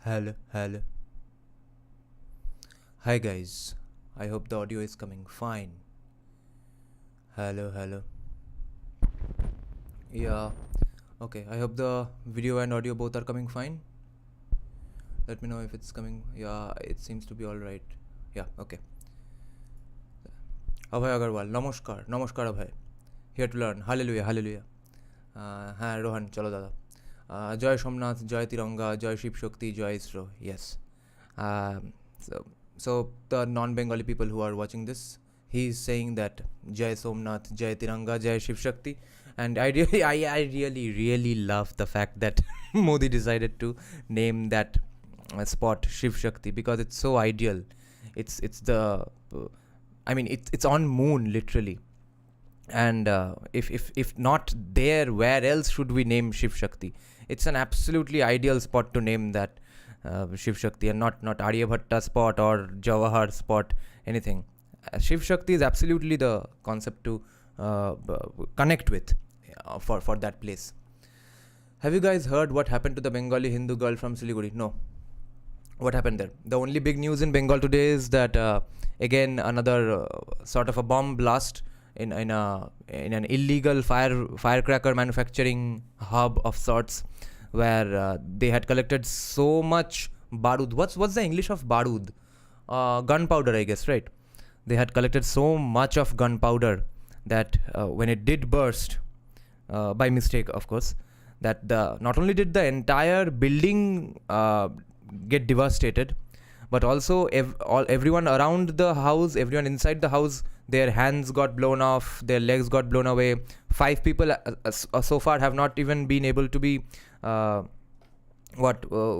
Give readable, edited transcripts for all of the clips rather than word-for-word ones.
Hello. Hi guys, I hope the audio is coming fine. Hello. Yeah, okay, I hope the video and audio both are coming fine. Let me know if it's coming. Yeah, it seems to be alright. Yeah, okay. Abhay Agarwal, Namaskar Abhay. Here to learn. Hallelujah. হ্যাঁ রোহান চলো দাদা জয় সোমনাথ জয় তিরঙ্গা জয় শিব শক্তি জয় ISRO yes so the non-Bengali people who are watching this, he is saying that jai somnath jai tiranga jai shiv shakti, and I really love the fact that Modi decided to name that spot Shiv Shakti because it's so ideal. It's the it's on moon literally. And if not there, where else should we name Shiv Shakti? It's an absolutely ideal spot to name that Shiv Shakti, and not Aryabhatta spot or Jawahar spot, anything. Shiv Shakti is absolutely the concept to connect with for that place. Have you guys heard what happened to the Bengali Hindu girl from Siliguri? No. What happened there? The only big news in Bengal today is that again another sort of a bomb blast in an illegal firecracker manufacturing hub of sorts, where they had collected so much barud. What's the English of barud? Gunpowder, I guess, right? They had collected so much of gunpowder that when it did burst, by mistake, of course, that not only did the entire building get devastated, but also everyone around the house, everyone inside the house, their hands got blown off, their legs got blown away. 5 people so far have not even been able to be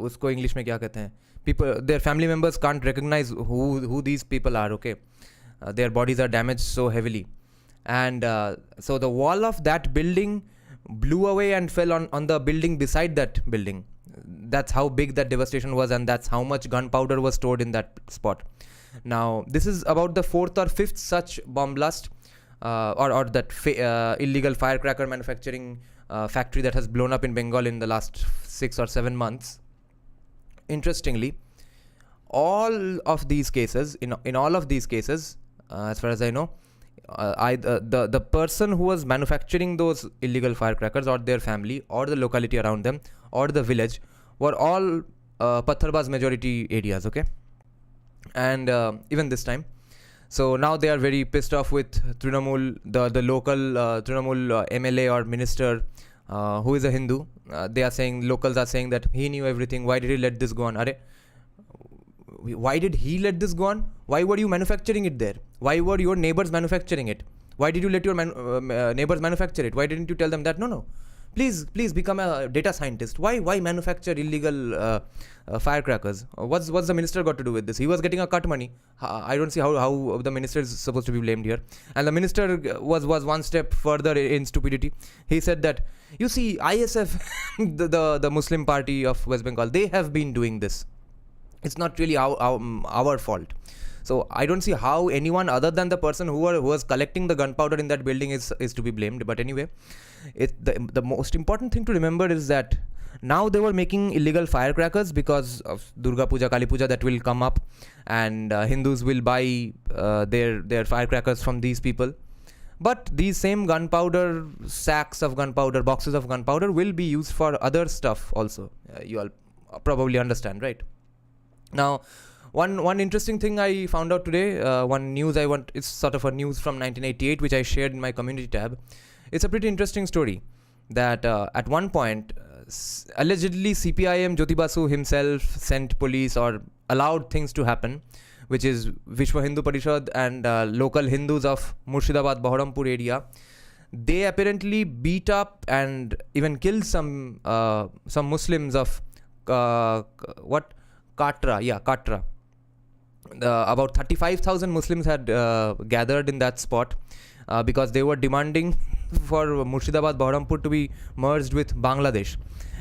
usko English mein kya kehte hain, people, their family members can't recognize who these people are. Okay, their bodies are damaged so heavily, and so the wall of that building blew away and fell on the building beside that building. That's how big that devastation was, and that's how much gunpowder was stored in that spot. Now, this is about the 4th or 5th such bomb blast or that illegal firecracker manufacturing factory that has blown up in Bengal in the last 6 or 7 months. Interestingly, all of these cases, in all of these cases, as far as I know, the person who was manufacturing those illegal firecrackers, or their family, or the locality around them, or the village, were all Pattharbaz majority areas, okay? And even this time, so now they are very pissed off with Trinamool, the local Trinamool MLA or minister who is a Hindu. They are saying, locals are saying that he knew everything. Why did he let this go on? Why did he let this go on? Why were you manufacturing it there? Why were your neighbors manufacturing it? Why did you let your neighbors manufacture it? Why didn't you tell them that no, please become a data scientist? Why manufacture illegal firecrackers? What's the minister got to do with this? He was getting a cut money. I don't see how the minister is supposed to be blamed here. And the minister was one step further in stupidity. He said that, you see, ISF, the Muslim party of West Bengal, they have been doing this. It's not really our fault. So I don't see how anyone other than the person who was collecting the gunpowder in that building is to be blamed. But anyway, the most important thing to remember is that now they were making illegal firecrackers because of Durga Puja, Kali Puja that will come up, and Hindus will buy their firecrackers from these people. But these same gunpowder, sacks of gunpowder, boxes of gunpowder will be used for other stuff also. You all probably understand, right? Now, one interesting thing I found out today, it's sort of a news from 1988 which I shared in my community tab. It's a pretty interesting story that at one point, allegedly CPIM Jyoti Basu himself sent police or allowed things to happen, which is Vishwa Hindu Parishad and local Hindus of Murshidabad, Baharampur area. They apparently beat up and even killed some Muslims of Katra. About 35,000 Muslims had gathered in that spot because they were demanding for Murshidabad, Baharampur to be merged with Bangladesh,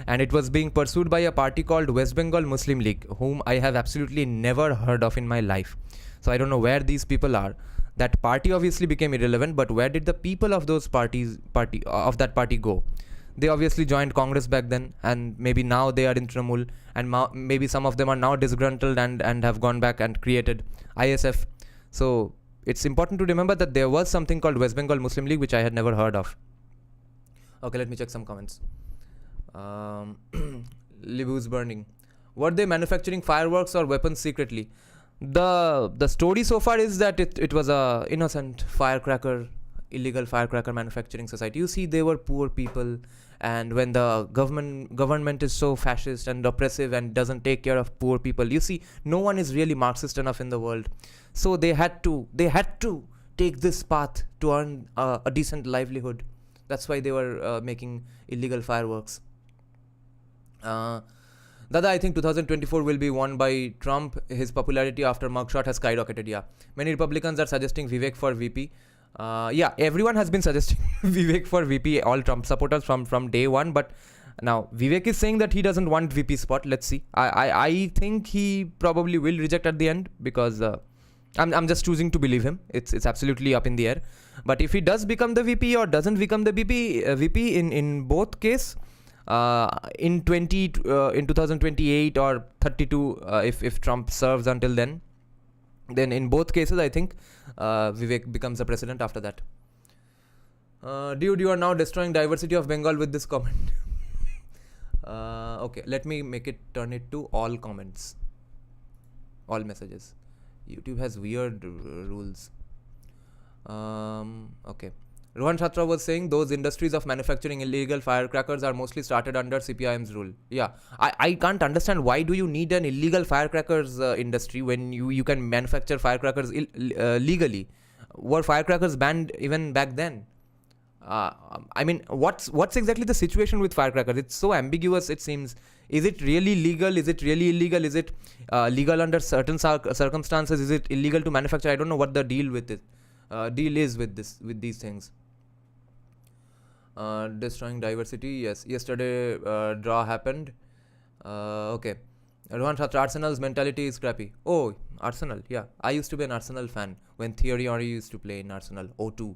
and it was being pursued by a party called West Bengal Muslim League, whom I have absolutely never heard of in my life. So I don't know where these people are. That party obviously became irrelevant, but where did the people of those that party go? They obviously joined Congress back then, and maybe now they are in Trinamool, and maybe some of them are now disgruntled and have gone back and created ISF. So it's important to remember that there was something called West Bengal Muslim League, which I had never heard of. Okay, let me check some comments. Libu's burning. Were they manufacturing fireworks or weapons secretly? The story so far is that it was a innocent illegal firecracker manufacturing society. You see, they were poor people, and when the government is so fascist and oppressive and doesn't take care of poor people, you see, no one is really Marxist enough in the world. So they had to take this path to earn a decent livelihood. That's why they were making illegal fireworks. Dada, I think 2024 will be won by Trump. His popularity after mugshot has skyrocketed. Yeah, many Republicans are suggesting Vivek for VP. Yeah, everyone has been suggesting Vivek for VP, all Trump supporters from day one. But now Vivek is saying that he doesn't want VP spot. Let's see. I think he probably will reject at the end, because I'm just choosing to believe him. It's absolutely up in the air. But if he does become the VP or doesn't become the VP in both case, in 2028 or 32, if Trump serves until then in both cases I think Vivek becomes the president after that. Dude, you are now destroying diversity of Bengal with this comment. Okay, let me turn it to all comments, all messages. YouTube has weird rules. Okay, Rohan Chhatra was saying those industries of manufacturing illegal firecrackers are mostly started under CPIM's rule. Yeah, I can't understand why do you need an illegal firecrackers industry when you can manufacture firecrackers legally. Were firecrackers banned even back then? I mean, what's exactly the situation with firecrackers? It's so ambiguous, it seems. Is it really legal? Is it really illegal? Is it legal under certain circumstances? Is it illegal to manufacture? I don't know what the deal is with these things. Destroying diversity. Yes, yesterday draw happened. Okay, Rohan Chhatra, Arsenal's mentality is crappy. Oh, Arsenal. Yeah, I used to be an Arsenal fan when Thierry Henry used to play in Arsenal. 02.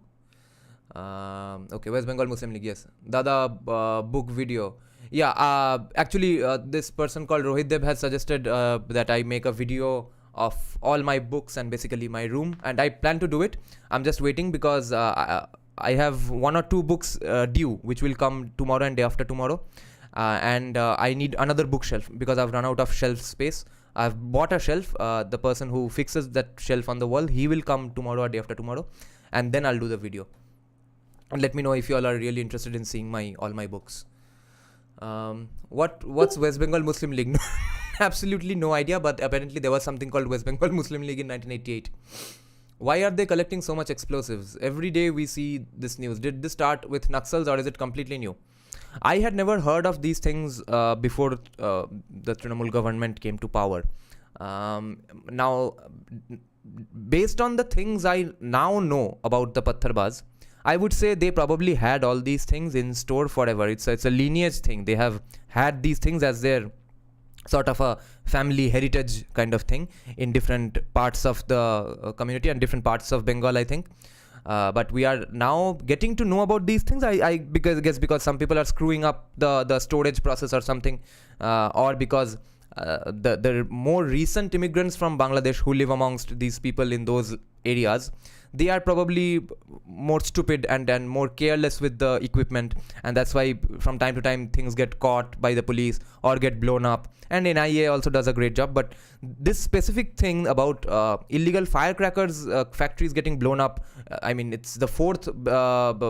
Okay, West Bengal Muslim League. Yes, Dada book video. Yeah, actually this person called Rohit Deb has suggested that I make a video of all my books and basically my room, and I plan to do it. I'm just waiting because I have 1 or 2 books due, which will come tomorrow and day after tomorrow, and I need another bookshelf because I've run out of shelf space. I've bought a shelf. The person who fixes that shelf on the wall, he will come tomorrow or day after tomorrow, and then I'll do the video. And let me know if you all are really interested in seeing all my books. What's West Bengal Muslim League? Absolutely no idea, but apparently there was something called West Bengal Muslim League in 1988. Why are they collecting so much explosives? Every day we see this news. Did this start with Naxals or is it completely new? I had never heard of these things before the Trinamool government came to power. Now, based on the things I now know about the Pattharbaz, I would say they probably had all these things in store forever. It's a lineage thing. They have had these things as their sort of a family heritage kind of thing in different parts of the community and different parts of Bengal, I think. But we are now getting to know about these things. I guess some people are screwing up the storage process or something, or because the more recent immigrants from Bangladesh who live amongst these people in those areas, they are probably more stupid and more careless with the equipment, and that's why from time to time things get caught by the police or get blown up, and NIA also does a great job. But this specific thing about illegal firecrackers factories getting blown up, I mean, it's the 4th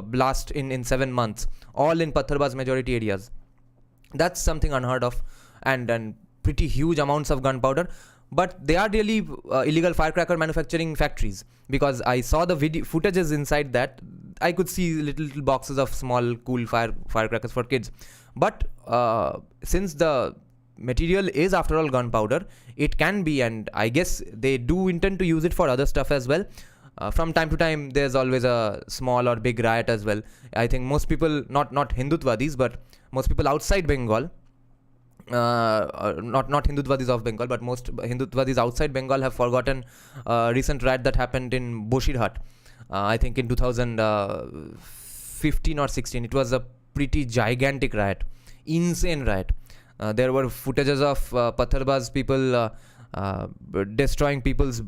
blast in 7 months, all in Pattharbaz majority areas. That's something unheard of, and pretty huge amounts of gunpowder. But they are really illegal firecracker manufacturing factories, because I saw the video footages inside that. I could see little boxes of small cool firecrackers for kids. But since the material is after all gunpowder, it can be, and I guess they do intend to use it for other stuff as well. From time to time there's always a small or big riot as well. I think most people, not Hindutvadis, but most people outside Bengal, not Hindutvadis of Bengal, but most Hindutvadis outside Bengal have forgotten recent riot that happened in Boshirhat. I think in 2015 or 16. It was a pretty gigantic riot, insane riot. There were footages of Patharbaz people destroying people's,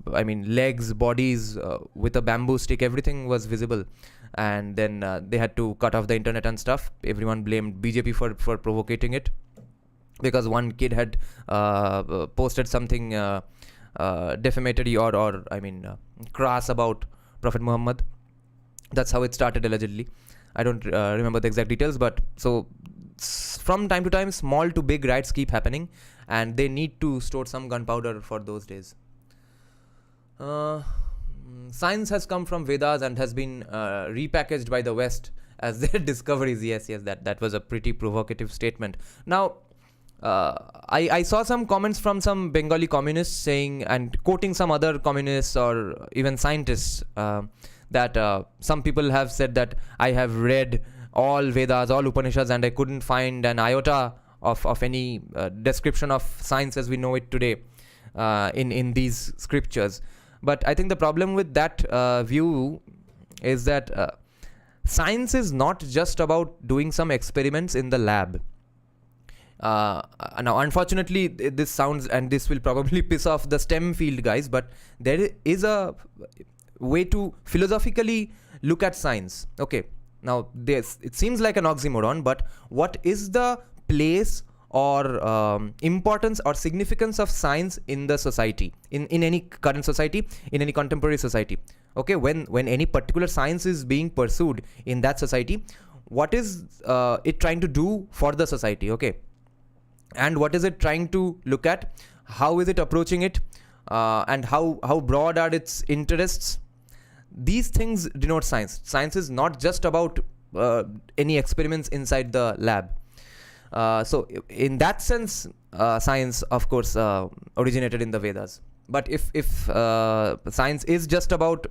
legs, bodies with a bamboo stick. Everything was visible. And then they had to cut off the internet and stuff. Everyone blamed BJP for provoking it, because one kid had posted something defamatory or crass about Prophet Muhammad. That's how it started, allegedly. I don't remember the exact details, but so from time to time, small to big riots keep happening, and they need to store some gunpowder for those days. Science has come from Vedas and has been repackaged by the West as their discoveries. Yes, that was a pretty provocative statement. Now, I saw some comments from some Bengali communists saying, and quoting some other communists or even scientists, that some people have said that I have read all Vedas, all Upanishads, and I couldn't find an iota of any description of science as we know it today in these scriptures. But I think the problem with that view is that science is not just about doing some experiments in the lab. Now, unfortunately, this sounds, and this will probably piss off the STEM field guys, but there is a way to philosophically look at science. Okay, now it seems like an oxymoron, but what is the place or importance or significance of science in the society, in any current society, in any contemporary society? Okay, when any particular science is being pursued in that society, what is it trying to do for the society? Okay, and what is it trying to look at? How is it approaching it? And how broad are its interests? These things denote science. Science is not just about any experiments inside the lab. So in that sense, science, of course, originated in the Vedas. But if science is just about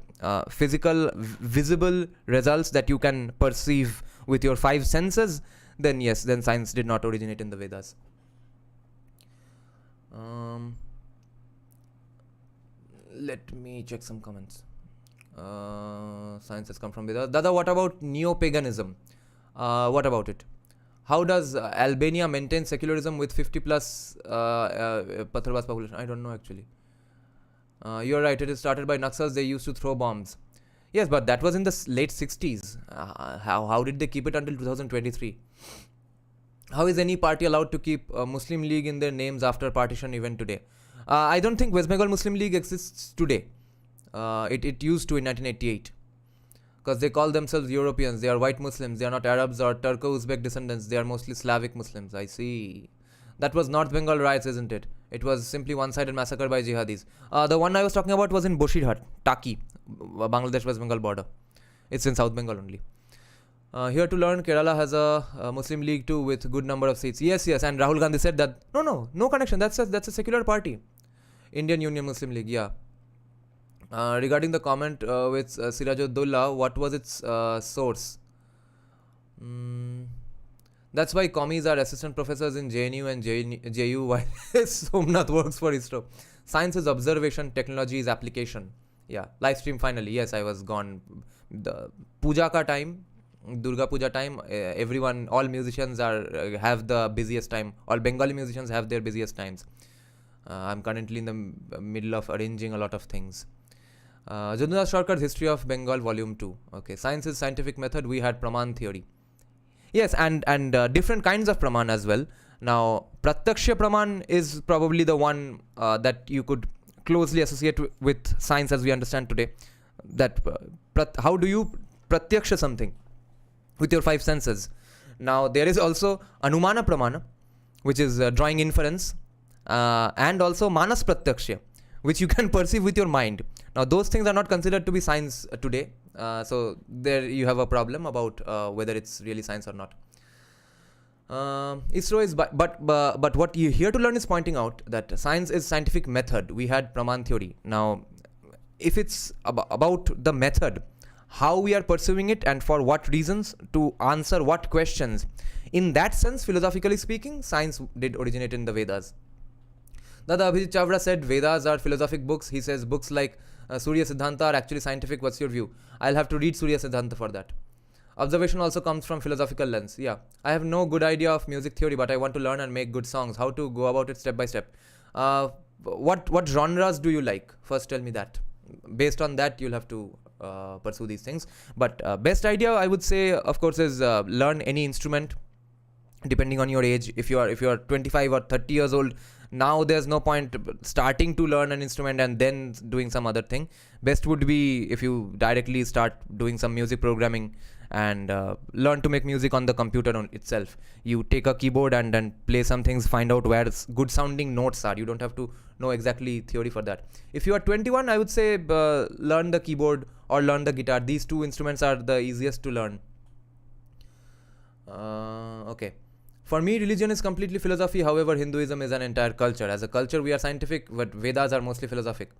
physical, visible results that you can perceive with your five senses, then yes, then science did not originate in the Vedas. Let me check some comments. Science has come from Vedas. Dada, what about neo-paganism? What about it? How does Albania maintain secularism with 50 plus Pathrabas population? I don't know actually. You're right, it is started by Naxals. They used to throw bombs. Yes, but that was in the late 60s. How did they keep it until 2023? How is any party allowed to keep Muslim League in their names after partition even today? I don't think West Bengal Muslim League exists today. It used to in 1988. Because they call themselves Europeans. They are white Muslims. They are not Arabs or Turko-Uzbek descendants. They are mostly Slavic Muslims. I see. That was North Bengal riots, isn't it? It was simply one-sided massacre by jihadis. The one I was talking about was in Boshirhat, Taki, Bangladesh West Bengal border. It's in South Bengal only. Here to learn, Kerala has a Muslim League too with good number of seats. Yes, and Rahul Gandhi said that no connection. That's a secular party. Indian Union Muslim League, yeah. Regarding the comment with Sirajuddollah, what was its source? That's why commies are assistant professors in JNU and JU while Somnath works for ISRO. Science is observation, technology is application. Yeah, live stream finally. Yes, I was gone. The Puja ka time, Durga Puja time, everyone, all musicians have the busiest time. All Bengali musicians have their busiest times. I'm currently in the middle of arranging a lot of things. Jadunat Sarkar's History of Bengal Volume 2. Okay, science is scientific method. We had Praman theory. Yes, and different kinds of Praman as well. Now, Pratyaksha Praman is probably the one that you could closely associate with science as we understand today. That how do you Pratyaksha something with your five senses? Now, there is also Anumana Pramana, which is drawing inference, and also Manas Pratyaksha, which you can perceive with your mind. Now, those things are not considered to be science today. So there you have a problem about whether it's really science or not. ISRO is, but what you here to learn is pointing out that science is scientific method. We had Praman theory. Now, if it's about the method, how we are pursuing it and for what reasons, to answer what questions, in that sense, philosophically speaking, science did originate in the Vedas. Dada, Abhijit Chavra said Vedas are philosophic books. He says books like Surya Siddhanta are actually scientific. What's your view? I'll have to read Surya Siddhanta for that. Observation also comes from philosophical lens. Yeah, I have no good idea of music theory, but I want to learn and make good songs. How to go about it step by step? What genres do you like? First, tell me that. Based on that, you'll have to pursue these things. But best idea, I would say, of course, is learn any instrument. Depending on your age, if you are 25 or 30 years old, now there's no point starting to learn an instrument and then doing some other thing. Best would be if you directly start doing some music programming and learn to make music on the computer itself. You take a keyboard and then play some things, find out where good sounding notes are. You don't have to know exactly theory for that. If you are 21, I would say learn the keyboard or learn the guitar. These two instruments are the easiest to learn. Okay. For me, religion is completely philosophy. However, Hinduism is an entire culture. As a culture, we are scientific, but Vedas are mostly philosophic.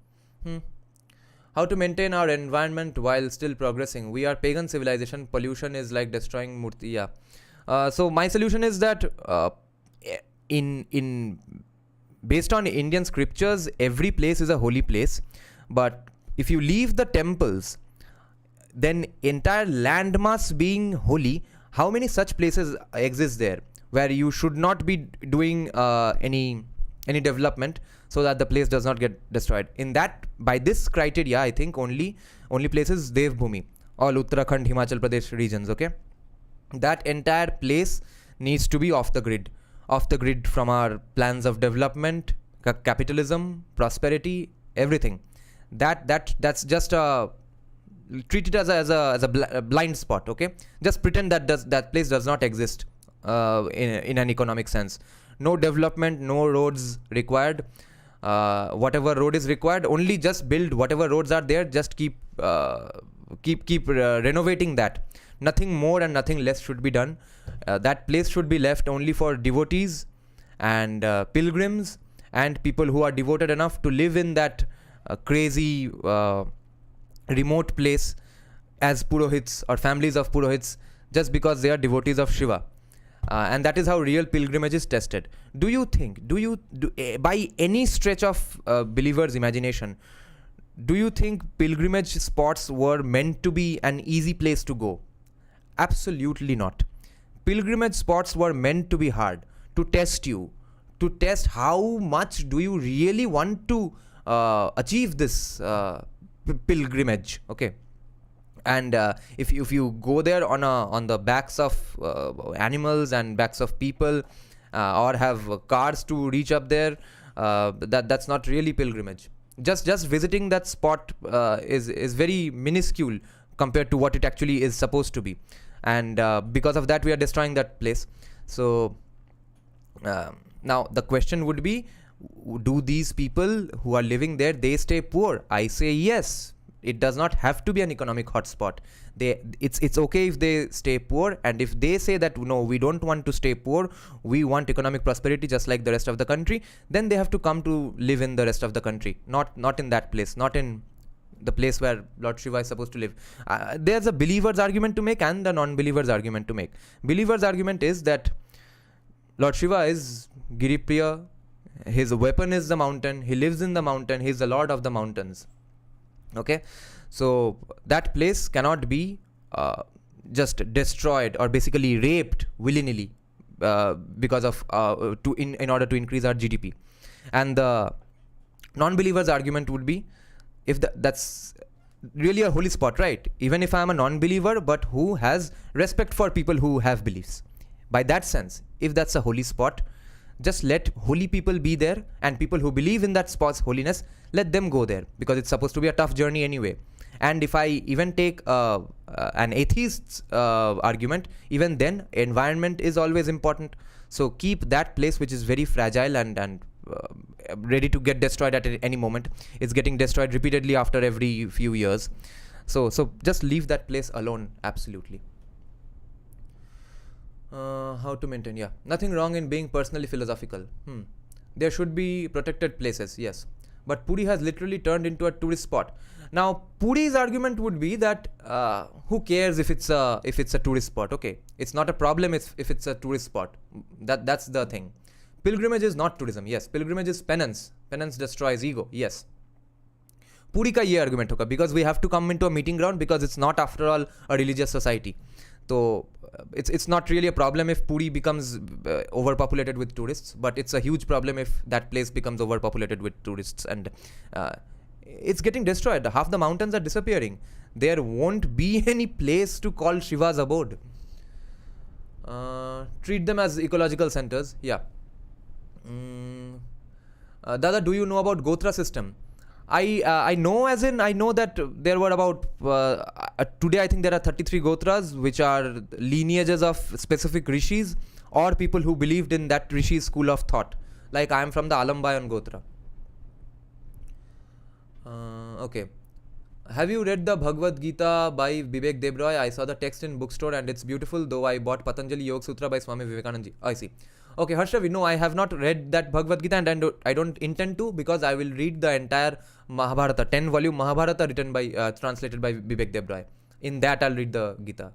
How to maintain our environment while still progressing? We are pagan civilization. Pollution is like destroying murti. Yeah. So my solution is that in based on Indian scriptures, every place is a holy place. But if you leave the temples, then entire landmass being holy, how many such places exist there where you should not be doing any development so that the place does not get destroyed? In that, by this criteria, I think only places Devbhumi, all Uttarakhand, Himachal Pradesh regions, okay? That entire place needs to be off the grid from our plans of development, capitalism, prosperity, everything. That's just treat it as a blind spot, okay? Just pretend that place does not exist in an economic sense. No development, no roads required. Whatever road is required, only just build whatever roads are there. Just keep renovating that. Nothing more and nothing less should be done. That place should be left only for devotees and pilgrims and people who are devoted enough to live in that crazy remote place as Purohits or families of Purohits, just because they are devotees of Shiva. And that is how real pilgrimage is tested. Do you think, by any stretch of believers' imagination, do you think pilgrimage spots were meant to be an easy place to go? Absolutely not. Pilgrimage spots were meant to be hard, to test you, to test how much do you really want to achieve this pilgrimage, okay? And if you go there on the backs of animals and backs of people, or have cars to reach up there, that's not really pilgrimage. Just visiting that spot is very minuscule compared to what it actually is supposed to be, and because of that we are destroying that place. So now the question would be, do these people who are living there, they stay poor? I say yes. It does not have to be an economic hotspot. It's okay if they stay poor, and if they say that no, we don't want to stay poor, we want economic prosperity just like the rest of the country, then they have to come to live in the rest of the country, not in that place, not in the place where Lord Shiva is supposed to live. There's a believer's argument to make and the non-believer's argument to make. Believer's argument is that Lord Shiva is Giripriya, his weapon is the mountain, he lives in the mountain, he is the lord of the mountains. Okay, so that place cannot be just destroyed or basically raped willy-nilly because of in order to increase our GDP. And the non-believer's argument would be, if that's really a holy spot, right? Even if I am a non-believer but who has respect for people who have beliefs, by that sense, if that's a holy spot, just let holy people be there, and people who believe in that spot's holiness, let them go there, because it's supposed to be a tough journey anyway. And if I even take an atheist's argument, even then environment is always important. So keep that place which is very fragile and ready to get destroyed at any moment. It's getting destroyed repeatedly after every few years. So just leave that place alone, absolutely. How to maintain? Yeah, nothing wrong in being personally philosophical. There should be protected places, yes. But Puri has literally turned into a tourist spot. Now, Puri's argument would be that who cares if it's a tourist spot? Okay, it's not a problem if it's a tourist spot. That's the thing. Pilgrimage is not tourism. Yes, pilgrimage is penance. Penance destroys ego. Yes. Puri ka ye argument hoga, because we have to come into a meeting ground, because it's not after all a religious society. So it's not really a problem if Puri becomes overpopulated with tourists, but it's a huge problem if that place becomes overpopulated with tourists, and it's getting destroyed. Half the mountains are disappearing. There won't be any place to call Shiva's abode. Treat them as ecological centers. Yeah. Dada, do you know about Gotra system? I know, as in I know that there were about today I think there are 33 Gotras, which are lineages of specific rishis or people who believed in that rishi's school of thought. Like I am from the Alambayan Gotra. Okay. Have you read the Bhagavad Gita by Bibek Debroy? I saw the text in bookstore and it's beautiful, though I bought Patanjali Yoga Sutra by Swami Vivekananda. I see. Okay, Harshavi, no, I have not read that Bhagavad Gita, and I don't intend to, because I will read the entire Mahabharata, 10-volume Mahabharata written by, translated by Bibek Debroy. In that, I'll read the Gita.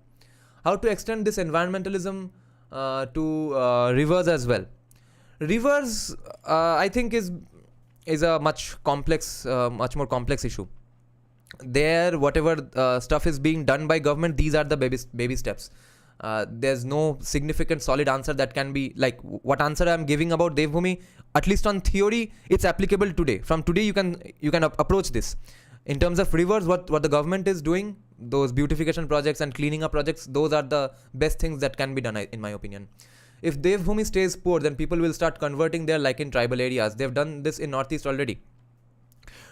How to extend this environmentalism to rivers as well? Rivers, I think, is a much more complex issue. There, whatever stuff is being done by government, these are the baby steps. There's no significant solid answer that can be like what answer I'm giving about Devbhumi. At least on theory, it's applicable today. From today, you can approach this. In terms of rivers, what the government is doing, those beautification projects and cleaning up projects, those are the best things that can be done, in my opinion. If Devbhumi stays poor, then people will start converting there like in tribal areas. They've done this in Northeast already.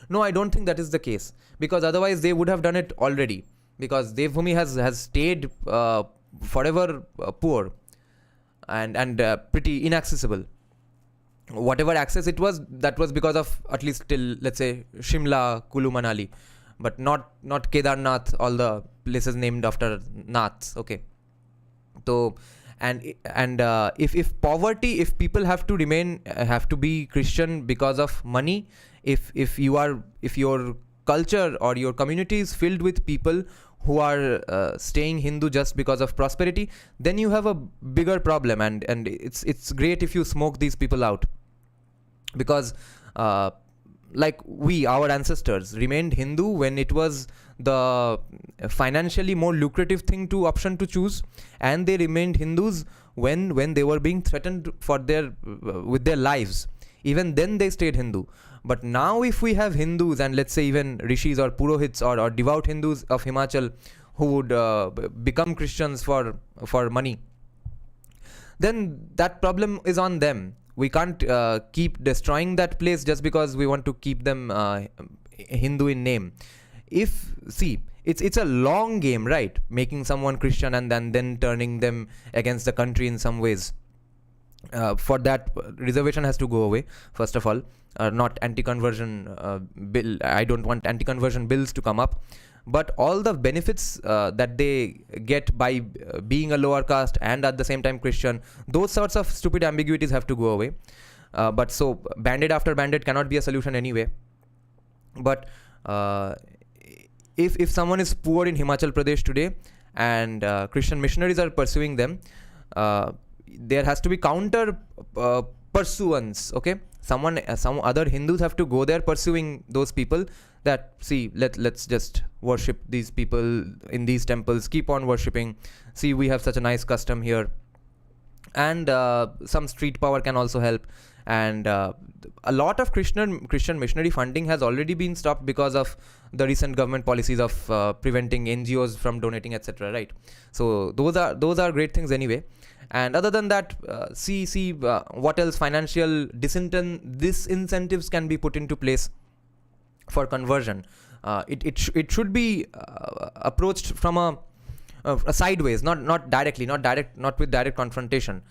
No, I don't think that is the case, because otherwise they would have done it already, because Devbhumi has stayed forever poor and pretty inaccessible. Whatever access it was, that was because of at least till, let's say, Shimla, Kulu Manali, but not Kedarnath, all the places named after Naths. Okay. So if poverty, if people have to be Christian because of money, if your culture or your community is filled with people who are staying Hindu just because of prosperity, then you have a bigger problem, and it's great if you smoke these people out, because like our ancestors remained Hindu when it was the financially more lucrative option to choose, and they remained Hindus when they were being threatened with their lives. Even then they stayed Hindu. But now if we have Hindus, and let's say even rishis or purohits or devout Hindus of Himachal who would become Christians for money, then that problem is on them. We can't keep destroying that place just because we want to keep them Hindu in name. It's a long game, right? Making someone Christian and then turning them against the country in some ways. For that, reservation has to go away, first of all. Not anti-conversion bill. I don't want anti-conversion bills to come up. But all the benefits that they get by being a lower caste and at the same time Christian, those sorts of stupid ambiguities have to go away. But so band-aid after band-aid cannot be a solution anyway. But if someone is poor in Himachal Pradesh today and Christian missionaries are pursuing them, there has to be counter pursuance. Okay, some other Hindus have to go there pursuing those people. That let's just worship these people in these temples. Keep on worshipping. See, we have such a nice custom here, and some street power can also help. And a lot of Christian missionary funding has already been stopped because of the recent government policies of preventing NGOs from donating, etc. Right? So those are great things anyway. And other than that, what else financial disincentives can be put into place for conversion. It should be approached from a sideways, not directly, not with direct confrontation.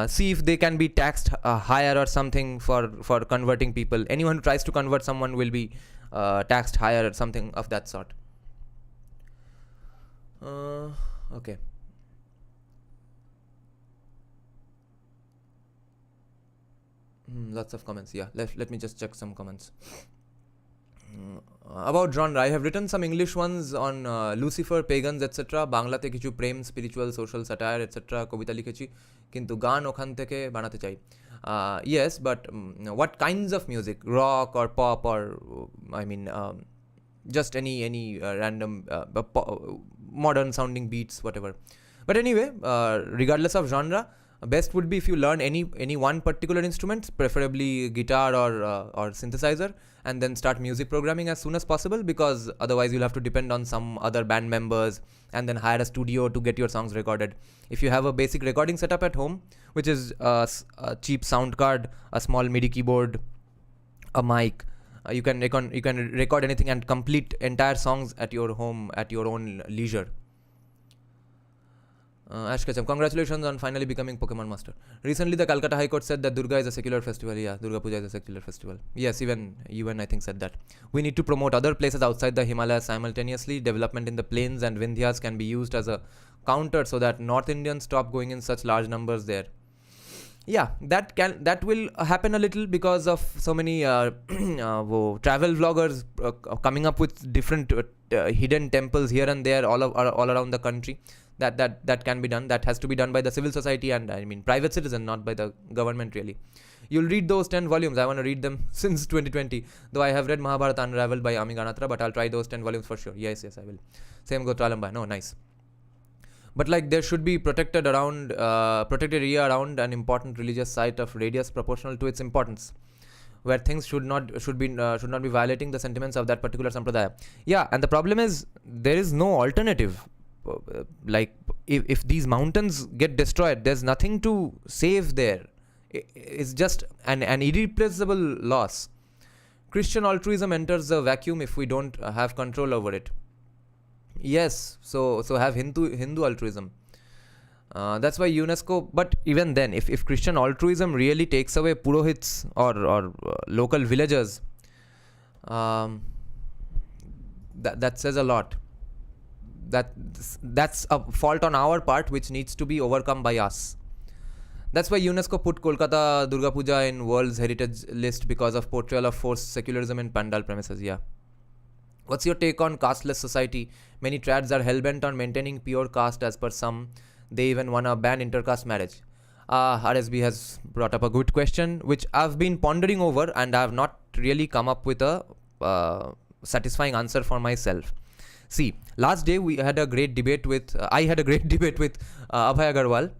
See if they can be taxed higher or something for converting people. Anyone who tries to convert someone will be taxed higher or something of that sort. Okay. Lots of comments. Yeah, let me just check some comments. About genre, I have written some English ones on Lucifer, pagans, etc. বাংলাতে কিছু প্রেম, spiritual, social satire, etc. কবিতা লিখেছি, কিন্তু গান ওখান থেকে বানাতে চাই. Yes, but what kinds of music? Rock or pop or just any random modern sounding beats, whatever. But anyway, regardless of genre, best would be if you learn any one particular instrument, preferably guitar or synthesizer, and then start music programming as soon as possible, because otherwise you'll have to depend on some other band members and then hire a studio to get your songs recorded. If you have a basic recording setup at home, which is a cheap sound card, a small MIDI keyboard, a mic, you can record anything and complete entire songs at your home at your own leisure. Ash Ketchum, congratulations on finally becoming Pokemon Master. Recently, the Calcutta High Court said that Durga is a secular festival. Yeah, Durga Puja is a secular festival. Yes, even UN I think said that. We need to promote other places outside the Himalayas simultaneously. Development in the plains and Vindhyas can be used as a counter so that North Indians stop going in such large numbers there. Yeah, that will happen a little because of so many travel vloggers coming up with different hidden temples here and there all around the country. That can be done. That has to be done by the civil society and I mean private citizen, not by the government really. You'll read those 10 volumes. I want to read them since 2020. Though I have read Mahabharata Unraveled by Ami Ganatra, but I'll try those 10 volumes for sure. Yes, I will. Same goes to Alamba. No, nice. But like there should be protected area around an important religious site of radius proportional to its importance, where things should not be violating the sentiments of that particular sampradaya. Yeah, and the problem is there is no alternative. Like if these mountains get destroyed, there's nothing to save there. It's just an irreplaceable loss. Christian altruism enters the vacuum if we don't have control over it. Yes, so have Hindu altruism. That's why UNESCO. But even then, if Christian altruism really takes away purohits or local villagers, that says a lot. That's a fault on our part which needs to be overcome by us. That's why UNESCO put Kolkata Durga Puja in World's Heritage List because of portrayal of forced secularism in pandal premises. Yeah. What's your take on casteless society? Many trads are hellbent on maintaining pure caste as per some. They even want to ban intercaste marriage. RSB has brought up a good question which I've been pondering over and I have not really come up with a satisfying answer for myself. See, last day I had a great debate with Abhay Agarwal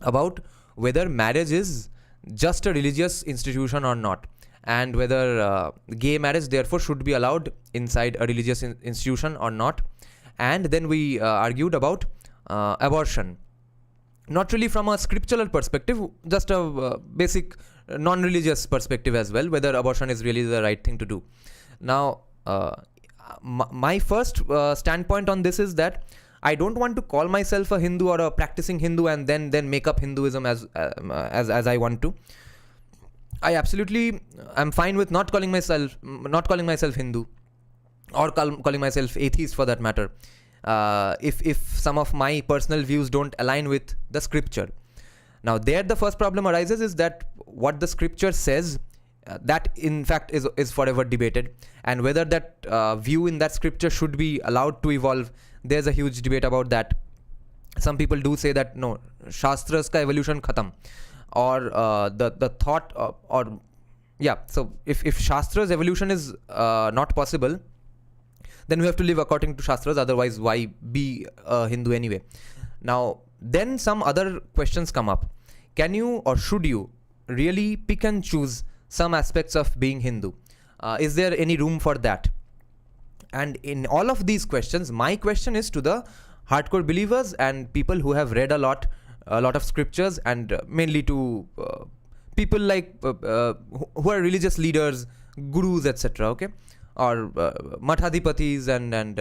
about whether marriage is just a religious institution or not, and whether gay marriage therefore should be allowed inside a religious institution or not. And then we argued about abortion, not really from a scriptural perspective, just a basic non-religious perspective as well, whether abortion is really the right thing to do. Now, my first standpoint on this is that I don't want to call myself a Hindu or a practicing Hindu and then make up Hinduism as I want to. I absolutely am fine with not calling myself Hindu or calling myself atheist for that matter. If some of my personal views don't align with the scripture. Now there the first problem arises is that what the scripture says, that in fact is forever debated, and whether that view in that scripture should be allowed to evolve, there's a huge debate about that. Some people do say that no, Shastras ka evolution khatam, or the thought so if Shastra's evolution is not possible, then we have to live according to Shastras, otherwise why be a Hindu anyway. Now then some other questions come up. Can you or should you really pick and choose some aspects of being Hindu? Is there any room for that? And in all of these questions, my question is to the hardcore believers and people who have read a lot of scriptures, and mainly to people like who are religious leaders, gurus, etc. Okay, or Mathadipatis and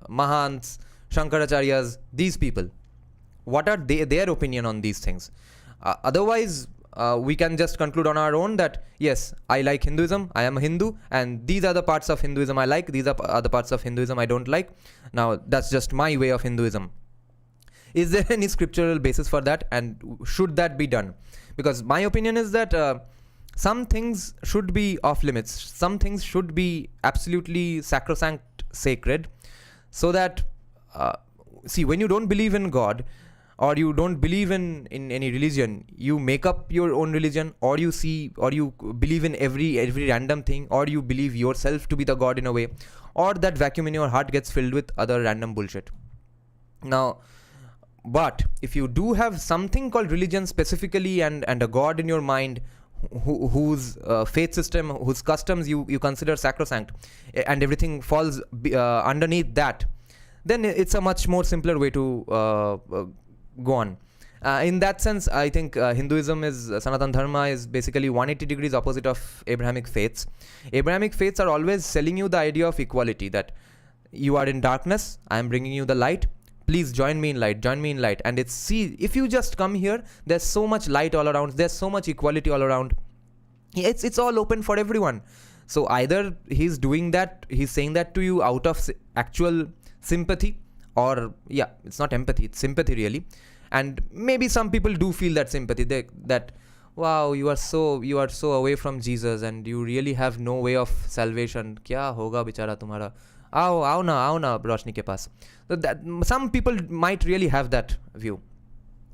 Mahants, Shankaracharyas. These people, what are their opinion on these things? Otherwise, we can just conclude on our own that yes, I like Hinduism, I am a Hindu, and these are the parts of Hinduism I like, these are the parts of Hinduism I don't like. Now that's just my way of Hinduism. Is there any scriptural basis for that, and should that be done? Because my opinion is that some things should be off limits, some things should be absolutely sacrosanct, sacred, so that see, when you don't believe in God, or you don't believe in any religion, you make up your own religion, or you believe in every random thing, or you believe yourself to be the God in a way, or that vacuum in your heart gets filled with other random bullshit. Now, But if you do have something called religion specifically, and a god in your mind, whose faith system, whose customs you consider sacrosanct, and everything falls underneath that, then it's a much more simpler way to go on. In that sense, I think Hinduism is, Sanatan Dharma is basically 180 degrees opposite of Abrahamic faiths. Abrahamic faiths are always selling you the idea of equality, that you are in darkness, I am bringing you the light, please join me in light, join me in light. And it's, see, if you just come here, there's so much light all around, there's so much equality all around. It's all open for everyone. So either he's doing that, he's saying that to you out of actual sympathy, or yeah, it's not empathy, it's sympathy really. And maybe some people do feel that sympathy, that wow, you are so away from Jesus and you really have no way of salvation. Kya hoga bichara tumhara? Aao na Roshni ke paas. So that some people might really have that view,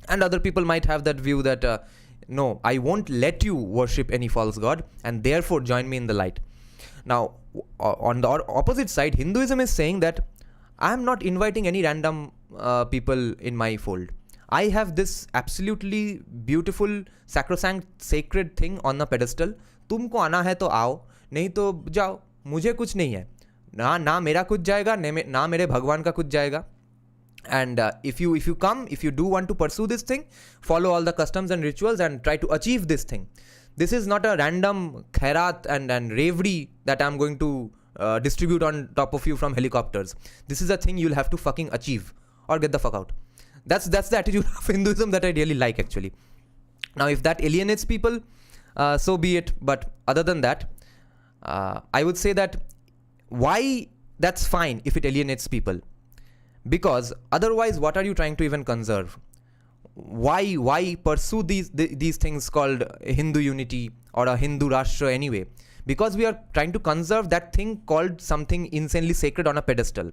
and other people might have that view that no, I won't let you worship any false god, and therefore join me in the light. Now, on the opposite side, Hinduism is saying that I am not inviting any random people in my fold. I have this absolutely beautiful, sacrosanct, sacred thing on a pedestal. तुमको आना है तो आओ, नहीं तो जाओ. मुझे कुछ नहीं है. ना मेरा कुछ जाएगा, ना मेरे भगवान का कुछ जाएगा. And if you come, if you do want to pursue this thing, follow all the customs and rituals and try to achieve this thing. This is not a random khairat and ravery that I'm going to distribute on top of you from helicopters. This is a thing you'll have to fucking achieve or get the fuck out. That's the attitude of Hinduism that I really like, actually. Now, if that alienates people, so be it. But other than that, I would say that why that's fine if it alienates people. Because otherwise, what are you trying to even conserve? Why pursue these things called Hindu unity or a Hindu Rashtra anyway? Because we are trying to conserve that thing called something insanely sacred on a pedestal.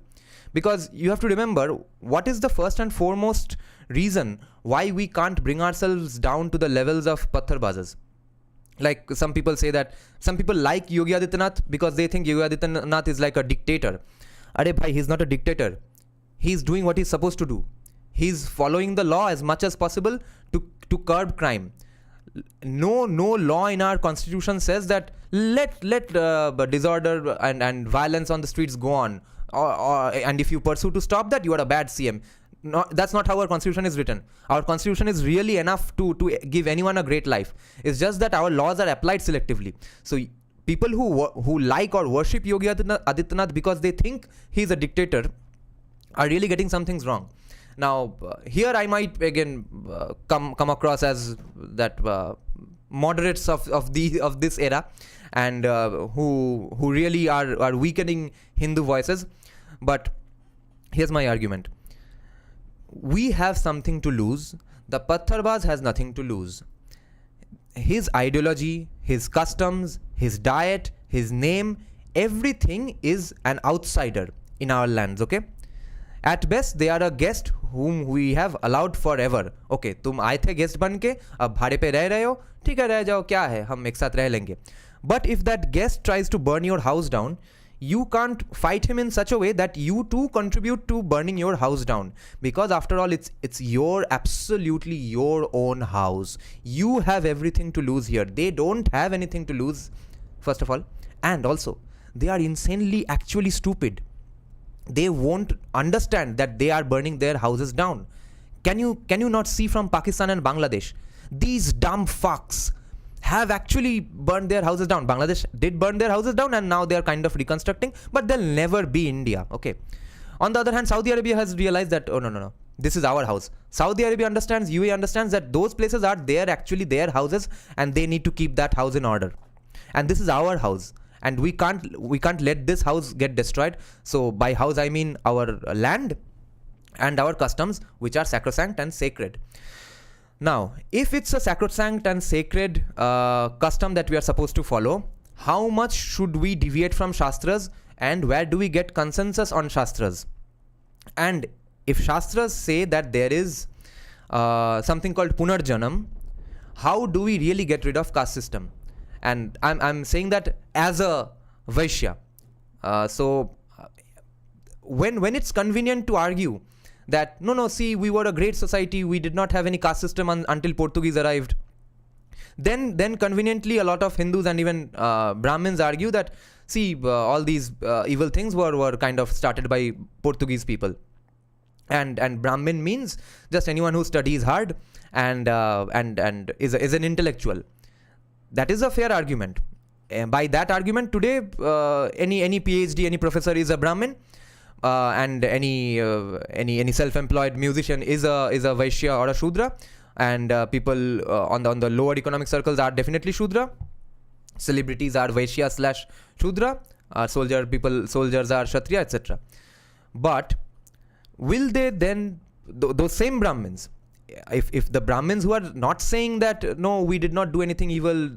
Because you have to remember, what is the first and foremost reason why we can't bring ourselves down to the levels of Pattharbazas? Like some people say that, some people like Yogi Adityanath because they think Yogi Adityanath is like a dictator. Arey bhai, he's not a dictator. He's doing what he's supposed to do. He's following the law as much as possible to curb crime. No law in our constitution says that let disorder and violence on the streets go on. And if you pursue to stop that, you are a bad CM. No, that's not how our constitution is written. Our constitution is really enough to give anyone a great life. It's just that our laws are applied selectively. So people who like or worship Yogi Adityanath because they think he's a dictator are really getting some things wrong. Now, here I might again come across as that moderates of this era, and who really are weakening Hindu voices. But here's my argument. We have something to lose. The Pattharbaz has nothing to lose. His ideology, his customs, his diet, his name, everything is an outsider in our lands, okay? At best, they are a guest whom we have allowed forever. Okay, तुम आए थे guest बन के, अब भाड़े पे रह रहे हो, ठीक है रह जाओ, क्या है, हम एक साथ रह लेंगे. But if that guest tries to burn your house down, you can't fight him in such a way that you too contribute to burning your house down. Because after all, it's your, absolutely your own house. You have everything to lose here. They don't have anything to lose, first of all. And also, they are insanely actually stupid. They won't understand that they are burning their houses down. Can you not see from Pakistan and Bangladesh? These dumb fucks have actually burned their houses down. Bangladesh did burn their houses down and now they are kind of reconstructing, but they'll never be India, okay? On the other hand, Saudi Arabia has realized that, oh no, this is our house. Saudi Arabia understands, UAE understands that those places are actually their houses and they need to keep that house in order. And this is our house. And we can't let this house get destroyed. So by house, I mean our land and our customs, which are sacrosanct and sacred. Now, if it's a sacrosanct and sacred custom that we are supposed to follow, how much should we deviate from Shastras, and where do we get consensus on Shastras? And if Shastras say that there is something called Punarjanam, how do we really get rid of caste system? And I'm saying that as a Vaishya. So when it's convenient to argue that no, see, we were a great society, we did not have any caste system until Portuguese arrived. Then conveniently a lot of Hindus and even Brahmins argue that, see, all these evil things were kind of started by Portuguese people. And Brahmin means just anyone who studies hard and is an intellectual. That is a fair argument. By that argument, today any PhD, any professor is a Brahmin, and any self-employed musician is a Vaishya or a Shudra, and people on the lower economic circles are definitely Shudra. Celebrities are Vaishya / Shudra. Soldiers are Kshatriya, etc. But will they then, those same Brahmins, if the Brahmins who are not saying that no, we did not do anything evil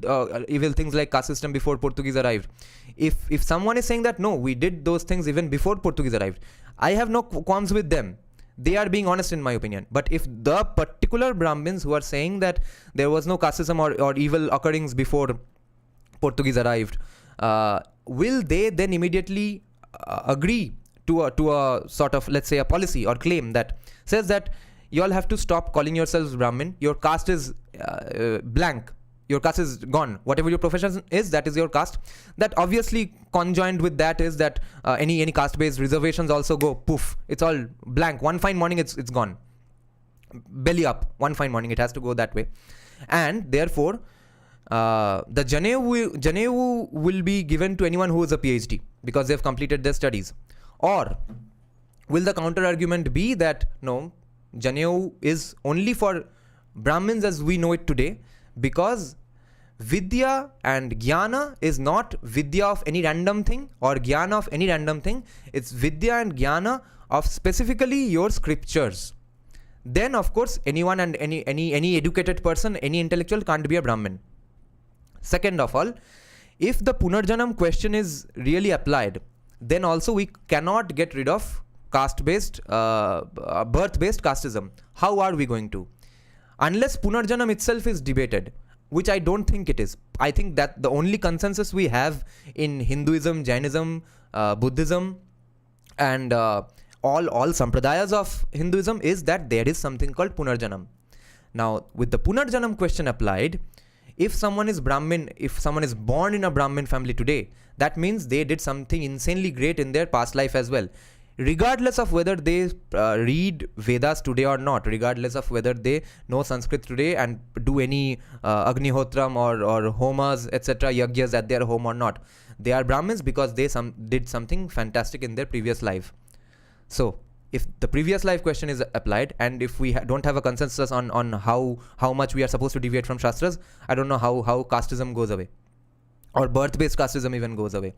things like caste system before Portuguese arrived, if someone is saying that no, we did those things even before Portuguese arrived, I have no qualms with them. They are being honest in my opinion. But if the particular Brahmins who are saying that there was no caste system or evil occurrings before Portuguese arrived, will they then immediately agree to a sort of, let's say, a policy or claim that says that you all have to stop calling yourselves Brahmin, your caste is blank, your caste is gone, whatever your profession is, that is your caste. That obviously conjoined with that is that any caste based reservations also go poof, it's all blank, one fine morning it's gone, belly up, one fine morning it has to go that way. And therefore the Janevu will be given to anyone who is a PhD because they have completed their studies. Or will the counter argument be that no, Janevu is only for Brahmins as we know it today, because Vidya and Jnana is not Vidya of any random thing or Jnana of any random thing. It's Vidya and Jnana of specifically your scriptures. Then of course anyone and any educated person, any intellectual can't be a Brahmin. Second of all, if the Punarjanam question is really applied, then also we cannot get rid of caste-based, birth-based casteism. How are we going to? Unless Punarjanam itself is debated, which I don't think it is. I think that the only consensus we have in Hinduism, Jainism, Buddhism, and all sampradayas of Hinduism is that there is something called Punarjanam. Now, with the Punarjanam question applied, if someone is Brahmin, if someone is born in a Brahmin family today, that means they did something insanely great in their past life as well. Regardless of whether they read Vedas today or not, regardless of whether they know Sanskrit today and do any Agnihotram or Homas, etc., Yagyas at their home or not, they are Brahmins because they did something fantastic in their previous life. So, if the previous life question is applied, and if we don't have a consensus on how much we are supposed to deviate from Shastras, I don't know how casteism goes away, or birth-based casteism even goes away.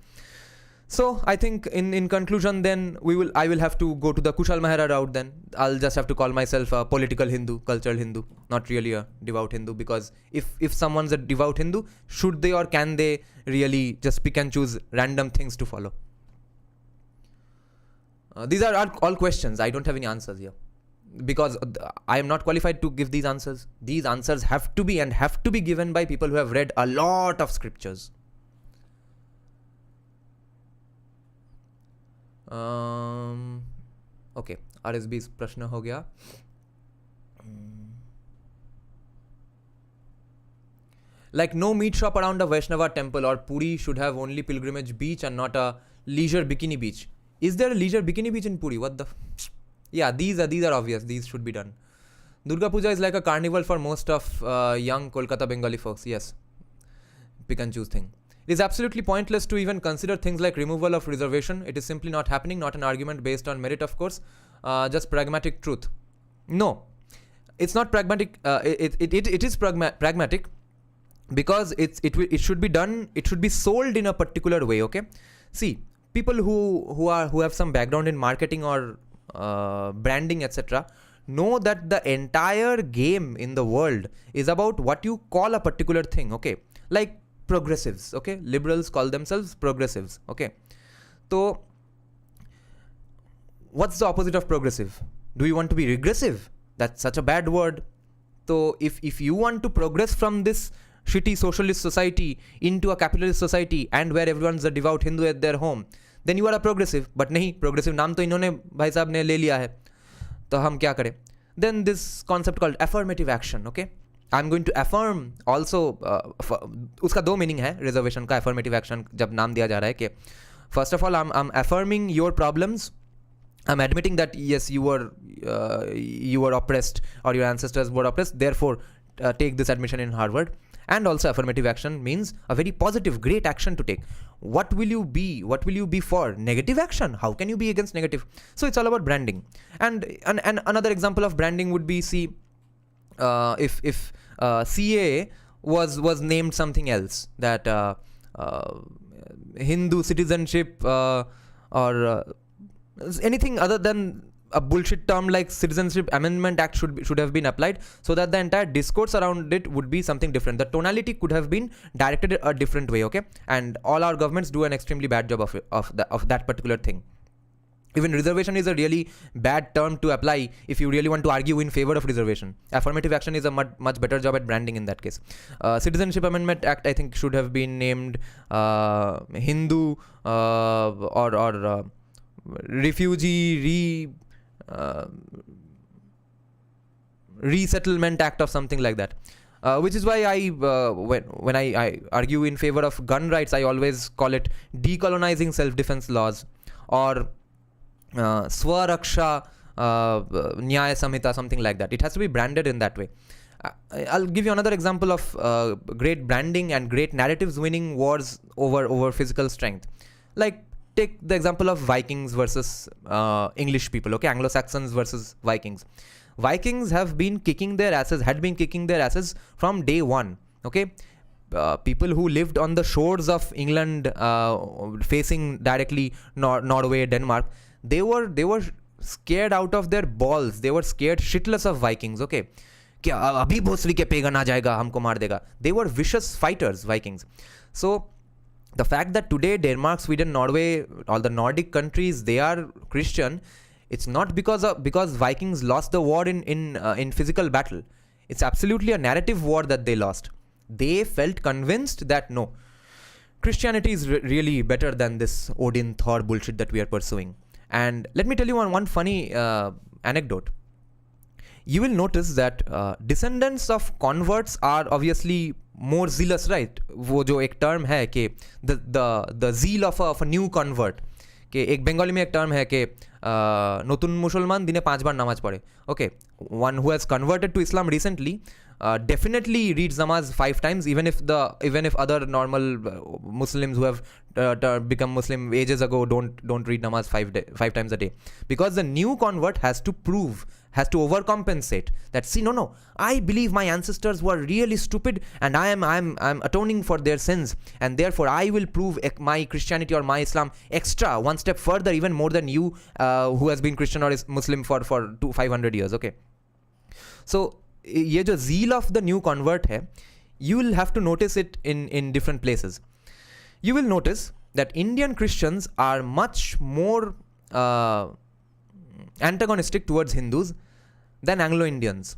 So I think in conclusion, then I will have to go to the Kushal Mehra route. Then I'll just have to call myself a political Hindu, cultural Hindu, not really a devout Hindu. Because if someone's a devout Hindu, should they or can they really just pick and choose random things to follow? These are all questions. I don't have any answers here, because I am not qualified to give these answers. These answers have to be given by people who have read a lot of scriptures. Okay, RSB's प्रश्न हो गया. Like no meat shop around a Vaishnava temple, or Puri should have only pilgrimage beach and not a leisure bikini beach. Is there a leisure bikini beach in Puri? What the? Yeah, these are obvious. These should be done. Durga Puja is like a carnival for most of young Kolkata Bengali folks. Yes, pick and choose thing. It is absolutely pointless to even consider things like removal of reservation. It is simply not happening, not an argument based on merit, of course, just pragmatic truth. No, it's not pragmatic. It is pragmatic because it should be done. It should be sold in a particular way. Okay, see, people who have some background in marketing or branding, etc., know that the entire game in the world is about what you call a particular thing. Okay, like progressives. Okay, liberals call themselves progressives. Okay, so what's the opposite of progressive? Do you want to be regressive? That's such a bad word. So if you want to progress from this shitty socialist society into a capitalist society and where everyone's a devout Hindu at their home, then you are a progressive. But nahi, progressive नाम तो इन्होंने भाई साहब ने ले लिया है. तो हम क्या करें? Then this concept called affirmative action, okay? I'm going to affirm also, उसका दो मीनिंग है रिजर्वेशन का, affirmative action जब नाम दिया जा रहा है कि first of all I'm affirming your problems. I'm admitting that yes, you were oppressed, or your ancestors were oppressed, therefore take this admission in Harvard. And also affirmative action means a very positive, great action to take. What will you be? What will you be for? Negative action. How can you be against negative? So it's all about branding. And another example of branding would be, see, if CAA was named something else, that Hindu citizenship or anything other than a bullshit term like Citizenship Amendment Act should have been applied, so that the entire discourse around it would be something different. The tonality could have been directed a different way, okay? And all our governments do an extremely bad job of that particular thing. Even reservation is a really bad term to apply if you really want to argue in favor of reservation. Affirmative action is a much better job at branding in that case. Citizenship Amendment Act, I think, should have been named Hindu or Refugee Resettlement Act or something like that. Which is why when I argue in favor of gun rights, I always call it decolonizing self-defense laws, or Swaraksha Nyaya Samhita, something like that. It has to be branded in that way. I'll give you another example of great branding and great narratives winning wars over physical strength. Like, take the example of Vikings versus English people, okay? Anglo-Saxons versus Vikings. Vikings had been kicking their asses from day one, okay? People who lived on the shores of England, facing directly Norway, Denmark, they were scared out of their balls. They were scared shitless of Vikings, okay? क्या अभी भोसड़ी के pagan आ जाएगा, हमको मार देगा. They were vicious fighters, Vikings. So the fact that today Denmark, Sweden, Norway, all the Nordic countries, they are Christian, it's not because Vikings lost the war in physical battle. It's absolutely a narrative war that they lost. They felt convinced that no, Christianity is really better than this Odin, Thor bullshit that we are pursuing. And let me tell you one funny anecdote. You will notice that descendants of converts are obviously more zealous, right? वो जो एक term है कि the zeal of a new convert, कि एक बंगाली में एक term है कि नতুन मुसलमान दिने 5 बार नमाज पढ़े. Okay, one who has converted to Islam recently definitely reads namaz 5 times, even if other normal Muslims who have become Muslim ages ago don't read namaz 5 times a day, because the new convert has to overcompensate that, see, no, I believe my ancestors were really stupid and I'm atoning for their sins, and therefore I will prove my Christianity or my Islam extra one step further, even more than you who has been Christian or is Muslim for 500 years, okay? So ये जो zeal of the new convert है, you will have to notice it in different places. You will notice that Indian Christians are much more antagonistic towards Hindus than Anglo-Indians.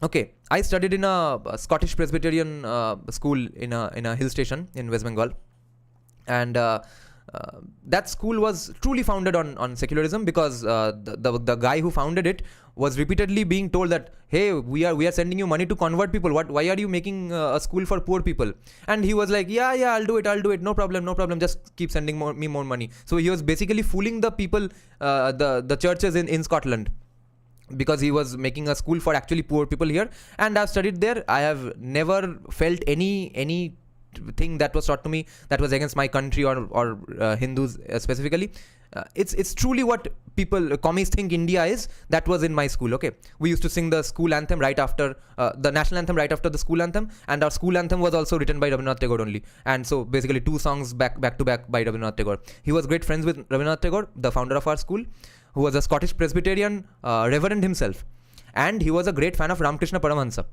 Okay, I studied in a Scottish Presbyterian school in a hill station in West Bengal, and that school was truly founded on secularism, because the guy who founded it was repeatedly being told that, hey, we are sending you money to convert people. Why are you making a school for poor people? And he was like, yeah, I'll do it, no problem, just keep sending me more money. So he was basically fooling the people, the churches in Scotland, because he was making a school for actually poor people here. And I've studied there. I have never felt any thing that was taught to me that was against my country or Hindus specifically. It's truly what people, commies, think India is. That was in my school, okay? We used to sing the school anthem right after, the national anthem right after the school anthem, and our school anthem was also written by Rabindranath Tagore only. And so basically 2 songs back to back by Rabindranath Tagore. He was great friends with Rabindranath Tagore, the founder of our school, who was a Scottish Presbyterian reverend himself. And he was a great fan of Ramakrishna Paramahansa.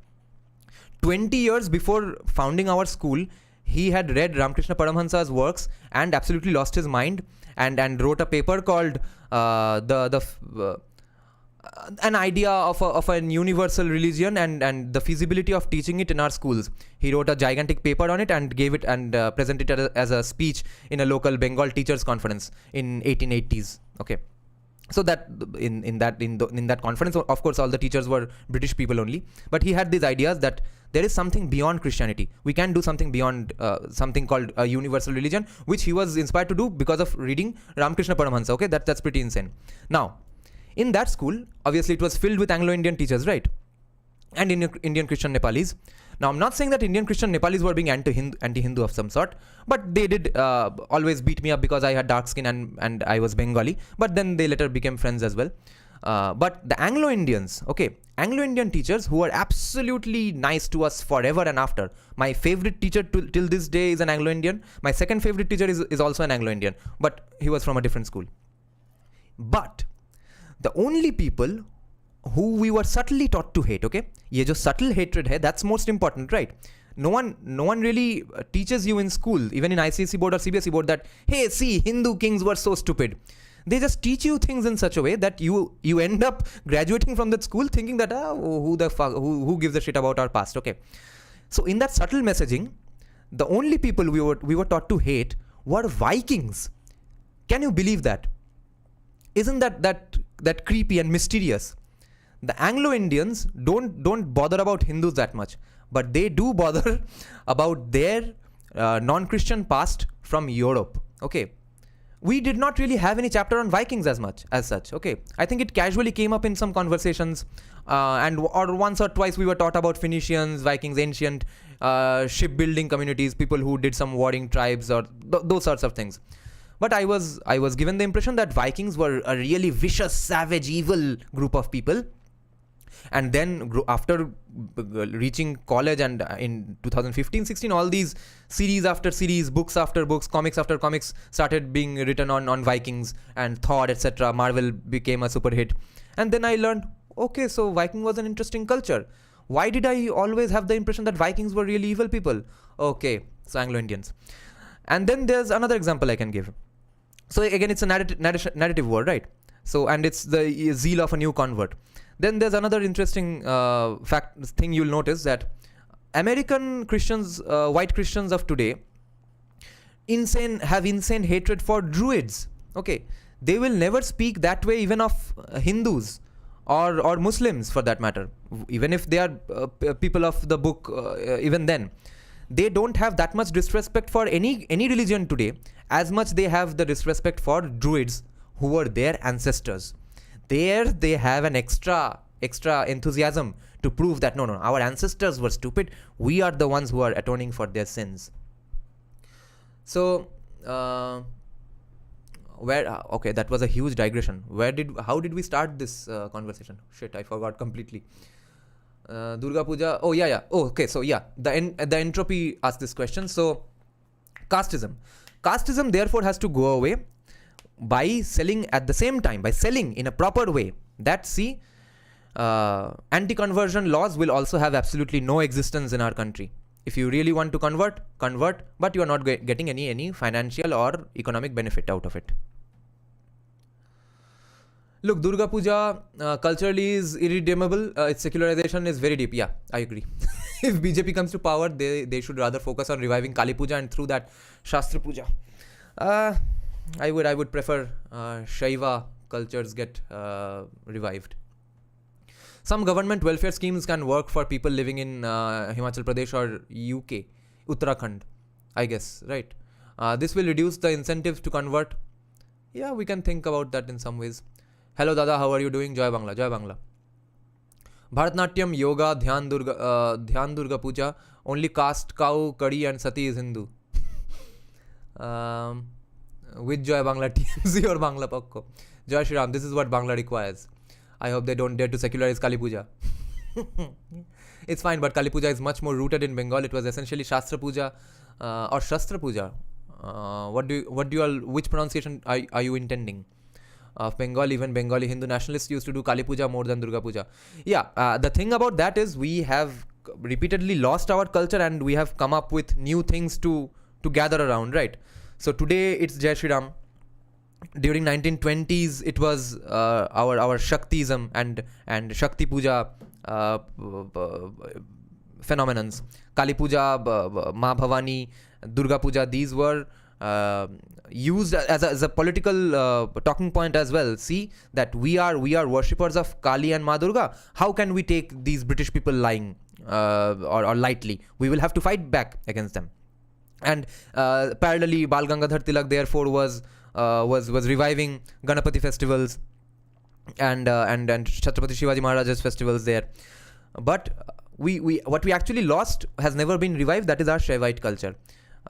20 years before founding our school, he had read Ramakrishna Paramahansa's works and absolutely lost his mind, and wrote a paper called an idea of a universal religion and the feasibility of teaching it in our schools. He wrote a gigantic paper on it and gave it and presented it as a speech in a local Bengal teachers conference in 1880s. Okay, So that in that conference, of course, all the teachers were British people only, but he had these ideas that there is something beyond Christianity. We can do something beyond something called a universal religion, which he was inspired to do because of reading Ramakrishna Paramahansa. Okay, that's pretty insane. Now, in that school, obviously it was filled with Anglo-Indian teachers, right? And Indian Christian Nepalis. Now, I'm not saying that Indian Christian Nepalis were being anti-Hindu of some sort, but they did always beat me up because I had dark skin and I was Bengali. But then they later became friends as well. But the Anglo-Indians, okay, Anglo-Indian teachers who were absolutely nice to us forever and after. My favorite teacher till this day is an Anglo-Indian. My second favorite teacher is also an Anglo-Indian, but he was from a different school. But the only people who we were subtly taught to hate, okay? ये जो subtle hatred है, that's most important, right? No one really teaches you in school, even in ICSE board or CBSE board, that, hey, see, Hindu kings were so stupid. They just teach you things in such a way that you end up graduating from that school thinking that, who the fuck, who gives a shit about our past, okay? So in that subtle messaging, the only people we were taught to hate were Vikings. Can you believe that? Isn't that creepy and mysterious? The Anglo-Indians don't bother about Hindus that much, but they do bother about their non-Christian past from Europe. Okay, we did not really have any chapter on Vikings as such. Okay, I think it casually came up in some conversations, or once or twice we were taught about Phoenicians, Vikings, ancient shipbuilding communities, people who did some warring tribes or those sorts of things. But I was given the impression that Vikings were a really vicious, savage, evil group of people. And then after reaching college and in 2015-16, all these series after series, books after books, comics after comics started being written on Vikings and Thor, etc. Marvel became a super hit. And then I learned, okay, so Viking was an interesting culture. Why did I always have the impression that Vikings were really evil people? Okay, so Anglo-Indians. And then there's another example I can give. So again, it's a narrative word, right? So, and it's the zeal of a new convert. Then there's another interesting thing you'll notice, that American Christians, white Christians of today, have insane hatred for Druids. Okay, they will never speak that way even of Hindus or Muslims for that matter. Even if they are people of the book, even then, they don't have that much disrespect for any religion today, as much they have the disrespect for Druids, who were their ancestors. There they have an extra enthusiasm to prove that no, our ancestors were stupid. We are the ones who are atoning for their sins. So, okay, that was a huge digression. How did we start this conversation? Shit, I forgot completely. Durga Puja. Oh yeah. Oh, okay, so yeah, the entropy asked this question. So, casteism therefore has to go away by selling at the same time, by selling in a proper way. That, see, anti-conversion laws will also have absolutely no existence in our country. If you really want to convert, but you are not getting any financial or economic benefit out of it. Look, Durga Puja culturally is irredeemable. Its secularization is very deep. Yeah, I agree. If BJP comes to power, they should rather focus on reviving Kali Puja and through that Shastra Puja. I would prefer Shaiva cultures get revived. Some government welfare schemes can work for people living in Himachal Pradesh or UK, Uttarakhand, I guess, right? This will reduce the incentives to convert. Yeah, we can think about that in some ways. Hello Dada, how are you doing? Jai Bangla, Jai Bangla. Bharatnatyam, yoga, Dhyan Durga Puja, only caste, cow, curry and sati is Hindu. With Jai Bangla TMC or Bangla Pakko. Jai Shri Ram, this is what Bangla requires. I hope they don't dare to secularize Kali Puja. It's fine, but Kali Puja is much more rooted in Bengal. It was essentially Shastra Puja or Shastra Puja. Which pronunciation are you intending? Of Bengal, even Bengali Hindu nationalists used to do Kali Puja more than Durga Puja. Yeah, the thing about that is we have repeatedly lost our culture and we have come up with new things to gather around, right? So today it's Jai Shri Ram. During 1920s, it was our Shaktism and Shakti Puja phenomenons. Kali Puja, Ma Bhavani, Durga Puja, these were used as a political talking point as well. See that we are worshippers of Kali and Ma Durga. How can we take these British people lying or lightly? We will have to fight back against them. And parallelly, Bal Gangadhar Tilak therefore was reviving Ganapati festivals and Chhatrapati Shivaji Maharaj's festivals there. But we what we actually lost has never been revived. That is our Shaivite culture.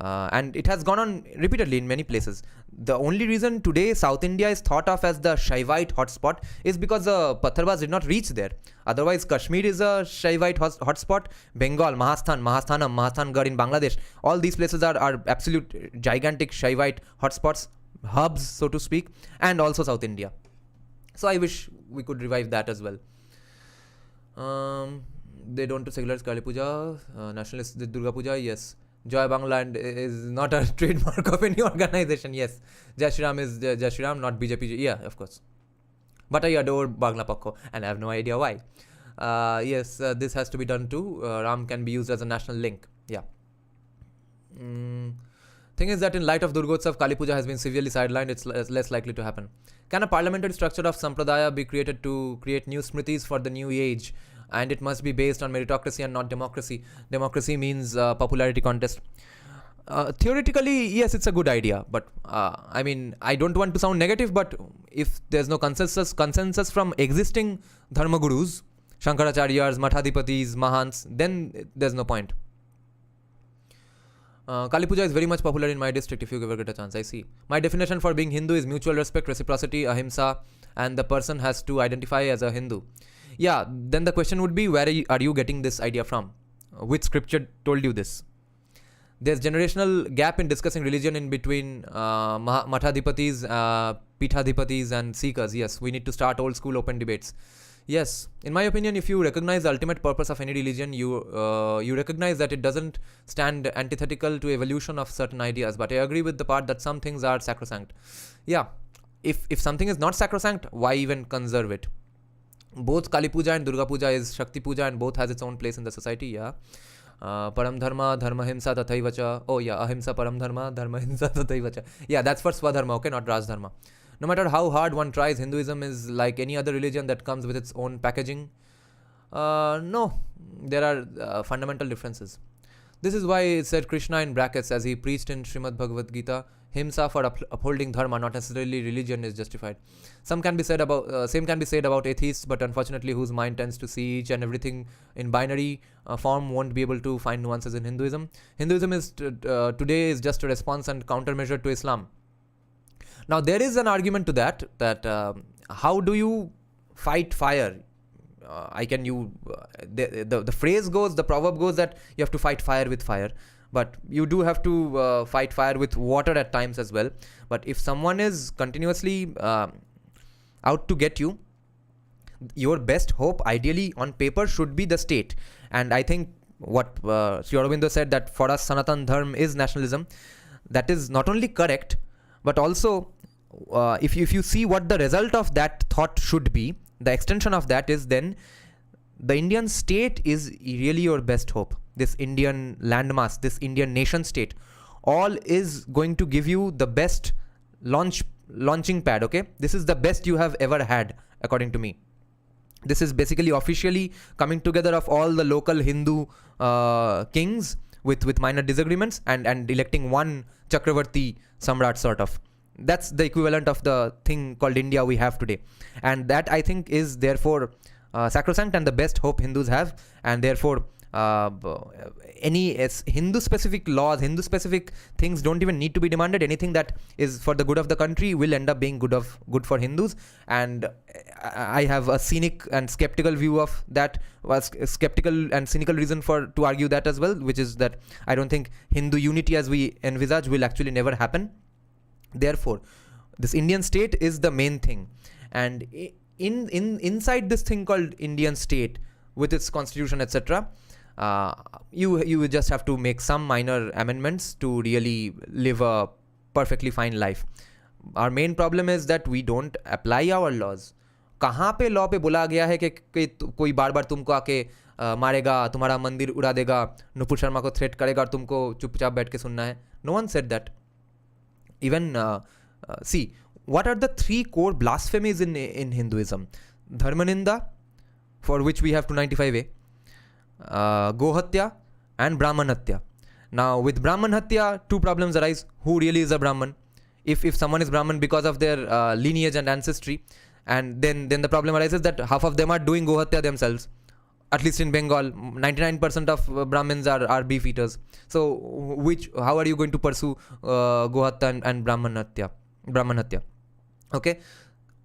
And it has gone on repeatedly in many places. The only reason today South India is thought of as the Shaivite hotspot is because the Pattharbaz did not reach there. Otherwise, Kashmir is a Shaivite hotspot. Bengal, Mahasthangarh in Bangladesh, all these places are absolute gigantic Shaivite hotspots, hubs, so to speak, and also South India. So I wish we could revive that as well. They don't do secularize Kali Puja, nationalist Durga Puja, yes. Joy Bangla is not a trademark of any organization, yes. Jai Shri Ram is Jai Shri Ram, not BJP, yeah, of course. But I adore Bangla Pakko and I have no idea why. Yes, this has to be done too. Ram can be used as a national link, yeah. Thing is that in light of Durgotsav, Kali Puja has been severely sidelined. It's less likely to happen. Can a parliamentary structure of Sampradaya be created to create new smritis for the new age? And it must be based on meritocracy and not democracy. Democracy means popularity contest. Theoretically, yes, it's a good idea. But I mean, I don't want to sound negative, but if there's no consensus from existing Dharma gurus, Shankaracharyas, Mathadipatis, Mahants, then there's no point. Kali Puja is very much popular in my district if you ever get a chance, I see. My definition for being Hindu is mutual respect, reciprocity, ahimsa, and the person has to identify as a Hindu. Yeah, then the question would be, where are you getting this idea from? Which scripture told you this? There's generational gap in discussing religion in between Mathadipatis, Pithadipatis and Seekers. Yes, we need to start old school open debates. Yes, in my opinion, if you recognize the ultimate purpose of any religion, you recognize that it doesn't stand antithetical to evolution of certain ideas. But I agree with the part that some things are sacrosanct. Yeah, if something is not sacrosanct, why even conserve it? Both Kali Puja and Durga Puja is Shakti Puja and both has its own place in the society, yeah. Param Dharma, Dharma Himsa Tathaivacha. Oh yeah, Ahimsa Param Dharma, Dharma Himsa Tathaivacha. Yeah, that's for Swadharma, okay, not Raj Dharma. No matter how hard one tries, Hinduism is like any other religion that comes with its own packaging. No, there are fundamental differences. This is why it said Krishna in brackets as he preached in Srimad Bhagavad Gita, Himsa for upholding dharma, not necessarily religion, is justified. Same can be said about atheists, but unfortunately whose mind tends to see each and everything in binary form won't be able to find nuances in Hinduism. Hinduism is today is just a response and countermeasure to Islam. Now there is an argument to that how do you fight fire? The phrase goes, the proverb goes that you have to fight fire with fire. But you do have to fight fire with water at times as well. But if someone is continuously out to get you, your best hope ideally on paper should be the state. And I think what Sri Aurobindo said, that for us Sanatan Dharma is nationalism, that is not only correct, but also if you see what the result of that thought should be, the extension of that is then the Indian state is really your best hope. This Indian landmass, this Indian nation state, all is going to give you the best launching pad, okay? This is the best you have ever had, according to me. This is basically officially coming together of all the local Hindu kings with minor disagreements and electing one Chakravarti Samrat sort of. That's the equivalent of the thing called India we have today. And that I think is therefore sacrosanct and the best hope Hindus have, and therefore any Hindu-specific laws, Hindu-specific things don't even need to be demanded. Anything that is for the good of the country will end up being good for Hindus. And I have a cynic and skeptical view of that, was skeptical and cynical reason to argue that as well, which is that I don't think Hindu unity as we envisage will actually never happen. Therefore, this Indian state is the main thing. And inside this thing called Indian state, with its constitution, etc., you just have to make some minor amendments to really live a perfectly fine life. Our main problem is that we don't apply our laws. कहाँ पे law पे बोला गया है कि कोई बार बार तुमको आके मारेगा, तुम्हारा मंदिर उड़ा देगा, नुपुर शर्मा को थ्रेट करेगा और तुमको चुपचाप बैठ के सुनना है? No one said that. Even see, what are the 3 core blasphemies in Hinduism? Dharmaninda, for which we have 295A, Gohatya, and Brahman Hatya. Now, with Brahman Hatya, 2 problems arise. Who really is a Brahman? If someone is Brahman because of their lineage and ancestry, and then the problem arises that half of them are doing Gohatya themselves. At least in Bengal, 99% of Brahmins are beef eaters. So, how are you going to pursue Gohatya and Brahman Hatya? Okay.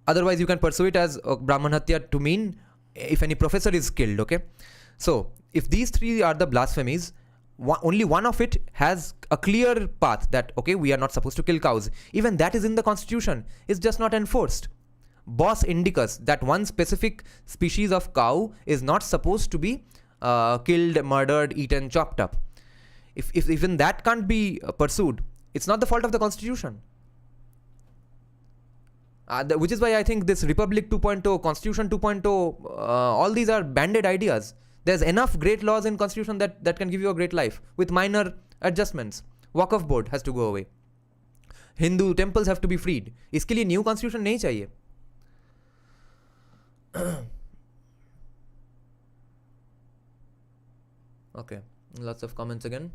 Otherwise, you can pursue it as Brahman Hatya to mean if any professor is killed. Okay. So, if these 3 are the blasphemies, only one of it has a clear path that, okay, we are not supposed to kill cows. Even that is in the constitution. It's just not enforced. Bos indicus, that one specific species of cow is not supposed to be killed, murdered, eaten, chopped up. If even that can't be pursued, it's not the fault of the constitution. Which is why I think this Republic 2.0, Constitution 2.0, all these are band-aid ideas. There's enough great laws in Constitution that can give you a great life with minor adjustments. Waqf board has to go away. Hindu temples have to be freed. इसके लिए new constitution नहीं चाहिए. Okay, lots of comments again.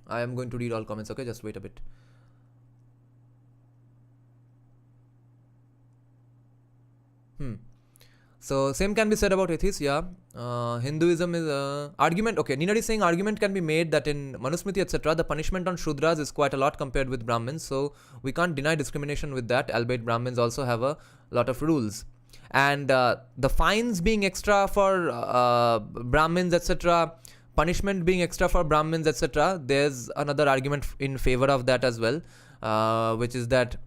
I am going to read all comments. Okay, just wait a bit. So same can be said about atheists. Yeah, Hinduism is argument. Okay, Ninad is saying argument can be made that in Manusmriti etc. the punishment on Shudras is quite a lot compared with Brahmins. So we can't deny discrimination with that. Albeit Brahmins also have a lot of rules, and the fines being extra for Brahmins etc. punishment being extra for Brahmins etc. There's another argument in favor of that as well, which is that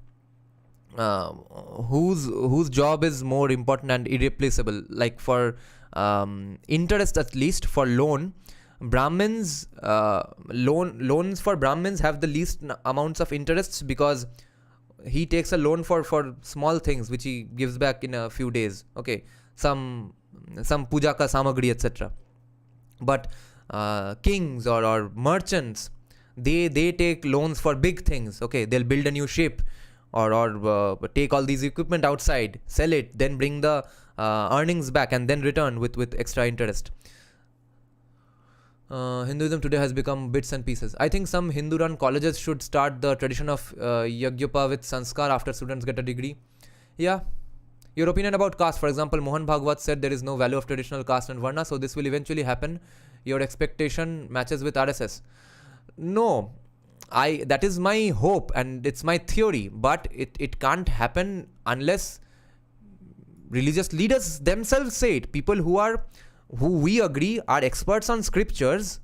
whose job is more important and irreplaceable. Like for interest, at least for loan, Brahmins loans for Brahmins have the least amounts of interests because he takes a loan for small things which he gives back in a few days. Okay, some puja ka samagri etc. But kings or merchants, they take loans for big things. Okay, they'll build a new ship or take all these equipment outside, sell it, then bring the earnings back and then return with extra interest. Hinduism today has become bits and pieces. I think some Hindu-run colleges should start the tradition of Yagyapa with sanskar after students get a degree. Yeah. Your opinion about caste. For example, Mohan Bhagwat said there is no value of traditional caste and varna, so this will eventually happen. Your expectation matches with RSS. No. That is my hope and it's my theory, but it can't happen unless religious leaders themselves say it. People who we agree are experts on scriptures,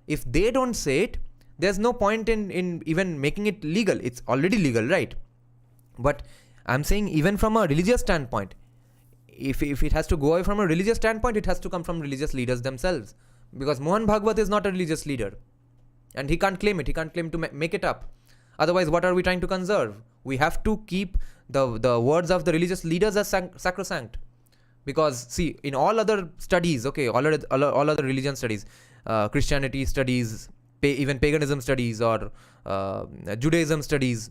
if they don't say it, there's no point in even making it legal. It's already legal, right? But I'm saying even from a religious standpoint, if it has to go away from a religious standpoint, it has to come from religious leaders themselves. Because Mohan Bhagwat is not a religious leader. And he can't claim it. He can't claim to make it up. Otherwise, what are we trying to conserve? We have to keep the words of the religious leaders as sacrosanct. Because, see, in all other studies, okay, all other religion studies, Christianity studies, even paganism studies or Judaism studies,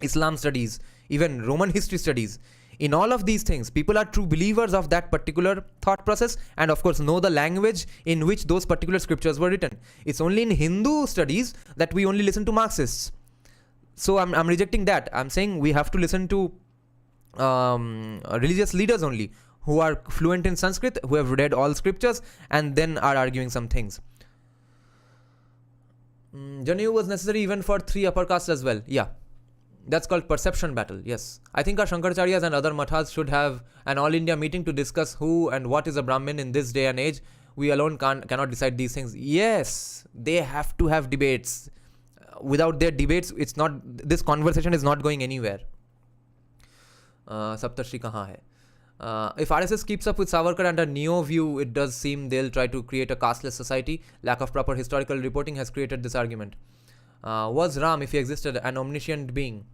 Islam studies, even Roman history studies, in all of these things, people are true believers of that particular thought process and of course know the language in which those particular scriptures were written. It's only in Hindu studies that we only listen to Marxists. So I'm rejecting that. I'm saying we have to listen to religious leaders only who are fluent in Sanskrit, who have read all scriptures and then are arguing some things. Janayu was necessary even for 3 upper castes as well. Yeah. That's called perception battle, yes. I think our Shankaracharyas and other mathas should have an all-India meeting to discuss who and what is a Brahmin in this day and age. We alone cannot decide these things. Yes, they have to have debates. Without their debates, this conversation is not going anywhere. Saptarshi kahan hai? If RSS keeps up with Savarkar and a neo view, it does seem they'll try to create a casteless society. Lack of proper historical reporting has created this argument. Was Ram, if he existed, an omniscient being?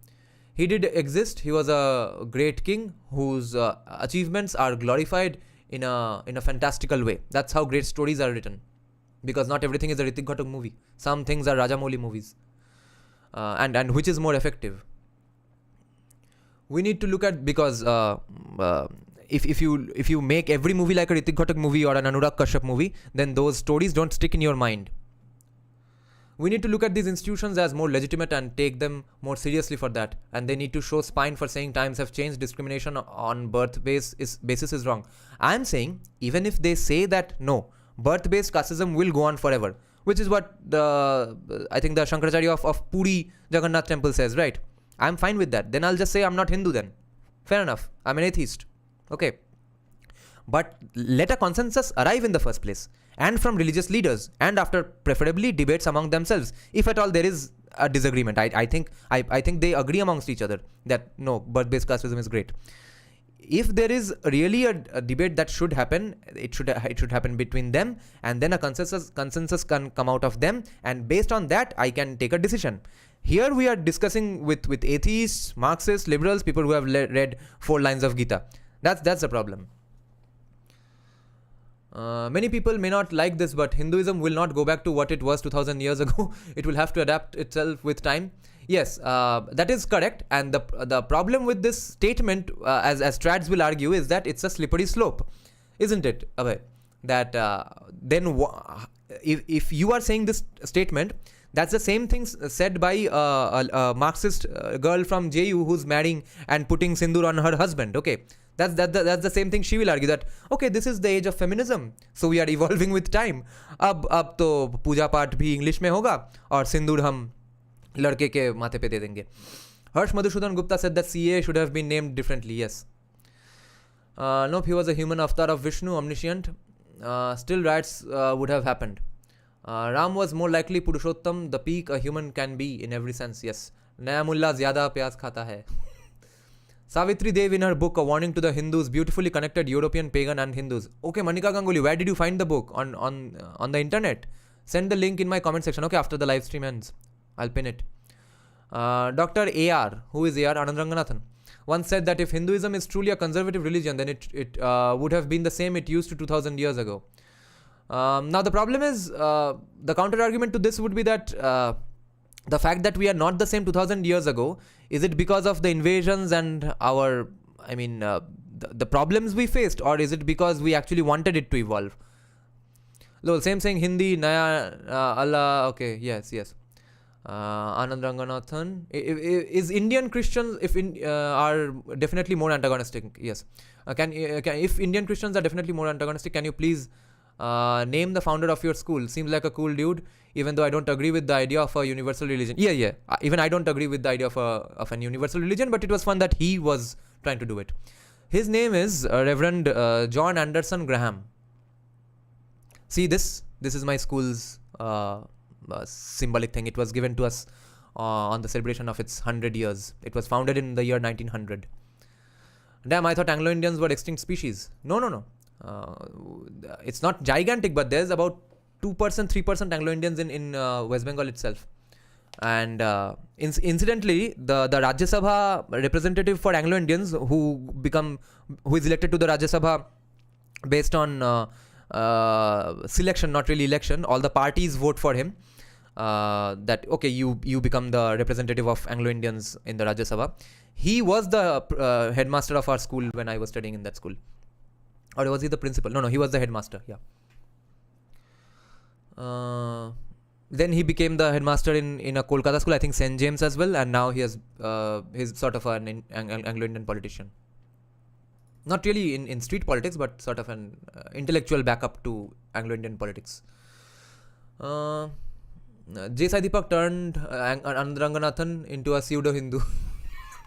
He did exist. He was a great king whose achievements are glorified in a fantastical way. That's how great stories are written. Because not everything is a Hrithik Ghatak movie. Some things are Rajamouli movies. And which is more effective? We need to look at, because if you make every movie like a Hrithik Ghatak movie or an Anurag Kashyap movie, then those stories don't stick in your mind. We need to look at these institutions as more legitimate and take them more seriously for that. And they need to show spine for saying times have changed, discrimination on birth basis is wrong. I'm saying, even if they say that no, birth-based casteism will go on forever, which is what I think the Shankaracharya of Puri Jagannath temple says, right? I'm fine with that. Then I'll just say I'm not Hindu then. Fair enough. I'm an atheist. Okay. But let a consensus arrive in the first place, and from religious leaders, and after preferably debates among themselves, if at all there is a disagreement. I think they agree amongst each other that no, birth-based casteism is great. If there is really a debate that should happen, it should happen between them, and then a consensus can come out of them, and based on that I can take a decision. Here we are discussing with atheists, Marxists, liberals, people who have read 4 lines of Gita. That's the problem. Many people may not like this, but Hinduism will not go back to what it was 2000 years ago. It will have to adapt itself with time. Yes, that is correct. And the problem with this statement, as Trads will argue, is that it's a slippery slope, isn't it, Abhay? That then if you are saying this statement, that's the same thing said by a Marxist girl from JU who's marrying and putting sindoor on her husband. Okay. That's the same thing she will argue, that okay, this is the age of feminism, so we are evolving with time. अब तो पूजा पाठ भी English में होगा और सिंदूर हम लड़के के माथे पे दे देंगे. Harsh Madhusudan Gupta said that CA should have been named differently. Yes. Nope, he was a human avatar of Vishnu, omniscient. Still riots would have happened. Ram was more likely Purushottam, the peak a human can be in every sense. Yes. Naya Mulla zyada प्याज खाता है. Savitri Dev in her book A Warning to the Hindus beautifully connected European pagan and Hindus. Okay, Manika Ganguly, where did you find the book? On the internet? Send the link in my comment section. Okay, after the live stream ends, I'll pin it. Dr. AR, who is AR? Anand Ranganathan, once said that if Hinduism is truly a conservative religion, then it would have been the same it used to 2000 years ago. Now the problem is, the counter argument to this would be that the fact that we are not the same 2000 years ago, is it because of the invasions and our, the problems we faced, or is it because we actually wanted it to evolve? Lol, same saying Hindi, Naya, Allah, okay, yes. Anand Ranganathan, is Indian Christians are definitely more antagonistic? Yes. If Indian Christians are definitely more antagonistic, can you please name the founder of your school? Seems like a cool dude, even though I don't agree with the idea of a universal religion. Yeah. Even I don't agree with the idea of an universal religion, but it was fun that he was trying to do it. His name is Reverend John Anderson Graham. See, this is my school's symbolic thing. It was given to us on the celebration of its 100 years. It was founded in the year 1900. Damn, I thought Anglo-Indians were extinct species. No. It's not gigantic, but there's about 2%, 3% Anglo-Indians in West Bengal itself. And incidentally, the Rajya Sabha representative for Anglo-Indians who is elected to the Rajya Sabha based on selection, not really election, all the parties vote for him. That okay, you become the representative of Anglo-Indians in the Rajya Sabha. He was the headmaster of our school when I was studying in that school. Or was he the principal? No, he was the headmaster. Yeah. Then he became the headmaster in a Kolkata school, I think St. James as well, and now he's sort of an Anglo-Indian politician. Not really in street politics, but sort of an intellectual backup to Anglo-Indian politics. J. Sai Deepak turned Anand Ranganathan into a pseudo-Hindu.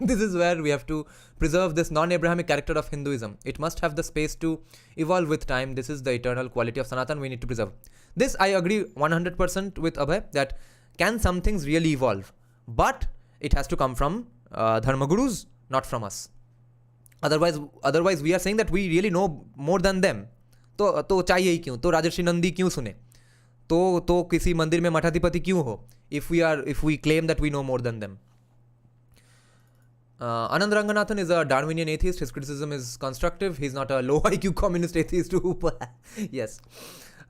This is where we have to preserve this non-Abrahamic character of Hinduism. It must have the space to evolve with time. This is the eternal quality of Sanatan we need to preserve. This I agree 100% with Abhay, that can some things really evolve, but it has to come from Dharma Gurus, not from us. Otherwise we are saying that we really know more than them. तो चाहिए ही क्यों? तो राजर्षि नंदी क्यों सुने? तो किसी मंदिर में मठाधिपति क्यों हो? If we claim that we know more than them. Anand Ranganathan is a Darwinian atheist. His criticism is constructive. He's not a low IQ communist atheist too. Yes.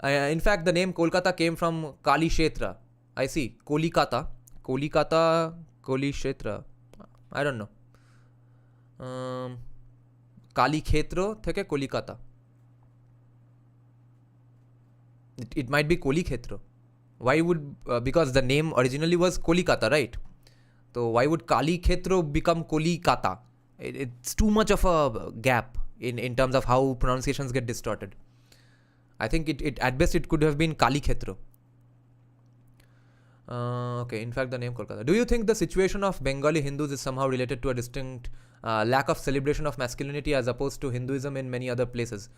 In fact, the name Kolkata came from Kali Kshetra. I see. Kolikata. Kolikata. Koli Kshetra. I don't know. Kali Khetro theke Kolikata. It might be Koli Khetro. Why would... because the name originally was Kolikata, right? So why would Kali Khetro become Kolikata? It's too much of a gap in terms of how pronunciations get distorted. I think it at best it could have been Kali Khetro. Okay, in fact the name Kolkata. Do you think the situation of Bengali Hindus is somehow related to a distinct lack of celebration of masculinity as opposed to Hinduism in many other places?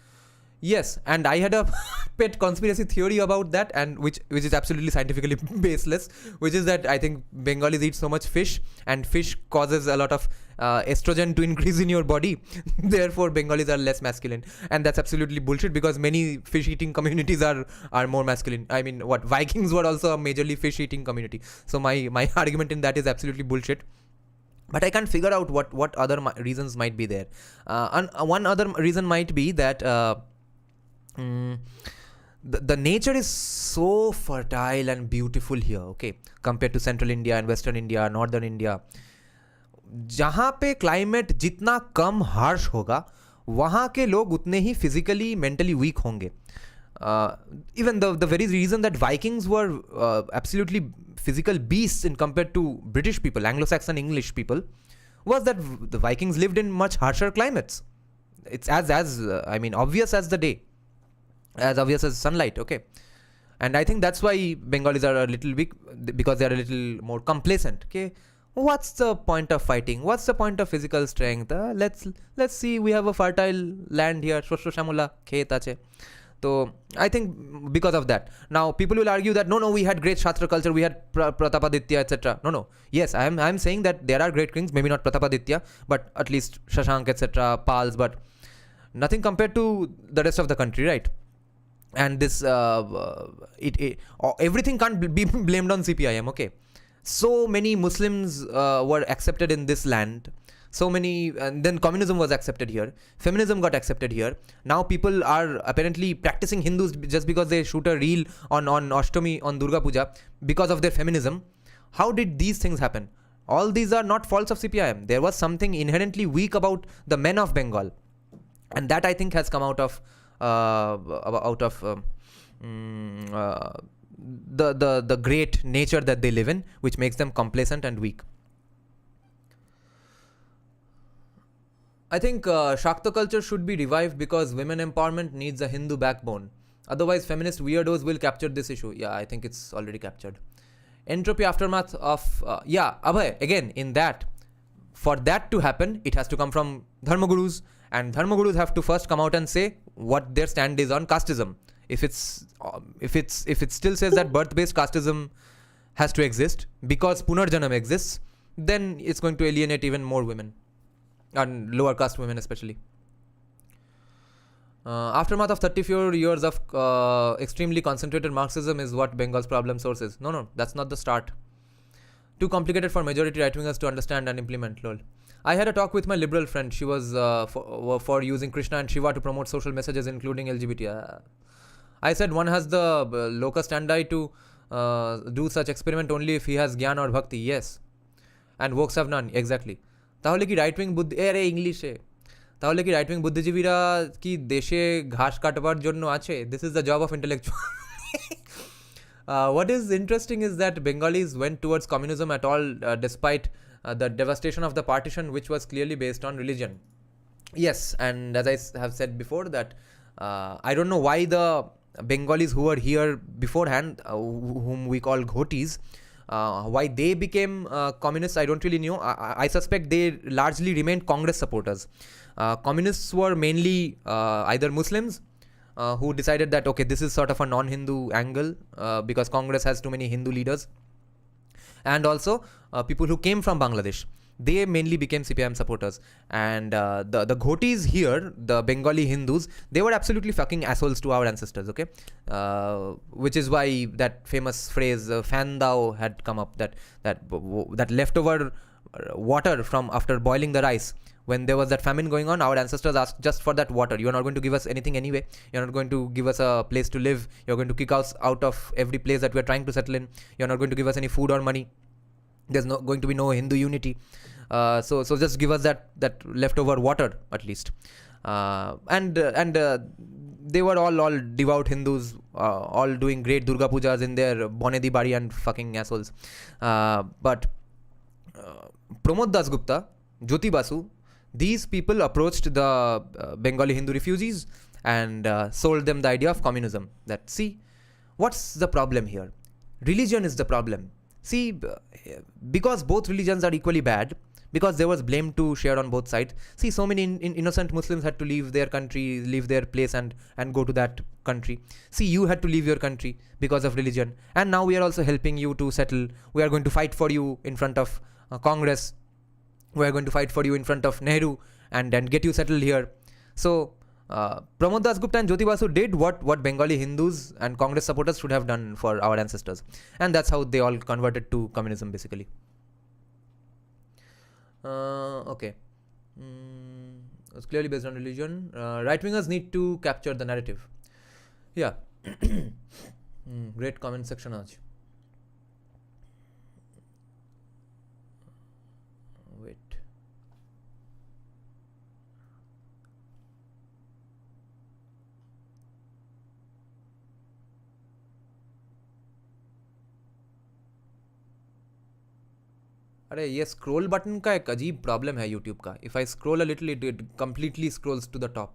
Yes, and I had a pet conspiracy theory about that, and which is absolutely scientifically baseless, which is that I think Bengalis eat so much fish, and fish causes a lot of estrogen to increase in your body. Therefore, Bengalis are less masculine, and that's absolutely bullshit because many fish-eating communities are more masculine. I mean, what Vikings were also a majorly fish-eating community. So my argument in that is absolutely bullshit. But I can't figure out what other reasons might be there. And one other reason might be that. The nature is so fertile and beautiful here, okay, compared to Central India and Western India, Northern India. जहाँ पे climate जितना कम harsh होगा वहाँ के लोग उतने ही physically mentally weak होंगे. Even the very reason that Vikings were absolutely physical beasts in compared to British people, Anglo-Saxon English people, was that the Vikings lived in much harsher climates. It's as obvious as the day. As obvious as sunlight, okay. And I think that's why Bengalis are a little weak, because they are a little more complacent, okay. What's the point of fighting? What's the point of physical strength? Let's see, we have a fertile land here, shosho shamula khet ache. So I think because of that. Now people will argue that no, we had great Shastra culture, we had Pratapaditya, etc. No. Yes, I'm saying that there are great kings, maybe not Pratapaditya, but at least Shashank, etc., Pals, but nothing compared to the rest of the country, right? And this, everything can't be blamed on CPIM, okay. So many Muslims were accepted in this land. So many, and then communism was accepted here. Feminism got accepted here. Now people are apparently practicing Hindus just because they shoot a reel on Ashtami, on Durga Puja, because of their feminism. How did these things happen? All these are not faults of CPIM. There was something inherently weak about the men of Bengal. And that I think has come out of the great nature that they live in, which makes them complacent and weak. I think Shakta culture should be revived because women empowerment needs a Hindu backbone. Otherwise, feminist weirdos will capture this issue. Yeah, I think it's already captured. Entropy aftermath of... Abhay, again, in that, for that to happen, it has to come from Dharma gurus. And Dharma gurus have to first come out and say what their stand is on casteism. If it still says that birth-based casteism has to exist because Punarjanam exists, then it's going to alienate even more women, and lower caste women especially. Aftermath of 34 years of extremely concentrated Marxism is what Bengal's problem source is. No, that's not the start. Too complicated for majority right-wingers to understand and implement, lol. I had a talk with my liberal friend. She was for using Krishna and Shiva to promote social messages, including LGBT. I said one has the locus standi to do such experiment only if he has Gyan or Bhakti. Yes. And wokes have none. Exactly. তাহলে কি right wing বুদ্ধি ইংলিশে তাহলে কি right wing বুদ্ধিজীবীরা কি দেশে ঘাস কাটবার জন্য আছে? This is the job of intellectual. What is interesting is that Bengalis went towards communism at all despite the devastation of the partition, which was clearly based on religion. Yes, and as I have said before that I don't know why the Bengalis who were here beforehand, whom we call ghotis, why they became communists, I don't really know. I suspect they largely remained Congress supporters. Communists were mainly either Muslims who decided that, okay, this is sort of a non-Hindu angle because Congress has too many Hindu leaders. And also people who came from Bangladesh. They mainly became CPIM supporters. And the ghotis here, the Bengali Hindus, they were absolutely fucking assholes to our ancestors, okay? Which is why that famous phrase, fan thou, had come up, that leftover water from after boiling the rice. When there was that famine going on, our ancestors asked just for that water. You're not going to give us anything anyway. You're not going to give us a place to live. You're going to kick us out of every place that we're trying to settle in. You're not going to give us any food or money. There's not going to be no Hindu unity. So just give us that leftover water at least. And they were all devout Hindus, all doing great Durga Pujas in their Bonedi Bari and fucking assholes. But Pramod Das Gupta, Jyoti Basu, these people approached the Bengali Hindu refugees and sold them the idea of communism. That, see, what's the problem here? Religion is the problem. See, because both religions are equally bad, because there was blame to share on both sides. See, so many innocent Muslims had to leave their country, leave their place and go to that country. See, you had to leave your country because of religion. And now we are also helping you to settle. We are going to fight for you in front of Congress. We are going to fight for you in front of Nehru and get you settled here. So, Pramod Das Gupta and Jyoti Basu did what Bengali Hindus and Congress supporters should have done for our ancestors. And that's how they all converted to communism, basically. Okay. It's clearly based on religion. Right-wingers need to capture the narrative. Yeah. Great comment section, Aj. Wait. अरे ये scroll button का एक अजीब problem है YouTube का. If I scroll a little it completely scrolls to the top.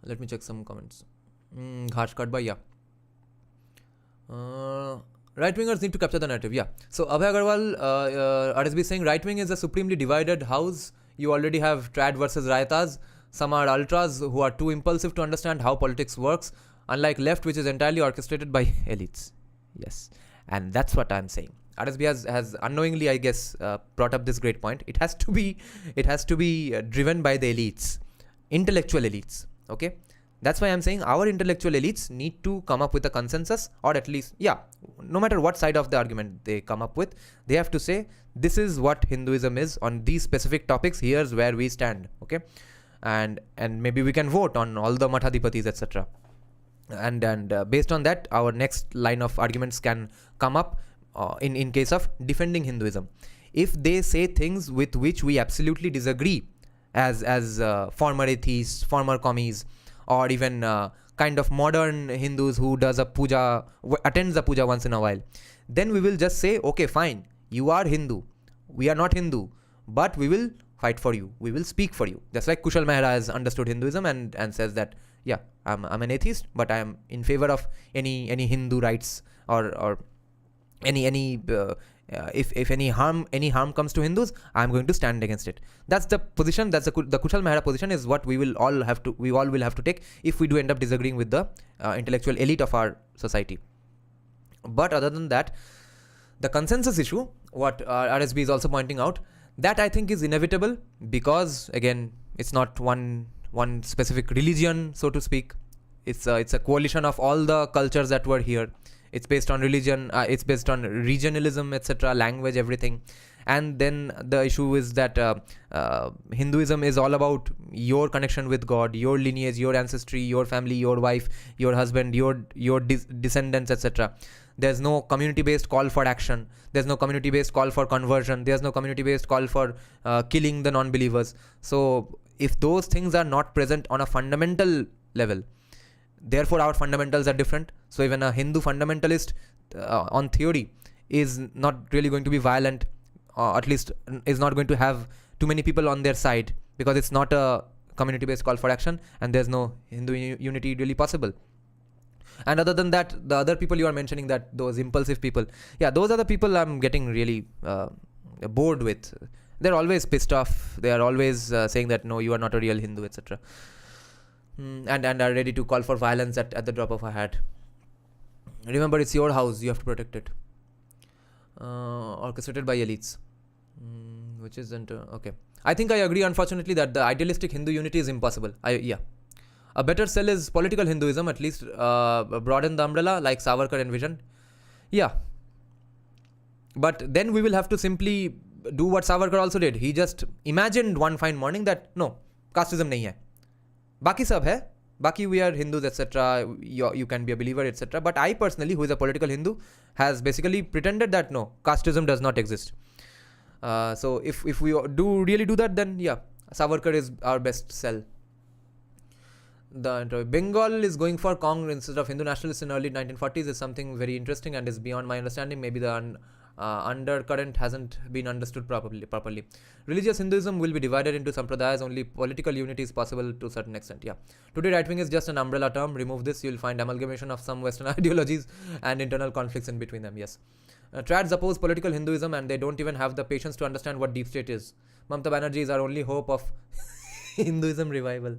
Let me check some comments. घास cut भाई. Right wingers need to capture the narrative. Yeah. So Abhay Agarwal, RSB is saying right wing is a supremely divided house. You already have trad versus riotas. Some are ultras who are too impulsive to understand how politics works, unlike left, which is entirely orchestrated by elites. Yes, and that's what I'm saying. RSB has unknowingly, I guess, brought up this great point. It has to be driven by the elites, intellectual elites. Okay. That's why I'm saying our intellectual elites need to come up with a consensus, or at least, no matter what side of the argument they come up with, they have to say, this is what Hinduism is on these specific topics, here's where we stand, okay? And maybe we can vote on all the Mathadipatis, etc. And based on that, our next line of arguments can come up in case of defending Hinduism. If they say things with which we absolutely disagree, as former atheists, former commies, or even kind of modern Hindus who does a puja, attends a puja once in a while, then we will just say, okay, fine, you are Hindu, we are not Hindu, but we will fight for you, we will speak for you. Just like Kushal Mehra has understood Hinduism and says that, I'm an atheist, but I am in favor of any Hindu rights or any if any harm comes to Hindus, I'm going to stand against it. That's the position. That's the Kushal Mehra position is what we all will have to take if we do end up disagreeing with the intellectual elite of our society. But other than that, the consensus issue, what RSB is also pointing out, that I think is inevitable because again, it's not one specific religion, so to speak. It's a coalition of all the cultures that were here. It's based on religion, it's based on regionalism, etc., language, everything. And then the issue is that Hinduism is all about your connection with God, your lineage, your ancestry, your family, your wife, your husband, your descendants, etc. There's no community-based call for action. There's no community-based call for conversion. There's no community-based call for killing the non-believers. So if those things are not present on a fundamental level, therefore our fundamentals are different. So even a Hindu fundamentalist on theory is not really going to be violent, or at least is not going to have too many people on their side because it's not a community-based call for action and there's no Hindu unity really possible. And other than that, the other people you are mentioning, that those impulsive people, those are the people I'm getting really bored with. They're always pissed off. They are always saying that, no, you are not a real Hindu, etc. And are ready to call for violence at the drop of a hat. Remember, it's your house, you have to protect it. Orchestrated by elites, which isn't okay. I think I agree, unfortunately, that the idealistic Hindu unity is impossible. A better sell is political Hinduism, at least broaden the umbrella like Savarkar envisioned. But then we will have to simply do what Savarkar also did. He just imagined one fine morning that no, casteism nahi hai. Baki sab hai. Baki we are Hindus, etc. You can be a believer, etc. But I personally, who is a political Hindu, has basically pretended that no, casteism does not exist. So if we do really do that, then yeah, Savarkar is our best sell. The Bengal is going for Congress instead of Hindu nationalists in early 1940s is something very interesting and is beyond my understanding. Maybe the undercurrent hasn't been understood properly. Religious Hinduism will be divided into sampradayas. Only political unity is possible to a certain extent. Yeah. Today, right wing is just an umbrella term. Remove this, you'll find amalgamation of some Western ideologies and internal conflicts in between them. Yes. Trads oppose political Hinduism and they don't even have the patience to understand what deep state is. Mamata Banerjee is our only hope of Hinduism revival.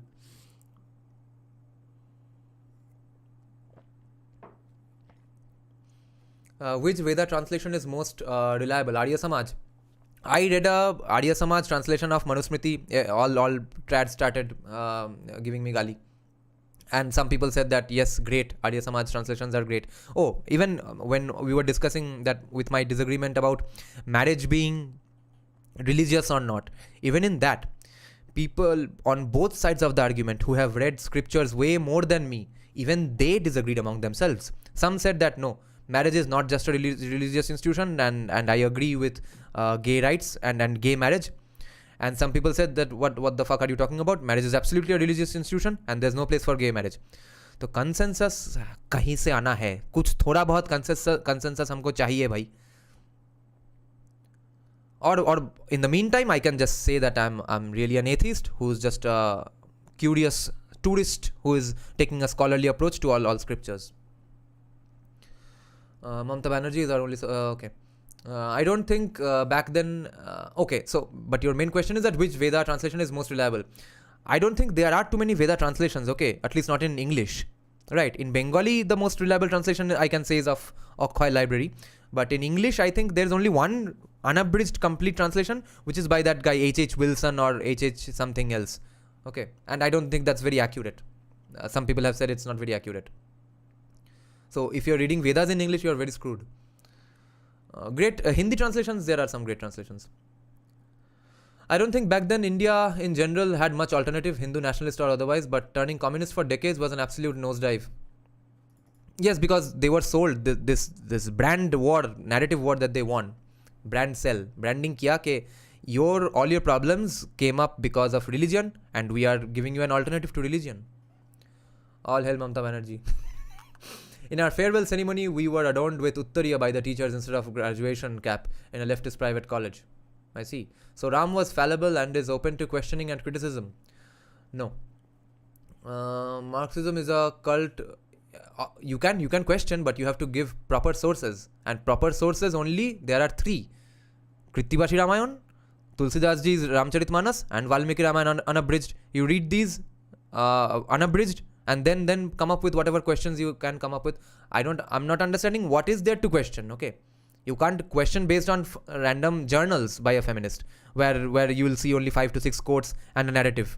Which Veda translation is most reliable? Arya Samaj. I read a Arya Samaj translation of Manusmriti. All trads started giving me gali. And some people said that yes, great, Arya Samaj translations are great. Oh, even when we were discussing that with my disagreement about marriage being religious or not, even in that, people on both sides of the argument who have read scriptures way more than me, even they disagreed among themselves. Some said that no, marriage is not just a religious institution, and I agree with gay rights and gay marriage. And some people said that what the fuck are you talking about? Marriage is absolutely a religious institution and there's no place for gay marriage. तो consensus कहीं से आना है, कुछ थोड़ा बहुत consensus हमको चाहिए भाई. Or in the meantime, I can just say that I'm really an atheist who's just a curious tourist who is taking a scholarly approach to all scriptures. Mamata Banerjee is our only... okay. I don't think back then... okay, so... But your main question is that which Veda translation is most reliable? I don't think there are too many Veda translations, okay? At least not in English. Right, in Bengali, the most reliable translation I can say is of Okhoi Library. But in English, I think there's only one unabridged complete translation, which is by that guy H.H. Wilson or H.H. something else. Okay, and I don't think that's very accurate. Some people have said it's not very accurate. So if you're reading Vedas in English, you're very screwed. Great Hindi translations, there are some great translations. I don't think back then India in general had much alternative, Hindu nationalist or otherwise, but turning communist for decades was an absolute nosedive. Yes, because they were sold this brand war, narrative war that they won. Brand sell. Branding kiya ke all your problems came up because of religion and we are giving you an alternative to religion. All hail Mamata Banerjee. In our farewell ceremony, we were adorned with uttariya by the teachers instead of graduation cap in a leftist private college. I see. So Ram was fallible and is open to questioning and criticism. No. Marxism is a cult. You can question, but you have to give proper sources. And proper sources only, there are three. Krittibashi Ramayan, Tulsidas Ji's Ramcharitmanas, and Valmiki Ramayan unabridged. You read these unabridged and then come up with whatever questions you can come up with. I'm not understanding what is there to question, okay? You can't question based on random journals by a feminist where you will see only 5 to 6 quotes and a narrative.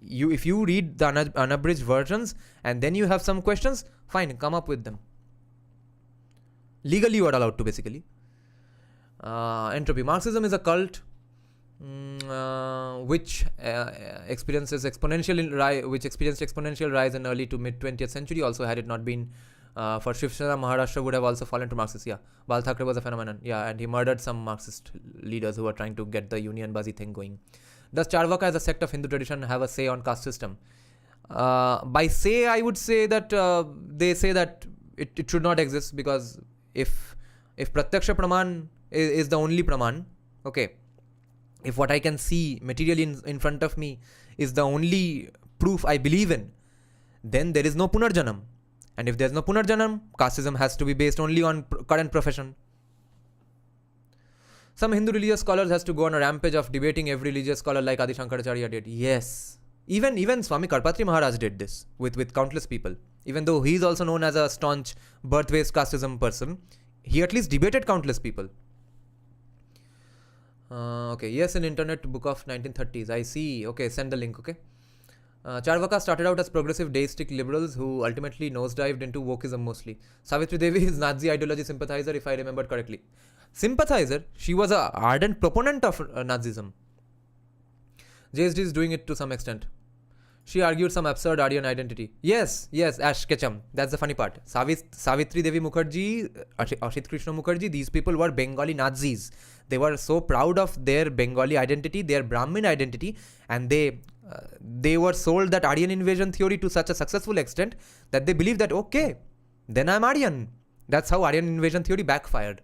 If you read the unabridged versions and then you have some questions, fine, come up with them. Legally you are allowed to, basically. Entropy. Marxism is a cult which experienced exponential rise in early to mid 20th century. Also, had it not been for Shiv Sena, Maharashtra would have also fallen to Marxist. Yeah, Bal Thackeray was a phenomenon. Yeah, and he murdered some Marxist leaders who were trying to get the Union-Bazi thing going. Does Charvaka as a sect of Hindu tradition have a say on caste system? By say, I would say that they say that it should not exist, because if Pratyaksha Praman is the only Praman, okay, if what I can see materially in front of me is the only proof I believe in, then there is no Punarjanam. And if there is no Punarjanam, casteism has to be based only on current profession. Some Hindu religious scholars has to go on a rampage of debating every religious scholar like Adi Shankaracharya did. Yes. Even Swami Karpatri Maharaj did this with countless people. Even though he is also known as a staunch birth-based casteism person, he at least debated countless people. Okay, yes, in Internet Book of 1930s. I see. Okay, send the link, okay. Charvaka started out as progressive deistic liberals who ultimately nosedived into wokeism mostly. Savitri Devi is Nazi ideology sympathizer, if I remembered correctly. sympathizer. She was an ardent proponent of Nazism. JSD is doing it to some extent. She argued some absurd Aryan identity. Yes, Ash Ketchum. That's the funny part. Savitri Devi Mukherjee, Ashit Krishna Mukherjee, these people were Bengali Nazis. They were so proud of their Bengali identity, their Brahmin identity, and they were sold that Aryan invasion theory to such a successful extent that they believed that, okay, then I'm Aryan. That's how Aryan invasion theory backfired.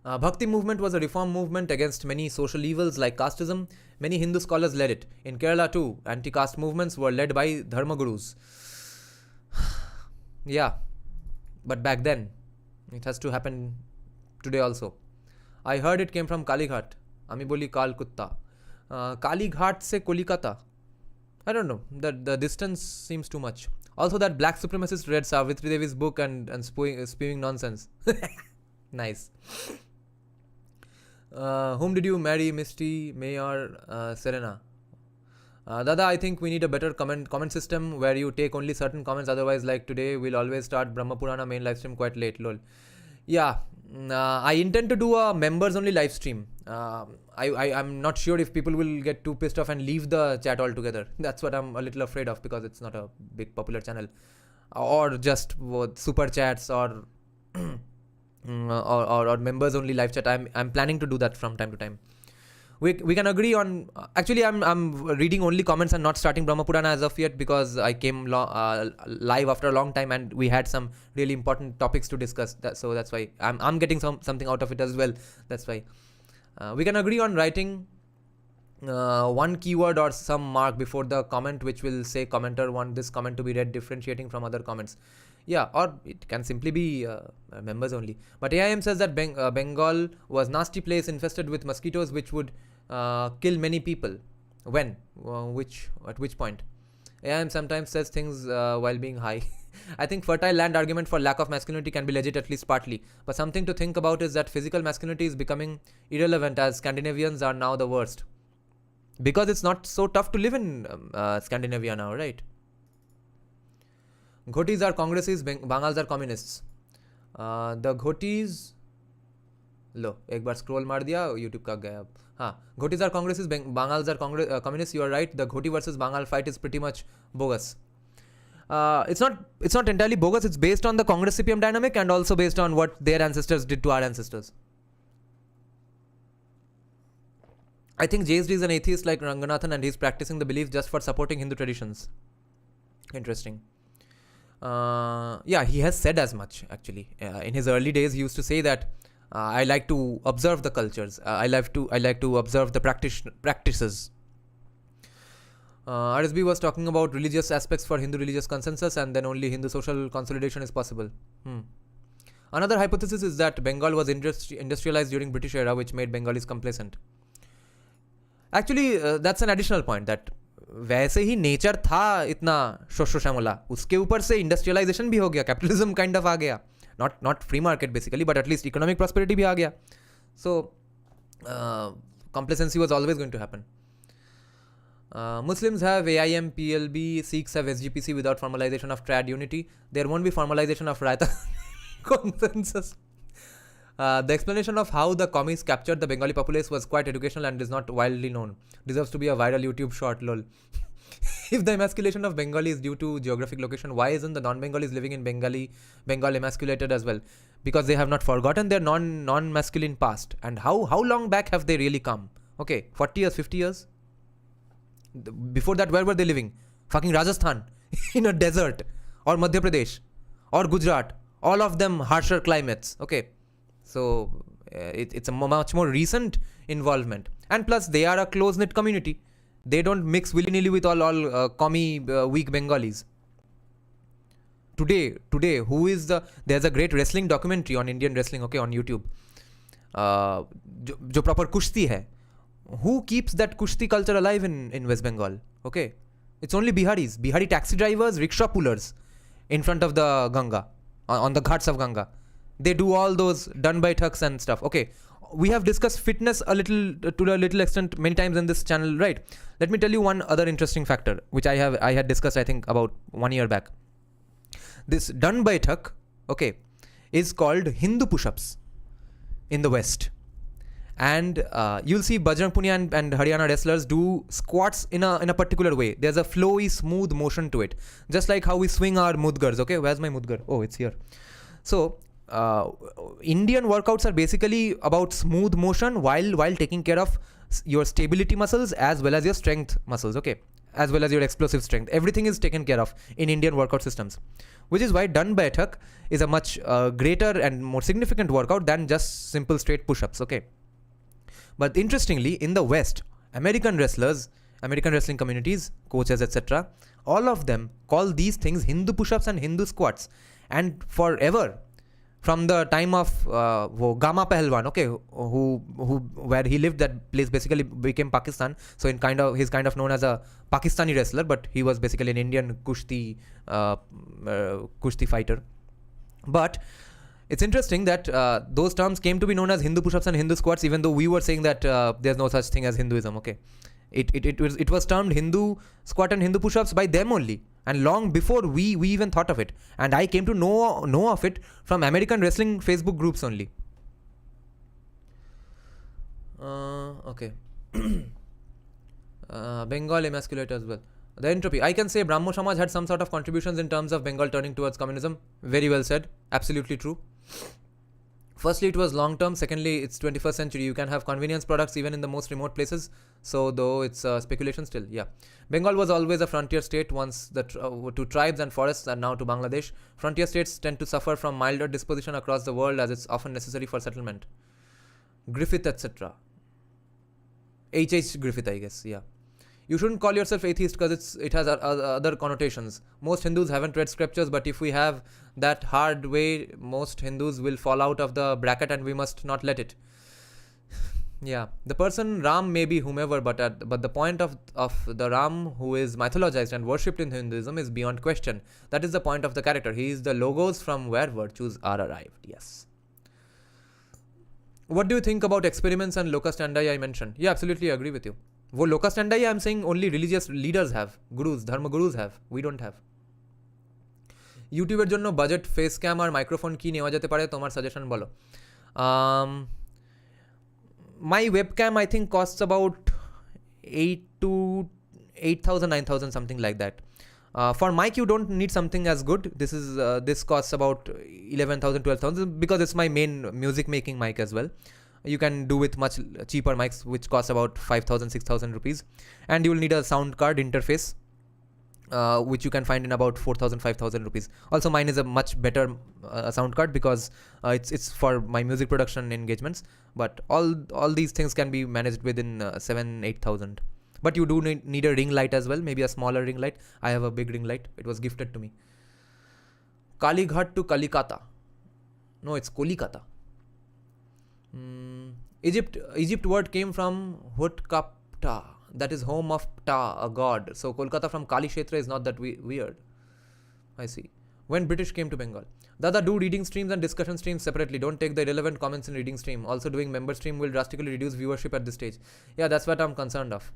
Bhakti movement was a reform movement against many social evils like casteism. Many Hindu scholars led it. In Kerala too, anti-caste movements were led by Dharma gurus. Yeah, but back then, it has to happen today also. I heard it came from Kalighat. Ami boli Kalkutta. Kalighat se Kolikata. I don't know. The distance seems too much. Also, that black supremacist read Savitri Devi's book and spewing nonsense. Nice. Whom did you marry, Misty, Mayor, Serena? Dada, I think we need a better comment system where you take only certain comments. Otherwise, like today, we'll always start Brahma Purana main live stream quite late. Lol. Yeah, I intend to do a members only live stream. I'm not sure if people will get too pissed off and leave the chat altogether. That's what I'm a little afraid of, because it's not a big popular channel. Or just super chats or or members only live chat. I'm planning to do that from time to time. We can agree on. Actually, I'm reading only comments and not starting Brahma Purana as of yet, because I came live after a long time and we had some really important topics to discuss. So that's why I'm getting something out of it as well. That's why we can agree on writing one keyword or some mark before the comment, which will say commenter want this comment to be read differentiating from other comments. Yeah, or it can simply be members only. But AIM says that Bengal was nasty place infested with mosquitoes which would kill many people. When? At which point? AIM sometimes says things while being high. I think fertile land argument for lack of masculinity can be legit, at least partly. But something to think about is that physical masculinity is becoming irrelevant, as Scandinavians are now the worst. Because it's not so tough to live in Scandinavia now, right? Ghotis are Congresses, Bangals are communists. The Ghotis, लो एक बार scroll मार दिया, YouTube का गया अब. हाँ, Ghotis are Congresses, Bangals are communists. You are right. The Ghoti versus Bangal fight is pretty much bogus. It's not entirely bogus. It's based on the Congress CPM dynamic and also based on what their ancestors did to our ancestors. I think JSD is an atheist like Ranganathan, and he's practicing the belief just for supporting Hindu traditions. Interesting. Yeah, he has said as much, actually. In his early days, he used to say that I like to observe the cultures. I like to observe the practices. RSB was talking about religious aspects for Hindu religious consensus, and then only Hindu social consolidation is possible. Another hypothesis is that Bengal was industrialized during British era, which made Bengalis complacent. Actually, that's an additional point, that वैसे ही nature था इतना शोशो श्यामला, उसके ऊपर से industrialisation भी हो गया, capitalism kind of आ गया, not free market basically, but at least economic prosperity भी आ गया. सो complacency was always going to happen. Muslims have AIM, PLB, Sikhs have SGPC without formalization of trad unity. There won't be formalization of Raita consensus. The explanation of how the commies captured the Bengali populace was quite educational and is not widely known. Deserves to be a viral YouTube short, lol. If the emasculation of Bengali is due to geographic location, why isn't the non-Bengalis living in Bengal emasculated as well? Because they have not forgotten their non-masculine past. And how long back have they really come? Okay, 40 years, 50 years? Before that, where were they living? Fucking Rajasthan, in a desert, or Madhya Pradesh, or Gujarat. All of them harsher climates. Okay, so it's a much more recent involvement. And plus, they are a close-knit community. They don't mix willy-nilly with all commie weak Bengalis. Today, there's a great wrestling documentary on Indian wrestling, okay, on YouTube. जो proper kushti hai. Who keeps that kushti culture alive in West Bengal? Okay, it's only Biharis, Bihari taxi drivers, rickshaw pullers in front of the Ganga, on the ghats of Ganga. They do all those done by thugs and stuff. Okay, we have discussed fitness to a little extent many times in this channel, right? Let me tell you one other interesting factor, which I had discussed, I think, about 1 year back. This done by thug, okay, is called Hindu push-ups. in the West. And you'll see Bajrang Punia and Haryana wrestlers do squats in a particular way. There's a flowy, smooth motion to it. Just like how we swing our mudgars. Okay, where's my mudgar? Oh, it's here. So, Indian workouts are basically about smooth motion while taking care of your stability muscles as well as your strength muscles. Okay, as well as your explosive strength. Everything is taken care of in Indian workout systems, which is why done by Athak is a much greater and more significant workout than just simple straight push-ups. Okay. But interestingly, in the West, American wrestlers, American wrestling communities, coaches, etc., all of them call these things Hindu push-ups and Hindu squats. And forever, from the time of Gama Pahalwan, okay, who where he lived, that place basically became Pakistan. So he's kind of known as a Pakistani wrestler, but he was basically an Indian Kushti fighter. But it's interesting that those terms came to be known as Hindu push-ups and Hindu squats, even though we were saying that there's no such thing as Hinduism. Okay, it was termed Hindu squat and Hindu push-ups by them only, and long before we even thought of it. And I came to know of it from American wrestling Facebook groups only. Okay. Bengal emasculate as well. The entropy. I can say Brahmo Samaj had some sort of contributions in terms of Bengal turning towards communism. Very well said. Absolutely true. Firstly, it was long term. Secondly, it's 21st century. You can have convenience products even in the most remote places. So, though it's speculation still. Yeah. Bengal was always a frontier state once to tribes and forests, and now to Bangladesh. Frontier states tend to suffer from milder disposition across the world as it's often necessary for settlement. Griffith, etc. H. Griffith, I guess. Yeah. You shouldn't call yourself atheist because it has other connotations. Most Hindus haven't read scriptures, but if we have that hard way, most Hindus will fall out of the bracket and we must not let it. Yeah, the person Ram may be whomever, but the point of the Ram who is mythologized and worshipped in Hinduism is beyond question. That is the point of the character. He is the logos from where virtues are arrived. Yes. What do you think about experiments and locus standi I mentioned? Yeah, absolutely agree with you. वो locus standi I'm saying only religious leaders have, gurus, dharma gurus have. We don't have. ইউটিউবের জন্য budget face cam আর microphone কি নেওয়া যেতে পারে তোমার suggestion বলো my webcam I think costs about 8,000 9,000 something like that. For mic you don't need something as good. This costs about 11,000 12,000 because it's my main music making mic as well. You can do with much cheaper mics which cost about 5,000 6,000 rupees, and you will need a sound card interface which you can find in about 4,000 5,000 rupees. Also mine is a much better sound card because it's for my music production engagements, but all these things can be managed within 7,000-8,000. But you do need a ring light as well, maybe a smaller ring light. I have a big ring light, it was gifted to me. Kalighat to Kalikata. No, it's Kolikata. Egypt word came from Hutkapta, that is home of Ptah, a god. So Kolkata from Kali Kshetra is not that weird. I see. When British came to Bengal. Dada, do reading streams and discussion streams separately. Don't take the irrelevant comments in reading stream. Also doing member stream will drastically reduce viewership at this stage. Yeah, that's what I'm concerned of.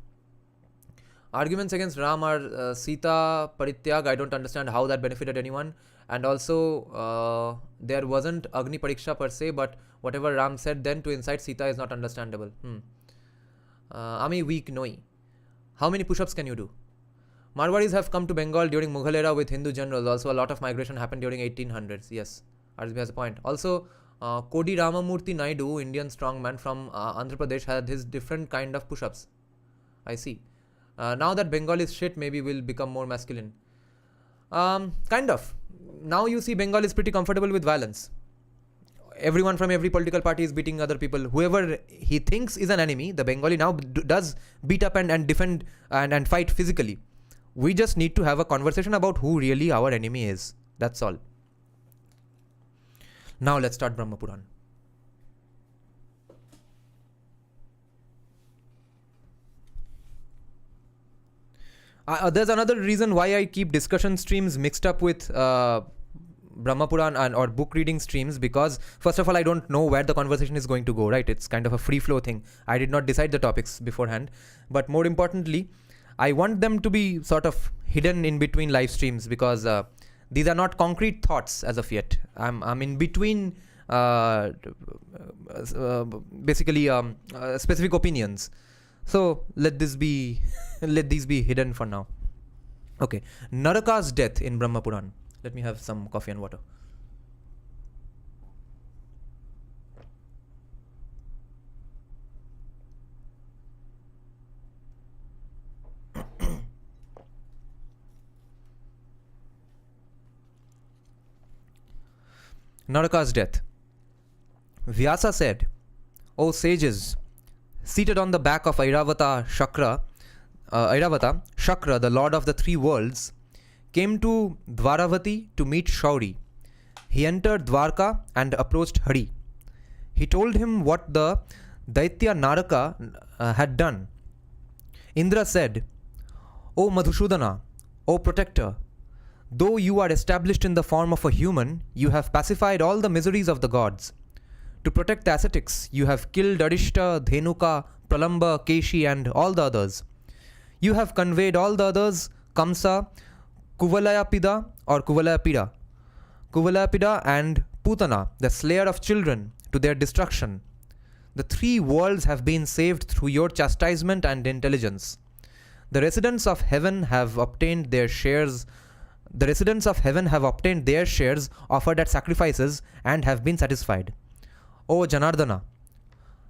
Arguments against Ram are Sita Parityag. I don't understand how that benefited anyone. And also, there wasn't Agni Pariksha per se, but whatever Ram said then to incite Sita is not understandable. Ami weak noi. How many push-ups can you do? Marwaris have come to Bengal during Mughal era with Hindu generals. Also, a lot of migration happened during 1800s. Yes, RSB has a point. Also, Kodi Ramamurthy Naidu, Indian strongman from Andhra Pradesh, had his different kind of push-ups. I see. Now that Bengal is shit, maybe we'll become more masculine. Kind of. Now you see Bengal is pretty comfortable with violence. Everyone from every political party is beating other people. Whoever he thinks is an enemy, the Bengali now does beat up and defend and fight physically. We just need to have a conversation about who really our enemy is. That's all. Now let's start Brahma Purana. There's another reason why I keep discussion streams mixed up with Brahma Purana or book reading streams, because first of all I don't know where the conversation is going to go, right? It's kind of a free flow thing. I did not decide the topics beforehand, but more importantly I want them to be sort of hidden in between live streams, because these are not concrete thoughts as of yet. I'm in between uh, basically specific opinions. So let this be let these be hidden for now. Okay, Naraka's death in Brahma Purana. Let me have some coffee and water. Naraka's death. Vyasa said, O sages, seated on the back of Airavata, Shakra, the lord of the three worlds, came to Dvaravati to meet Shauri. He entered Dwarka and approached Hari. He told him what the Daitya Naraka had done. Indra said, O Madhusudana, O protector, though you are established in the form of a human, you have pacified all the miseries of the gods. To protect the ascetics, you have killed Arishta, Dhenuka, Pralamba, Keshi and all the others. You have conveyed all the others, Kamsa, Kuvalayapida or Kuvalayapida and Putana, the slayer of children, to their destruction. The three worlds have been saved through your chastisement and intelligence. The residents of heaven have obtained their shares offered at sacrifices and have been satisfied. O Janardana,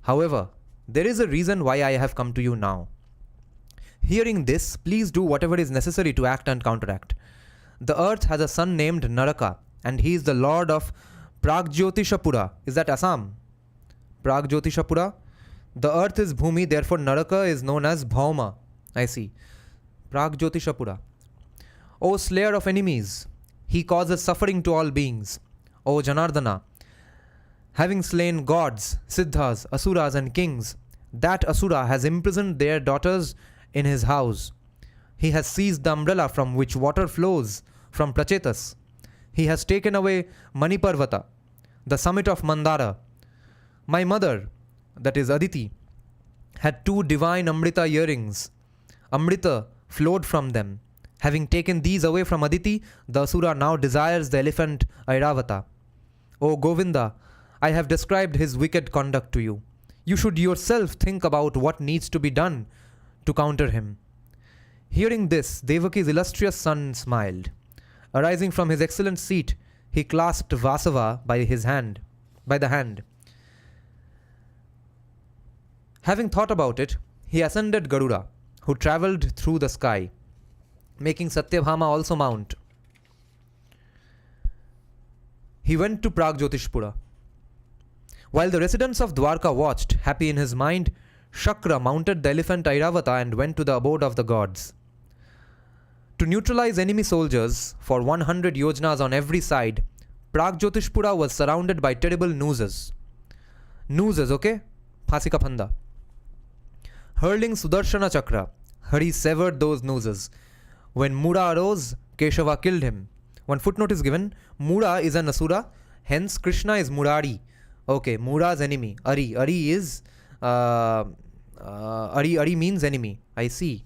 however, there is a reason why I have come to you now. Hearing this, please do whatever is necessary to act and counteract. The earth has a son named Naraka, and he is the lord of Pragjyotishapura. Is that Assam? Pragjyotishapura? The earth is Bhumi, therefore Naraka is known as Bhauma. I see. Pragjyotishapura. O slayer of enemies, he causes suffering to all beings. O Janardana, having slain gods, siddhas, asuras and kings, that asura has imprisoned their daughters in his house. He has seized the umbrella from which water flows from Prachetas. He has taken away Maniparvata, the summit of Mandara. My mother, that is Aditi, had two divine Amrita earrings. Amrita flowed from them. Having taken these away from Aditi, the Asura now desires the elephant Airavata. O Govinda, I have described his wicked conduct to you. You should yourself think about what needs to be done to counter him. Hearing this, Devaki's illustrious son smiled. Arising from his excellent seat, he clasped Vasava by the hand. Having thought about it, he ascended Garuda, who travelled through the sky, making Satyabhama also mount. He went to Pragjyotishpura. While the residents of Dwarka watched, happy in his mind, Shakra mounted the elephant Airavata and went to the abode of the gods. To neutralize enemy soldiers for 100 yojnas on every side, Pragjyotishpura was surrounded by terrible nooses. Nooses, okay? Phasika Phanda. Hurling Sudarshana Chakra, Hari severed those nooses. When Mura arose, Keshava killed him. One footnote is given. Mura is an asura, hence Krishna is Murari. Okay, Mura's enemy. Ari is Ari means enemy. I see.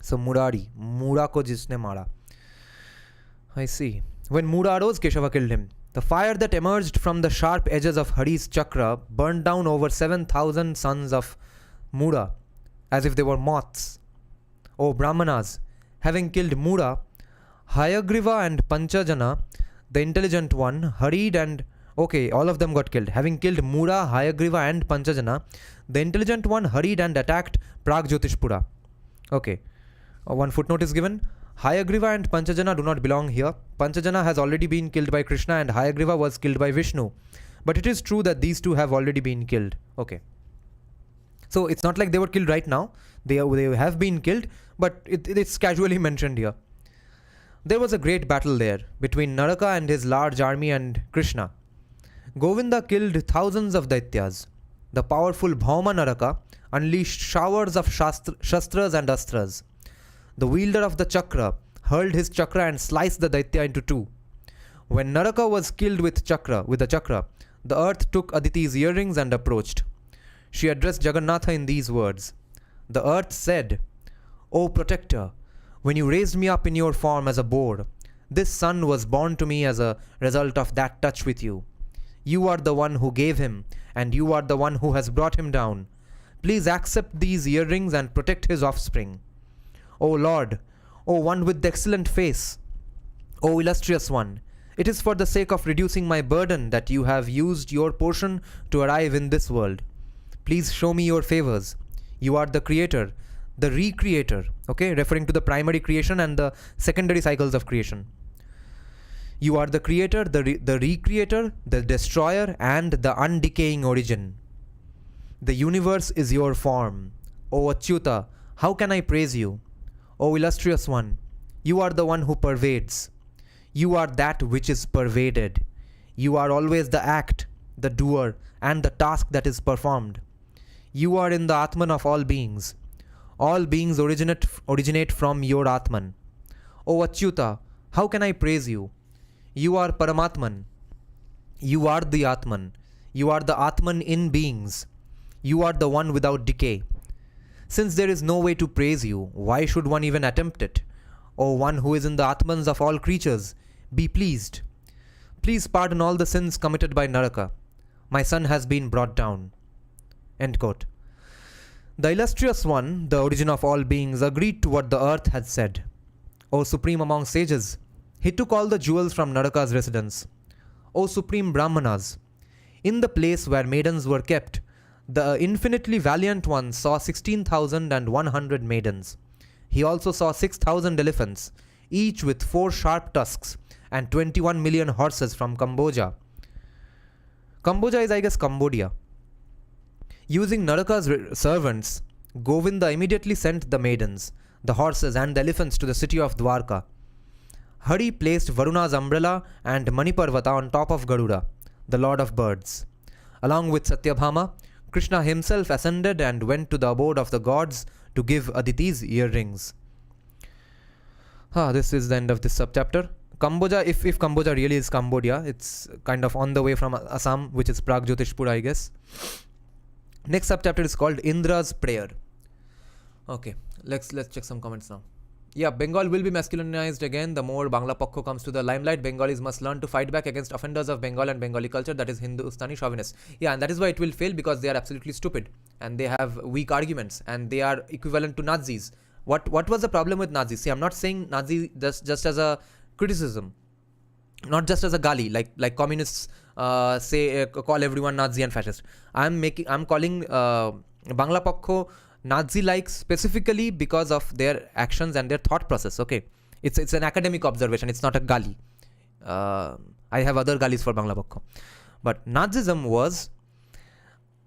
So Murari, Mura ko jisne mara. I see. When Mura arose, Keshava killed him. The fire that emerged from the sharp edges of Hari's chakra burned down over 7,000 sons of Mura, as if they were moths. O Brahmanas, having killed Mura, Hayagriva and Panchajana, the intelligent one, hurried and... Okay, all of them got killed. Having killed Mura, Hayagriva and Panchajana, the intelligent one hurried and attacked Pragjyotishpura. Okay. One footnote is given. Hayagriva and Panchajana do not belong here. Panchajana has already been killed by Krishna and Hayagriva was killed by Vishnu. But it is true that these two have already been killed. Okay. So it's not like they were killed right now. They have been killed, but it's casually mentioned here. There was a great battle there between Naraka and his large army and Krishna. Govinda killed thousands of Daityas. The powerful Bhauma Naraka unleashed showers of Shastras and Astras. The wielder of the Chakra hurled his Chakra and sliced the Daitya into two. When Naraka was killed with the Chakra, the earth took Aditi's earrings and approached. She addressed Jagannatha in these words. The earth said, O protector, when you raised me up in your form as a boar, This son was born to me as a result of that touch with you. You are the one who gave him, and you are the one who has brought him down. Please accept these earrings and protect his offspring. O Lord, O one with the excellent face, O illustrious one, it is for the sake of reducing my burden that you have used your portion to arrive in this world. Please show me your favors. You are the creator, the recreator, okay, referring to the primary creation and the secondary cycles of creation. You are the creator, the recreator, the destroyer, and the undecaying origin. The universe is your form. O Achyuta, how can I praise you? O illustrious one, you are the one who pervades. You are that which is pervaded. You are always the act, the doer, and the task that is performed. You are in the Atman of all beings. All beings originate from your Atman. O Achyuta, how can I praise you? You are Paramatman. You are the Atman. You are the Atman in beings. You are the one without decay. Since there is no way to praise you, why should one even attempt it? O one who is in the Atmans of all creatures, be pleased. Please pardon all the sins committed by Naraka. My son has been brought down. End quote. The illustrious one, the origin of all beings, agreed to what the earth had said. O supreme among sages, he took all the jewels from Naraka's residence. O supreme Brahmanas, in the place where maidens were kept, the infinitely valiant one saw 16,100 maidens. He also saw 6,000 elephants, each with 4 sharp tusks, and 21 million horses from Cambodia. Cambodia is, I guess, Cambodia. Using Naraka's servants, Govinda immediately sent the maidens, the horses, and the elephants to the city of Dwarka. Hari placed Varuna's umbrella and Maniparvata on top of Garuda, the lord of birds. Along with Satyabhama, Krishna himself ascended and went to the abode of the gods to give Aditi's earrings. This is the end of this subchapter. Cambodia, if Cambodia really is Cambodia, it's kind of on the way from Assam, which is Pragjotishpur, I guess. Next subchapter is called Indra's Prayer. Okay, let's check some comments now. Yeah, Bengal will be masculinized again the more Bangla Pakho comes to the limelight. Bengalis must learn to fight back against offenders of Bengal and Bengali culture, that is Hindustani chauvinists. Yeah, and that is why it will fail, because they are absolutely stupid and they have weak arguments and they are equivalent to Nazis. What was the problem with Nazis? See, I'm not saying Nazi just as a criticism, not just as a gali, like communists call everyone Nazi and fascist. I'm calling Bangla Pakho Nazi-like specifically because of their actions and their thought process. Okay, it's an academic observation. It's not a gali. I have other galis for Bangla Pakho, but Nazism was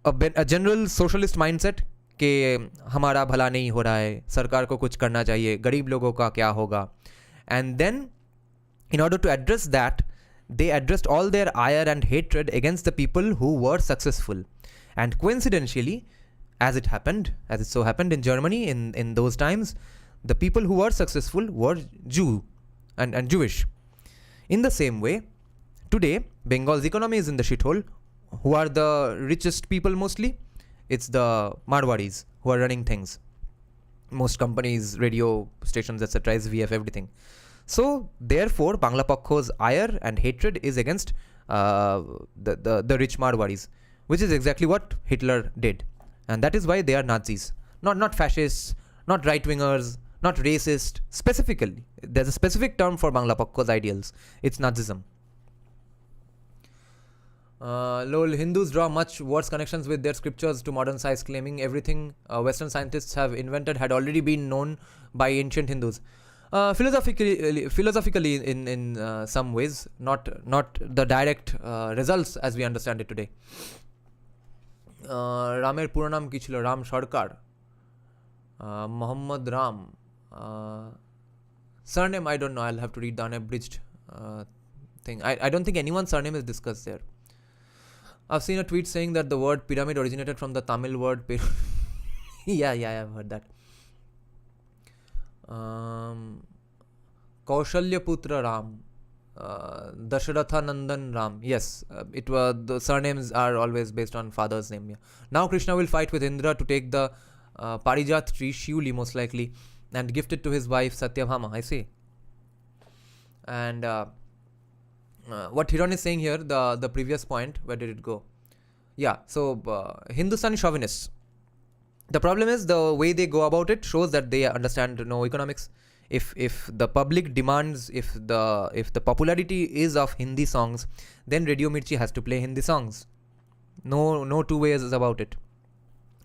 a general socialist mindset कि हमारा भला नहीं हो रहा है, सरकार को कुछ करना चाहिए, गरीब लोगों का क्या होगा. And then, in order to address that, they addressed all their ire and hatred against the people who were successful. And coincidentally, as it so happened in Germany in those times, the people who were successful were Jew and Jewish. In the same way, today, Bengal's economy is in the shithole. Who are the richest people mostly? It's the Marwadis who are running things. Most companies, radio stations, etc., SVF, everything. So, therefore, Bangla Pakho's ire and hatred is against the rich Marwadis, which is exactly what Hitler did. And that is why they are Nazis. Not fascists, not right-wingers, not racist. Specifically, there's a specific term for Bangla Pakho's ideals. It's Nazism. Hindus draw much worse connections with their scriptures to modern science, claiming everything Western scientists have invented had already been known by ancient Hindus. Philosophically in some ways, not the direct results as we understand it today. Ramer Puranam ki chilo, Ram Sarkar, Muhammad Ram, surname I don't know, I'll have to read the unabridged thing. I don't think anyone's surname is discussed there. I've seen a tweet saying that the word pyramid originated from the Tamil word yeah, I've heard that. Kaushalya Putra Ram, Dasharatha Nandan Ram. Yes, it was the surnames are always based on father's name. Yeah. Now Krishna will fight with Indra to take the Parijat tree, Shiuli most likely, and gift it to his wife Satyabhama. I see. And what Hiron is saying here, the previous point, where did it go? Yeah, so Hindustani chauvinists. The problem is the way they go about it shows that they understand no economics. If the public demands, if the popularity is of Hindi songs, then Radio Mirchi has to play Hindi songs. No two ways about it.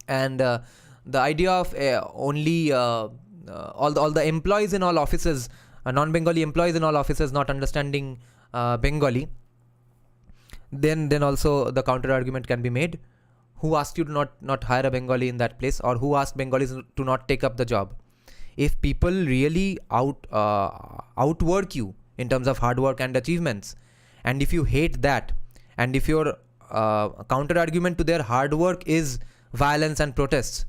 And the idea of only all the employees in all offices, non-Bengali employees in all offices not understanding Bengali, then also the counter argument can be made. Who asked you to not hire a Bengali in that place, or who asked Bengalis to not take up the job? If people really outwork you in terms of hard work and achievements, and if you hate that, and if your counter argument to their hard work is violence and protests,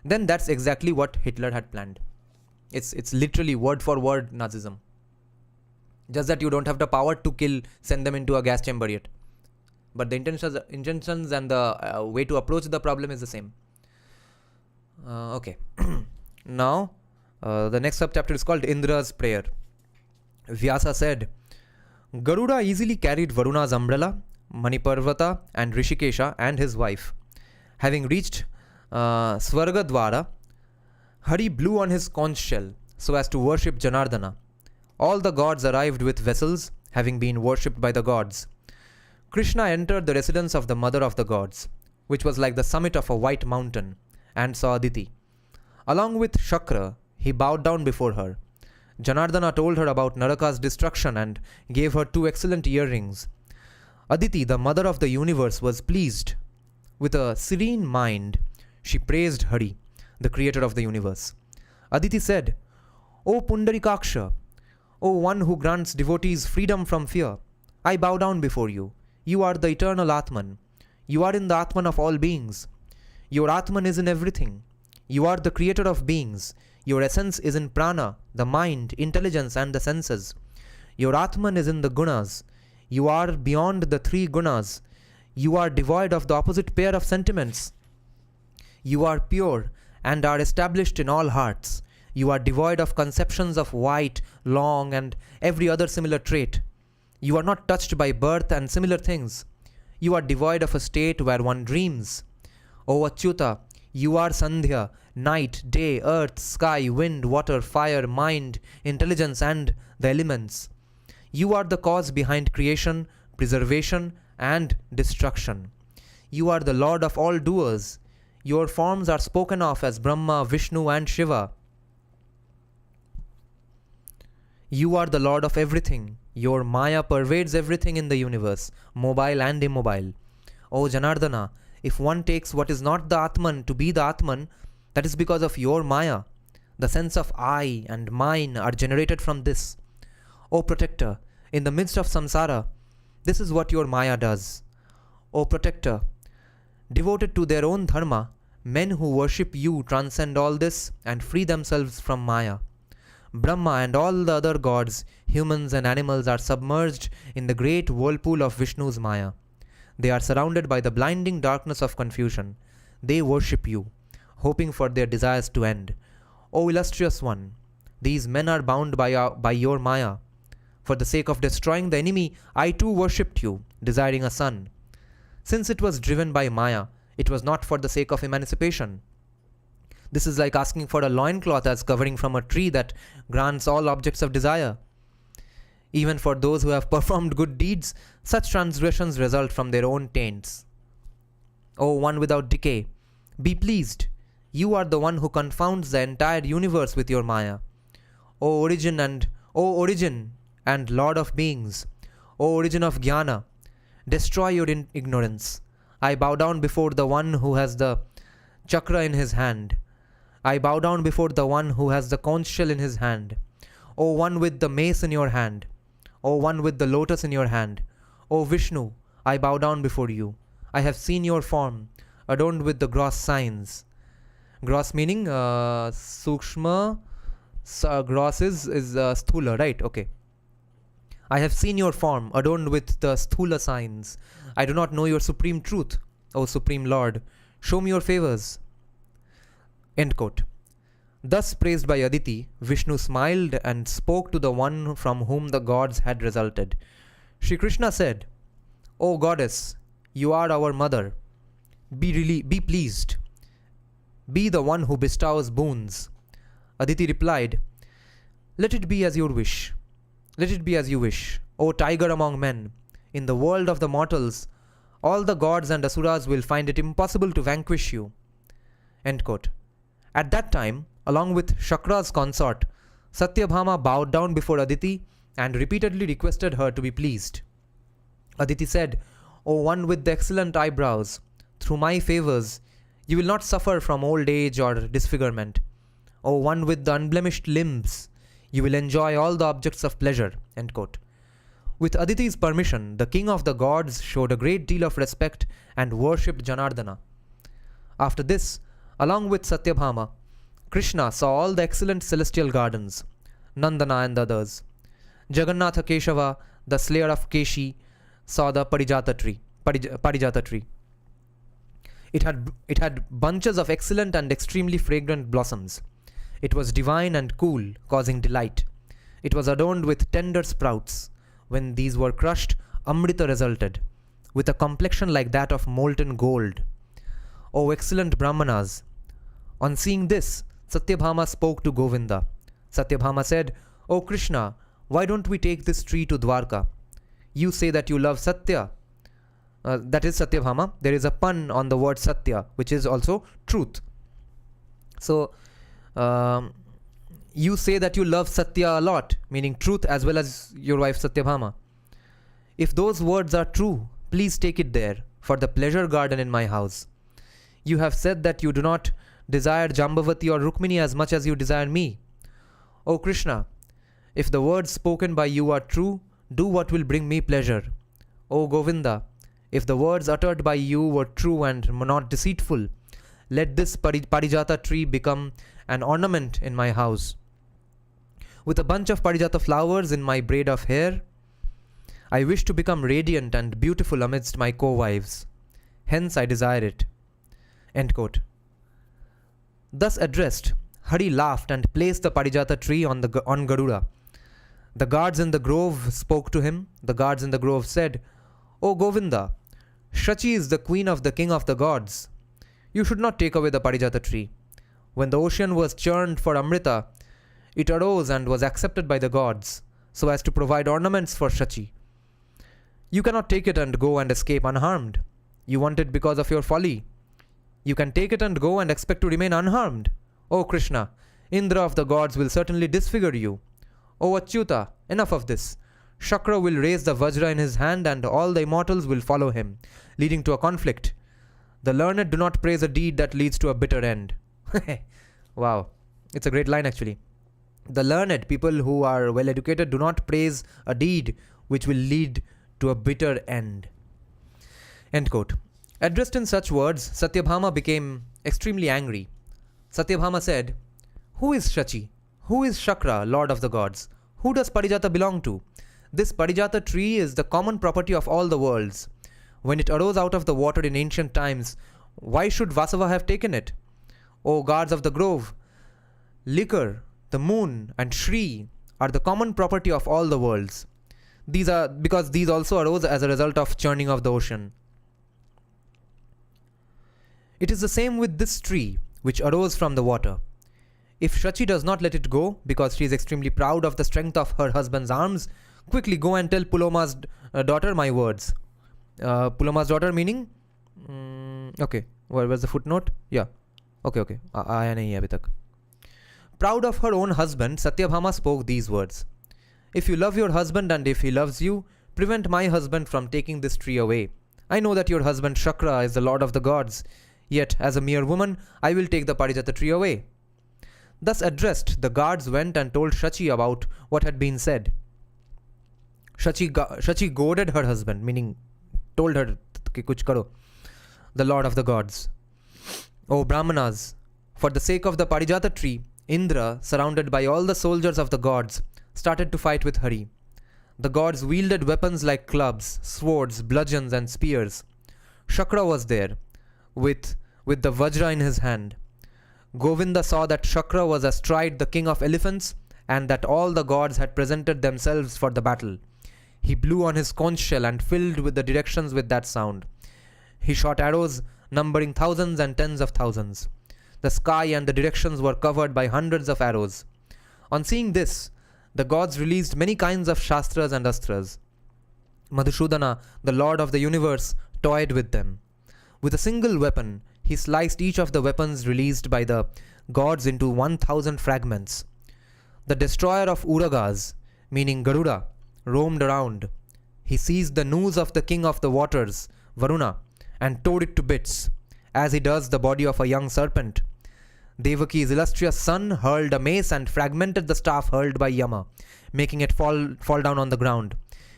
then that's exactly what Hitler had planned. It's literally word for word Nazism. Just that you don't have the power to send them into a gas chamber yet. But the intentions and the way to approach the problem is the same. Okay. Now, the next subchapter is called Indra's Prayer. Vyasa said, Garuda easily carried Varuna's umbrella, Maniparvata and Rishikesha and his wife. Having reached Svargadwara, Hari blew on his conch shell so as to worship Janardana. All the gods arrived with vessels, having been worshipped by the gods. Krishna entered the residence of the mother of the gods, which was like the summit of a white mountain, and saw Aditi. Along with Shakra, he bowed down before her. Janardana told her about Naraka's destruction and gave her 2 excellent earrings. Aditi, the mother of the universe, was pleased. With a serene mind, she praised Hari, the creator of the universe. Aditi said, O Pundarikaksha, O one who grants devotees freedom from fear, I bow down before you. You are the eternal Atman. You are in the Atman of all beings. Your Atman is in everything. You are the creator of beings. Your essence is in prana, the mind, intelligence and the senses. Your Atman is in the gunas. You are beyond the 3 gunas. You are devoid of the opposite pair of sentiments. You are pure and are established in all hearts. You are devoid of conceptions of white, long and every other similar trait. You are not touched by birth and similar things. You are devoid of a state where one dreams. O Achyuta, you are Sandhya, night, day, earth, sky, wind, water, fire, mind, intelligence and the elements. You are the cause behind creation, preservation and destruction. You are the Lord of all doers. Your forms are spoken of as Brahma, Vishnu and Shiva. You are the Lord of everything. Your Maya pervades everything in the universe, mobile and immobile. O Janardana, if one takes what is not the Atman to be the Atman, that is because of your Maya. The sense of I and mine are generated from this. O Protector, in the midst of samsara, this is what your Maya does. O Protector, devoted to their own dharma, men who worship you transcend all this and free themselves from Maya. Brahma and all the other gods, humans and animals are submerged in the great whirlpool of Vishnu's Maya. They are surrounded by the blinding darkness of confusion. They worship you, hoping for their desires to end. O illustrious one, these men are bound by your Maya. For the sake of destroying the enemy, I too worshipped you, desiring a son. Since it was driven by Maya, it was not for the sake of emancipation. This is like asking for a loincloth as covering from a tree that grants all objects of desire. Even for those who have performed good deeds, such transgressions result from their own taints. O one without decay, be pleased. You are the one who confounds the entire universe with your Maya. O origin and Lord of beings, O origin of Jnana, destroy your ignorance. I bow down before the one who has the chakra in his hand. I bow down before the one who has the conch shell in his hand. O one with the mace in your hand. O one with the lotus in your hand. O Vishnu, I bow down before you. I have seen your form, adorned with the gross signs. Gross meaning sukshma, gross is sthula, right? Okay. I have seen your form, adorned with the sthula signs. I do not know your supreme truth, O Supreme Lord. Show me your favors. End quote. Thus praised by Aditi, Vishnu smiled and spoke to the one from whom the gods had resulted. Shri Krishna said, O goddess, you are our mother. Be pleased. Be the one who bestows boons. Aditi replied, Let it be as you wish. Let it be as you wish, O tiger among men. In the world of the mortals, all the gods and asuras will find it impossible to vanquish you. End quote. At that time, along with Shakra's consort, Satyabhama bowed down before Aditi and repeatedly requested her to be pleased. Aditi said, O one with the excellent eyebrows, through my favors, you will not suffer from old age or disfigurement. O one with the unblemished limbs, you will enjoy all the objects of pleasure. End quote. With Aditi's permission, the king of the gods showed a great deal of respect and worshipped Janardana. After this, along with Satyabhama, Krishna saw all the excellent celestial gardens, Nandana and others. Jagannatha Keshava, the slayer of Keshi, saw the Parijata tree. It had bunches of excellent and extremely fragrant blossoms. It was divine and cool, causing delight. It was adorned with tender sprouts. When these were crushed, Amrita resulted, with a complexion like that of molten gold. O excellent Brahmanas! On seeing this, Satyabhama spoke to Govinda. Satyabhama said, O Krishna, why don't we take this tree to Dwarka? You say that you love Satya. That is Satyabhama. There is a pun on the word Satya, which is also truth. So, you say that you love Satya a lot, meaning truth, as well as your wife Satyabhama. If those words are true, please take it there, for the pleasure garden in my house. You have said that you do not desire Jambavati or Rukmini as much as you desire me. O Krishna, if the words spoken by you are true, do what will bring me pleasure. O Govinda, if the words uttered by you were true and not deceitful, let this Parijata tree become an ornament in my house. With a bunch of Parijata flowers in my braid of hair, I wish to become radiant and beautiful amidst my co-wives. Hence I desire it. End quote. Thus addressed, Hari laughed and placed the Parijata tree on Garuda. The guards in the grove spoke to him. The guards in the grove said, O Govinda, Shachi is the queen of the king of the gods. You should not take away the Parijata tree. When the ocean was churned for Amrita, it arose and was accepted by the gods, so as to provide ornaments for Shachi. You cannot take it and go and escape unharmed. You want it because of your folly. You can take it and go and expect to remain unharmed. O Krishna, Indra of the gods will certainly disfigure you. O Achyuta, enough of this. Shakra will raise the Vajra in his hand and all the immortals will follow him, leading to a conflict. The learned do not praise a deed that leads to a bitter end. Wow, it's a great line actually. The learned, people who are well educated, do not praise a deed which will lead to a bitter end. End quote. Addressed in such words, Satyabhama became extremely angry. Satyabhama said, Who is Shachi? Who is Shakra, lord of the gods? Who does Parijata belong to? This Parijata tree is the common property of all the worlds. When it arose out of the water in ancient times, why should Vasava have taken it? O guards of the grove, liquor, the moon, and Shri are the common property of all the worlds. These are because these also arose as a result of churning of the ocean. It is the same with this tree, which arose from the water. If Shachi does not let it go, because she is extremely proud of the strength of her husband's arms, quickly go and tell Puloma's daughter my words. Puloma's daughter meaning? Okay, where's the footnote? Yeah. Okay. Aaya nahi hai abhi tak. Proud of her own husband, Satyabhama spoke these words. If you love your husband and if he loves you, prevent my husband from taking this tree away. I know that your husband Shakra is the lord of the gods. Yet, as a mere woman, I will take the Parijata tree away. Thus addressed, the guards went and told Shachi about what had been said. Shachi goaded her husband, meaning told her ki kuch karo, the lord of the gods. O Brahmanas, for the sake of the Parijata tree, Indra, surrounded by all the soldiers of the gods, started to fight with Hari. The gods wielded weapons like clubs, swords, bludgeons and spears. Shakra was there, with the Vajra in his hand. Govinda saw that Shakra was astride the king of elephants and that all the gods had presented themselves for the battle. He blew on his conch shell and filled with the directions with that sound. He shot arrows numbering thousands and tens of thousands. The sky and the directions were covered by hundreds of arrows. On seeing this, the gods released many kinds of shastras and astras. Madhusudana, the lord of the universe, toyed with them. With a single weapon, he sliced each of the weapons released by the gods into 1,000 fragments. The destroyer of Uragas, meaning Garuda, roamed around. He seized the noose of the king of the waters, Varuna, and tore it to bits, as he does the body of a young serpent. Devaki's illustrious son hurled a mace and fragmented the staff hurled by Yama, making it fall down on the ground.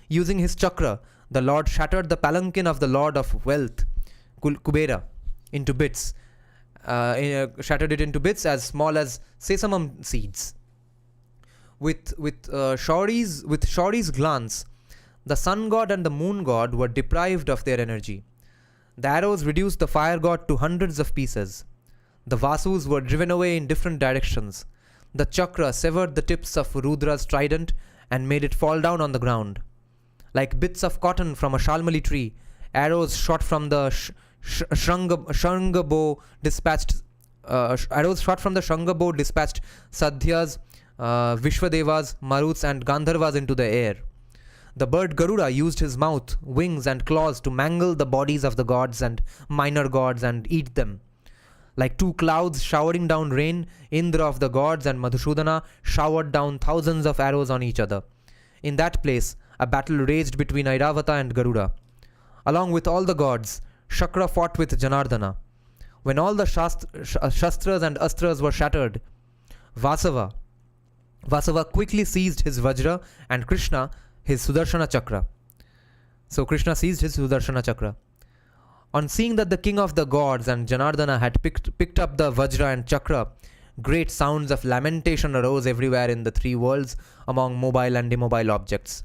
Using his chakra, the lord shattered the palanquin of the lord of wealth, Kubera, into bits. Shattered it into bits as small as sesamum seeds. With Shauri's glance, the sun god and the moon god were deprived of their energy. The arrows reduced the fire god to hundreds of pieces. The Vasus were driven away in different directions. The chakra severed the tips of Rudra's trident and made it fall down on the ground. Like bits of cotton from a shalmali tree, arrows shot from the Shanga bow dispatched Sadhyas, Vishwadevas, Maruts and Gandharvas into the air. The bird Garuda used his mouth, wings and claws to mangle the bodies of the gods and minor gods and eat them. Like two clouds showering down rain, Indra of the gods and Madhusudana showered down thousands of arrows on each other. In that place, a battle raged between Airavata and Garuda. Along with all the gods, Shakra fought with Janardana. When all the Shastras and Astras were shattered, Vasava quickly seized his Vajra and Krishna his Sudarshana Chakra. So Krishna seized his Sudarshana Chakra. On seeing that the king of the gods and Janardana had picked up the Vajra and Chakra, great sounds of lamentation arose everywhere in the three worlds among mobile and immobile objects.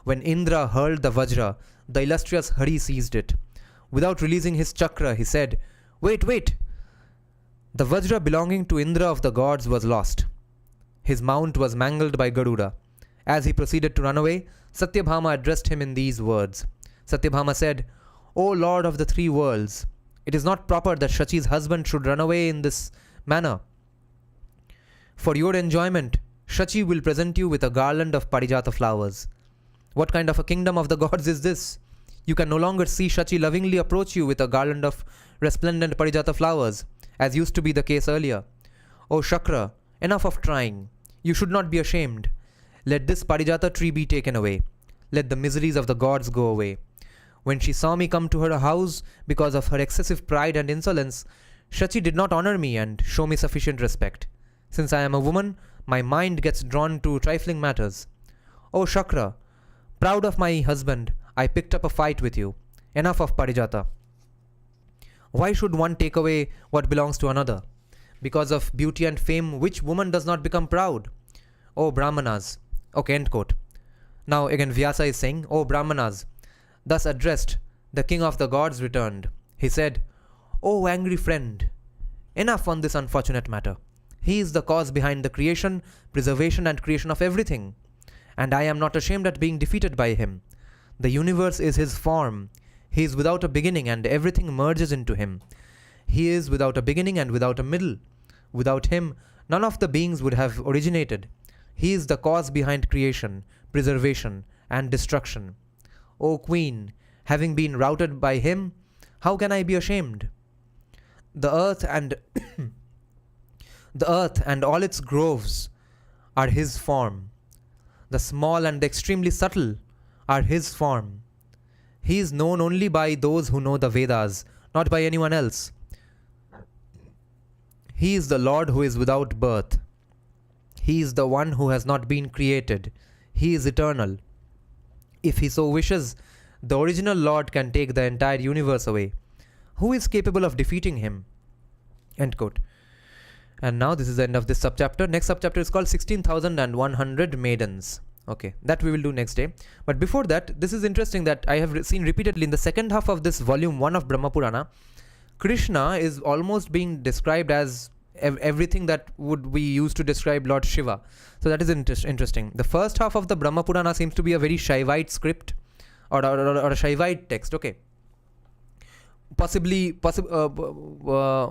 When Indra hurled the Vajra, the illustrious Hari seized it. Without releasing his Chakra, he said, "Wait! The Vajra belonging to Indra of the gods was lost. His mount was mangled by Garuda. As he proceeded to run away, Satyabhama addressed him in these words. Satyabhama said, O Lord of the three worlds, it is not proper that Shachi's husband should run away in this manner. For your enjoyment, Shachi will present you with a garland of Parijata flowers. What kind of a kingdom of the gods is this? You can no longer see Shachi lovingly approach you with a garland of resplendent Parijata flowers, as used to be the case earlier. O Shakra, enough of trying. You should not be ashamed. Let this Parijata tree be taken away. Let the miseries of the gods go away. When she saw me come to her house because of her excessive pride and insolence, Shachi did not honor me and show me sufficient respect. Since I am a woman, my mind gets drawn to trifling matters. O Shakra, proud of my husband, I picked up a fight with you. Enough of Parijata. Why should one take away what belongs to another? Because of beauty and fame, which woman does not become proud? O Brahmanas. Okay, end quote. Now again Vyasa is saying, O Brahmanas. Thus addressed, the king of the gods returned. He said, O angry friend, enough on this unfortunate matter. He is the cause behind the creation, preservation and creation of everything. And I am not ashamed at being defeated by him. The universe is his form. He is without a beginning and everything merges into him. He is without a beginning and without a middle. Without him, none of the beings would have originated. He is the cause behind creation, preservation and destruction. O Queen, having been routed by him, how can I be ashamed? The earth and all its groves are his form. The small and the extremely subtle are his form. He is known only by those who know the Vedas, not by anyone else. He is the Lord who is without birth. He is the one who has not been created. He is eternal. If he so wishes, the original Lord can take the entire universe away. Who is capable of defeating him? End quote. And now this is the end of this subchapter. Next subchapter is called 16,100 Maidens. Okay, that we will do next day. But before that, this is interesting that I have seen repeatedly in the second half of this volume 1 of Brahma Purana, Krishna is almost being described as everything that would we use to describe Lord Shiva. So that is interesting. The first half of the Brahma Purana seems to be a very Shaivite script or a Shaivite text, okay?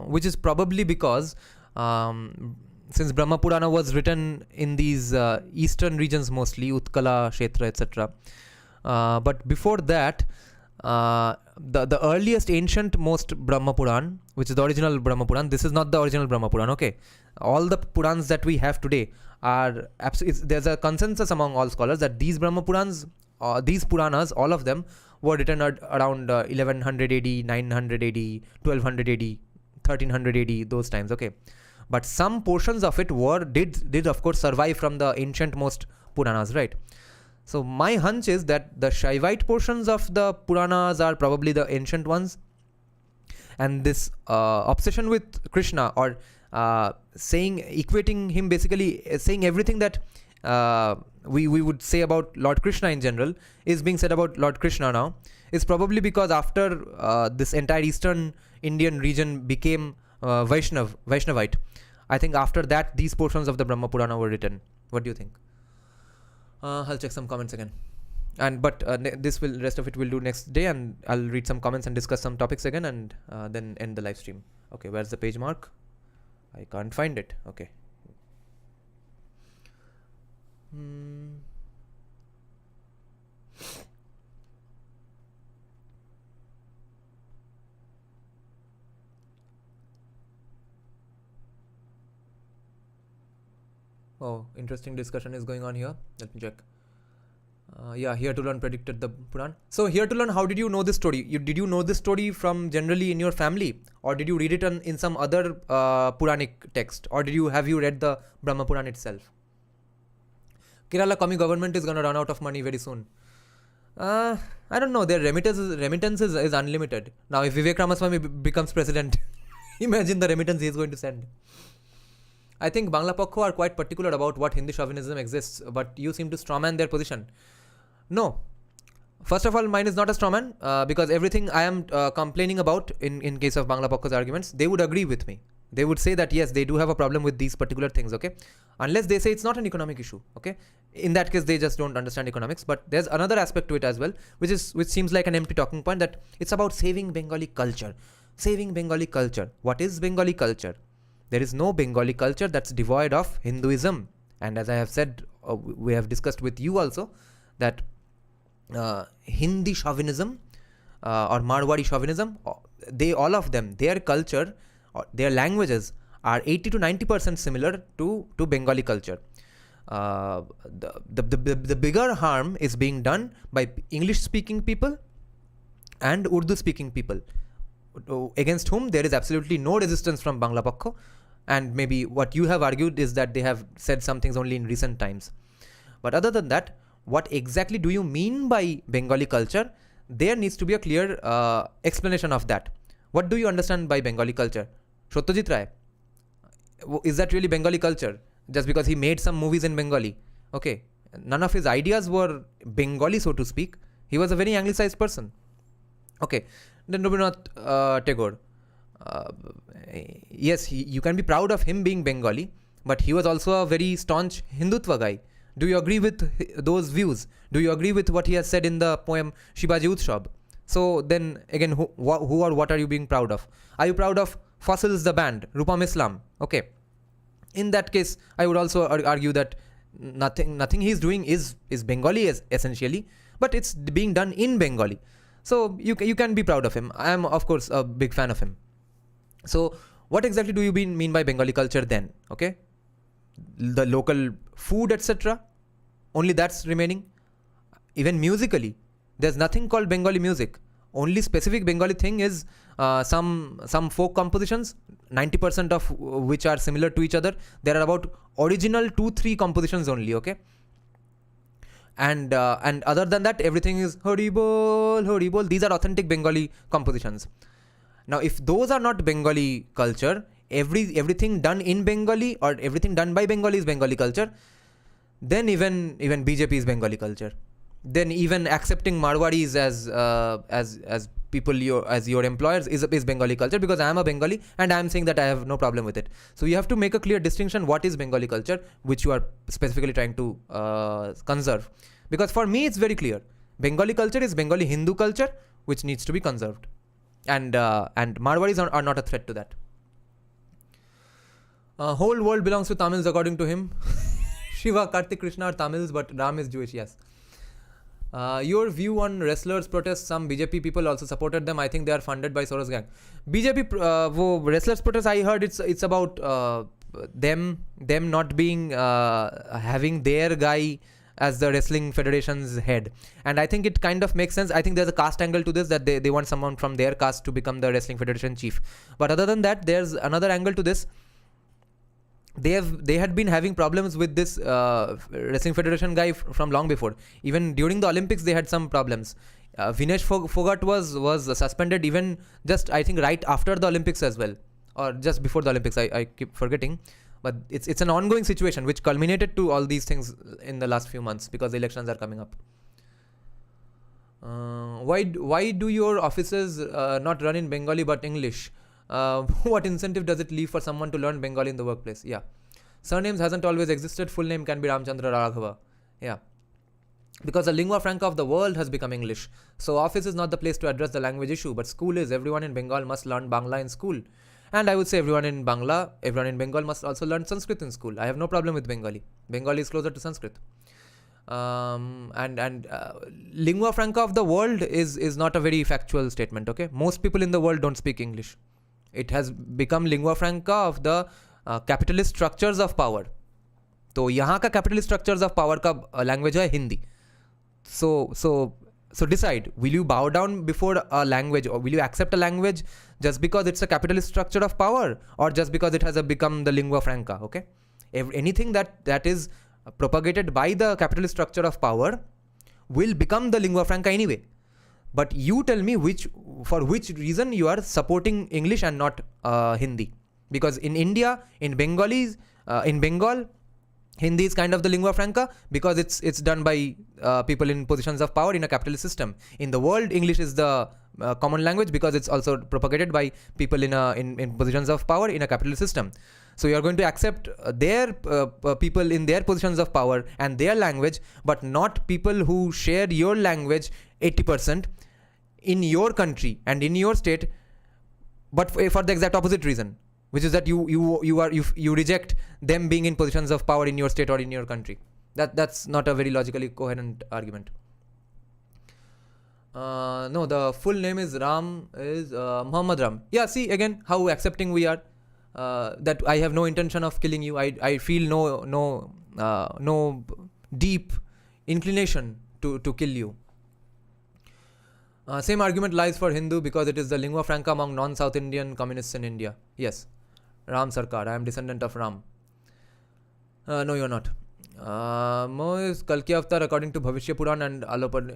Which is probably because since Brahma Purana was written in these eastern regions mostly, Utkala, Kshetra, etc. But before that, the earliest ancient most Brahma Puran, which is the original Brahma Puran, this is not the original Brahma Puran, okay? All the Purans that we have today are, there's a consensus among all scholars that these Brahma Purans, these Puranas, all of them were written around 1100 AD, 900 AD, 1200 AD, 1300 AD, those times, okay? But some portions of it did of course survive from the ancient most Puranas, right? So my hunch is that the Shaivite portions of the Puranas are probably the ancient ones, and this obsession with Krishna, or equating him, basically saying everything that we would say about Lord Krishna in general is being said about Lord Krishna now, is probably because after this entire eastern Indian region became Vaishnavite, I think after that these portions of the Brahma Purana were written. What do you think? I'll check some comments again, but rest of it we'll do next day, and I'll read some comments and discuss some topics again, and then end the live stream. Okay, where's the page mark? I can't find it. Okay. Oh, interesting discussion is going on here. Let me check. Yeah, Here to Learn predicted the Puran. So Here to Learn, how did you know this story? Did you know this story from generally in your family, or did you read it in some other Puranic text, or have you read the Brahma Puran itself? Kerala Kami government is going to run out of money very soon. I don't know. Their remittance is unlimited. Now, if Vivek Ramaswamy becomes president, imagine the remittance he is going to send. I think Bangla Pakho are quite particular about what Hindu chauvinism exists, but you seem to strawman their position. No. First of all, mine is not a strawman, because everything I am complaining about in case of Bangla Pakho's arguments, they would agree with me. They would say that yes, they do have a problem with these particular things, okay? Unless they say it's not an economic issue, okay? In that case, they just don't understand economics. But there's another aspect to it as well, which seems like an empty talking point, that it's about saving Bengali culture. Saving Bengali culture. What is Bengali culture? There is no Bengali culture that's devoid of Hinduism. And as I have said, we have discussed with you also, that Hindi chauvinism or Marwari chauvinism, all of them, their culture, their languages are 80 to 90% similar to Bengali culture. The bigger harm is being done by English speaking people and Urdu speaking people, against whom there is absolutely no resistance from Bangla Pakho. And maybe what you have argued is that they have said some things only in recent times. But other than that, what exactly do you mean by Bengali culture? There needs to be a clear explanation of that. What do you understand by Bengali culture? Satyajit Ray, is that really Bengali culture? Just because he made some movies in Bengali? Okay, none of his ideas were Bengali, so to speak. He was a very anglicized person. Okay, then Rabindranath Tagore. Yes, you can be proud of him being Bengali, but he was also a very staunch Hindutva guy. Do you agree with those views? Do you agree with what he has said in the poem Shivaji Utshab? So then again, who or what are you being proud of? Are you proud of Fossils the band, Rupam Islam? Okay. In that case, I would also argue that nothing he's doing is Bengali essentially, but it's being done in Bengali. So you can be proud of him. I am of course a big fan of him. So what exactly do you mean by Bengali culture then? Okay, the local food, etc. Only that's remaining. Even musically, there's nothing called Bengali music. Only specific Bengali thing is some folk compositions, 90% of which are similar to each other. There are about original 2-3 compositions only. Okay. And other than that, everything is Hari Bol, Hari Bol. These are authentic Bengali compositions. Now, if those are not Bengali culture, everything done in Bengali or everything done by Bengali is Bengali culture, then even BJP is Bengali culture. then even accepting Marwaris as people as your employers is Bengali culture, because I am a Bengali and I am saying that I have no problem with it. So you have to make a clear distinction what is Bengali culture, which you are specifically trying to conserve. Because for me it's very clear. Bengali culture is Bengali Hindu culture, which needs to be conserved. And Marwaris are not a threat to that. Whole world belongs to Tamils according to him. Shiva, Kartik, Krishna are Tamils, but Ram is Jewish, yes. Your view on wrestlers' protests, some BJP people also supported them. I think they are funded by Soros gang. BJP, wrestlers' protests, I heard it's about them not being, having their guy as the wrestling federation's head. And I think it kind of makes sense. I think there's a caste angle to this, that they want someone from their caste to become the wrestling federation chief. But other than that, there's another angle to this. They had been having problems with this wrestling federation guy from long before. Even during the Olympics, they had some problems. Vinesh Fogart was suspended even just, I think, right after the Olympics as well, or just before the Olympics. I keep forgetting, but it's an ongoing situation which culminated to all these things in the last few months because the elections are coming up. Why do your offices not run in Bengali but English? What incentive does it leave for someone to learn Bengali in the workplace? Yeah. Surnames hasn't always existed. Full name can be Ramchandra Raghava. Yeah. Because the lingua franca of the world has become English. So office is not the place to address the language issue, but school is. Everyone in Bengal must learn Bangla in school. And I would say everyone in Bengal must also learn Sanskrit in school. I have no problem with Bengali. Bengali is closer to Sanskrit. Lingua franca of the world is not a very factual statement, okay? Most people in the world don't speak English. It has become lingua franca of the capitalist structures of power. तो यहाँ का capitalist structures of power का language है Hindi. So decide, will you bow down before a language, or will you accept a language just because it's a capitalist structure of power, or just because it has become the lingua franca, okay? Anything that is propagated by the capitalist structure of power will become the lingua franca anyway. But you tell me for which reason you are supporting English and not Hindi. Because in India, in Bengal, Hindi is kind of the lingua franca because it's done by people in positions of power in a capitalist system. In the world, English is the common language because it's also propagated by people in positions of power in a capitalist system. So you are going to accept their people in their positions of power and their language, but not people who share your language 80% in your country and in your state, but for the exact opposite reason, which is that you reject them being in positions of power in your state or in your country. That's not a very logically coherent argument. No, the full name is Muhammad Ram. Yeah, see again how accepting we are. That I have no intention of killing you. I feel no deep inclination to kill you. Same argument lies for Hindu because it is the lingua franca among non-South Indian communists in India. Yes. Ram Sarkar. I am descendant of Ram. No, you are not. Mo is Kalki Avatar according to Bhavishya Puran and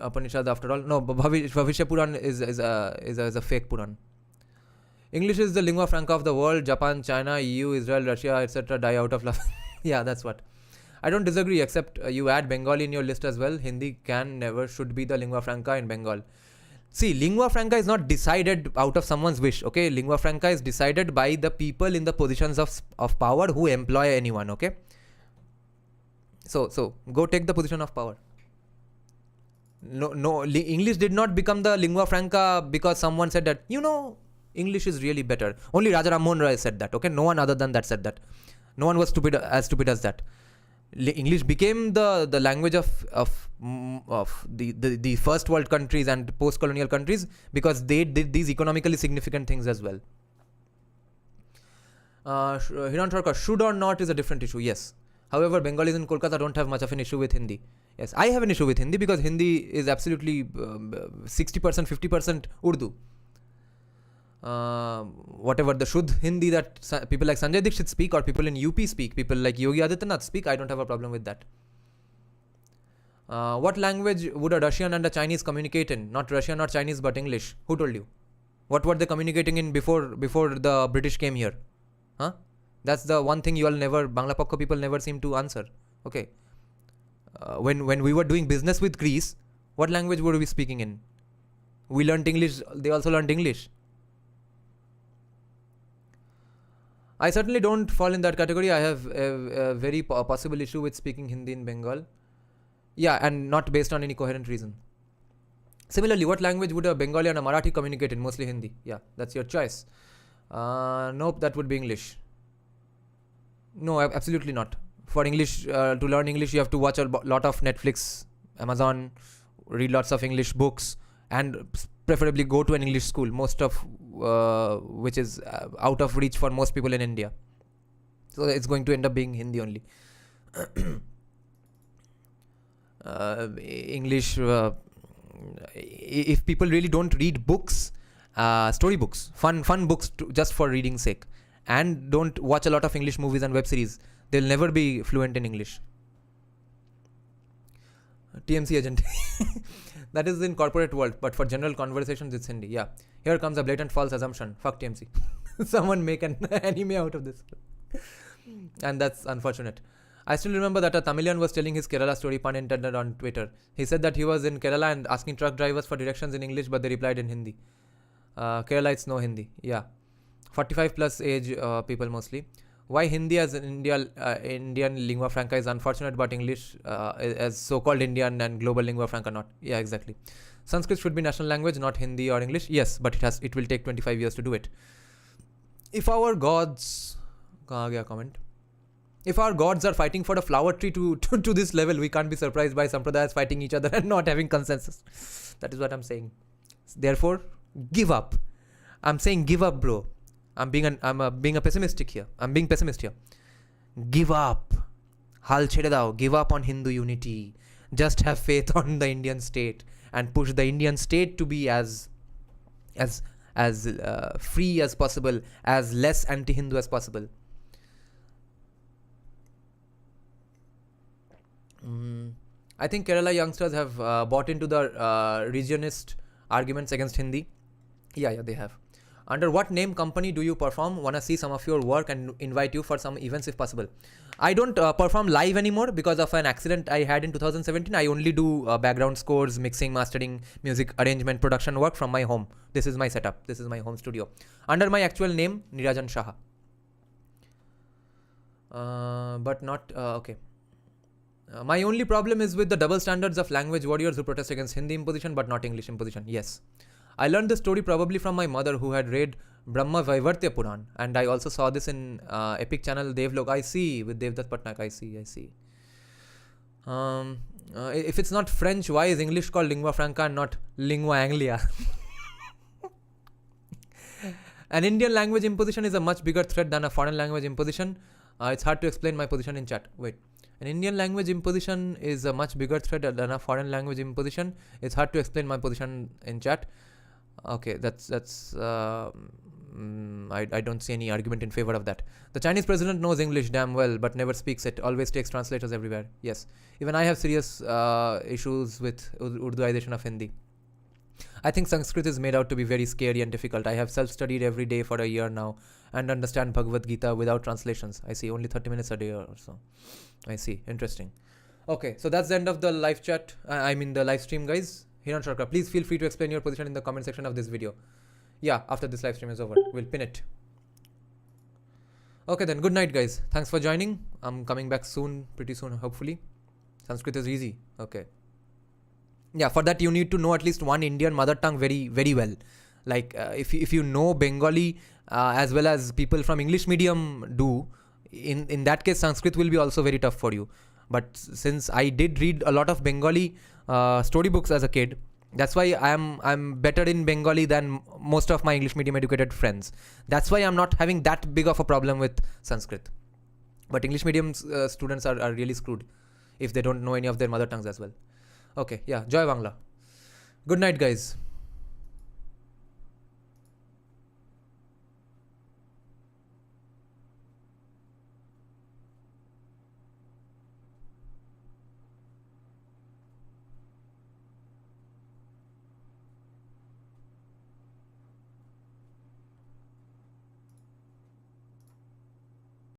Upanishad after all. No, Bhavishya Puran is a fake Puran. English is the lingua franca of the world. Japan, China, EU, Israel, Russia, etc. die out of love. Yeah, that's what. I don't disagree, except you add Bengali in your list as well. Hindi never should be the lingua franca in Bengal. See, lingua franca is not decided out of someone's wish, okay? Lingua franca is decided by the people in the positions of power who employ anyone, okay? So go take the position of power. No, English did not become the lingua franca because someone said that, English is really better. Only Raja Ram Mohan Roy said that, okay? No one other than that said that. No one was as stupid as that. English became the language of the first world countries and post-colonial countries because they did these economically significant things as well. Hiran Tharkar, should or not is a different issue, yes. However, Bengalis in Kolkata don't have much of an issue with Hindi. Yes, I have an issue with Hindi because Hindi is absolutely 60%, 50% Urdu. Whatever the Shuddh Hindi that people like Sanjay Dixit speak or people in UP speak, people like Yogi Adityanath speak, I don't have a problem with that. What language would a Russian and a Chinese communicate in? Not Russian or Chinese, but English. Who told you? What were they communicating in before the British came here? Huh? That's the one thing Bangla Pakko people never seem to answer. Okay. When we were doing business with Greece, What language were we speaking in? We learnt English, they also learnt English. I certainly don't fall in that category. I have a very possible issue with speaking Hindi in Bengal. Yeah, and not based on any coherent reason. Similarly, what language would a Bengali and a Marathi communicate in? Mostly Hindi. Yeah, that's your choice. Nope, that would be English. No, absolutely not. For English, to learn English, you have to watch a lot of Netflix, Amazon, read lots of English books, and preferably go to an English school, most of which is out of reach for most people in India. So it's going to end up being Hindi only. English, if people really don't read books, story books, fun books just for reading's sake, and don't watch a lot of English movies and web series, they'll never be fluent in English. TMC agent. That is in corporate world, but for general conversations, it's Hindi. Yeah. Here comes a blatant false assumption. Fuck TMC. Someone make an anime out of this. And that's unfortunate. I still remember that a Tamilian was telling his Kerala story, pun intended, on Twitter. He said that he was in Kerala and asking truck drivers for directions in English, but they replied in Hindi. Keralites know Hindi. Yeah. 45 plus age people mostly. Why Hindi as an Indian lingua franca is unfortunate, but English as so-called Indian and global lingua franca not. Yeah, exactly. Sanskrit should be national language, not Hindi or English. Yes, but it will take 25 years to do it. If our gods... comment. If our gods are fighting for the flower tree to this level, we can't be surprised by Sampradayas fighting each other and not having consensus. That is what I'm saying. Therefore, give up. I'm saying give up, bro. I'm being pessimistic here. I'm being pessimist here. Give up. Hal chede dao. Give up on Hindu unity. Just have faith on the Indian state and push the Indian state to be as free as possible, as less anti-Hindu as possible. I think Kerala youngsters have bought into the regionist arguments against Hindi. Yeah, they have. Under what name company do you perform? Wanna see some of your work and invite you for some events if possible. I don't perform live anymore because of an accident I had in 2017. I only do background scores, mixing, mastering, music arrangement, production work from my home. This is my setup. This is my home studio. Under my actual name, Nirajan Shah. But not... okay. My only problem is with the double standards of language warriors who protest against Hindi imposition but not English imposition. Yes. I learned this story probably from my mother who had read Brahma Vaivartya Purana, and I also saw this in epic channel Devlok. I see with Devdutt Patnaik. I see. If it's not French, why is English called lingua franca and not lingua anglia? An Indian language imposition is a much bigger threat than a foreign language imposition. It's hard to explain my position in chat. Wait. An Indian language imposition is a much bigger threat than a foreign language imposition. It's hard to explain my position in chat. Okay, that's I don't see any argument in favor of that. The Chinese president knows English damn well, but never speaks it. Always takes translators everywhere. Yes. Even I have serious issues with Urduization of Hindi. I think Sanskrit is made out to be very scary and difficult. I have self-studied every day for a year now and understand Bhagavad Gita without translations. I see, only 30 minutes a day or so. I see. Interesting. Okay, so that's the end of the live chat. The live stream, guys. Hiran Sharkar, please feel free to explain your position in the comment section of this video. Yeah, after this live stream is over. We'll pin it. Okay then, good night, guys. Thanks for joining. I'm coming back soon, pretty soon, hopefully. Sanskrit is easy. Okay. Yeah, for that you need to know at least one Indian mother tongue very, very well. Like if you know Bengali as well as people from English medium do, in that case Sanskrit will be also very tough for you. But since I did read a lot of Bengali storybooks as a kid, that's why I'm better in Bengali than most of my English medium educated friends. That's why I'm not having that big of a problem with Sanskrit. But English medium students are really screwed if they don't know any of their mother tongues as well. Okay, yeah, Joy Bangla. Good night, guys.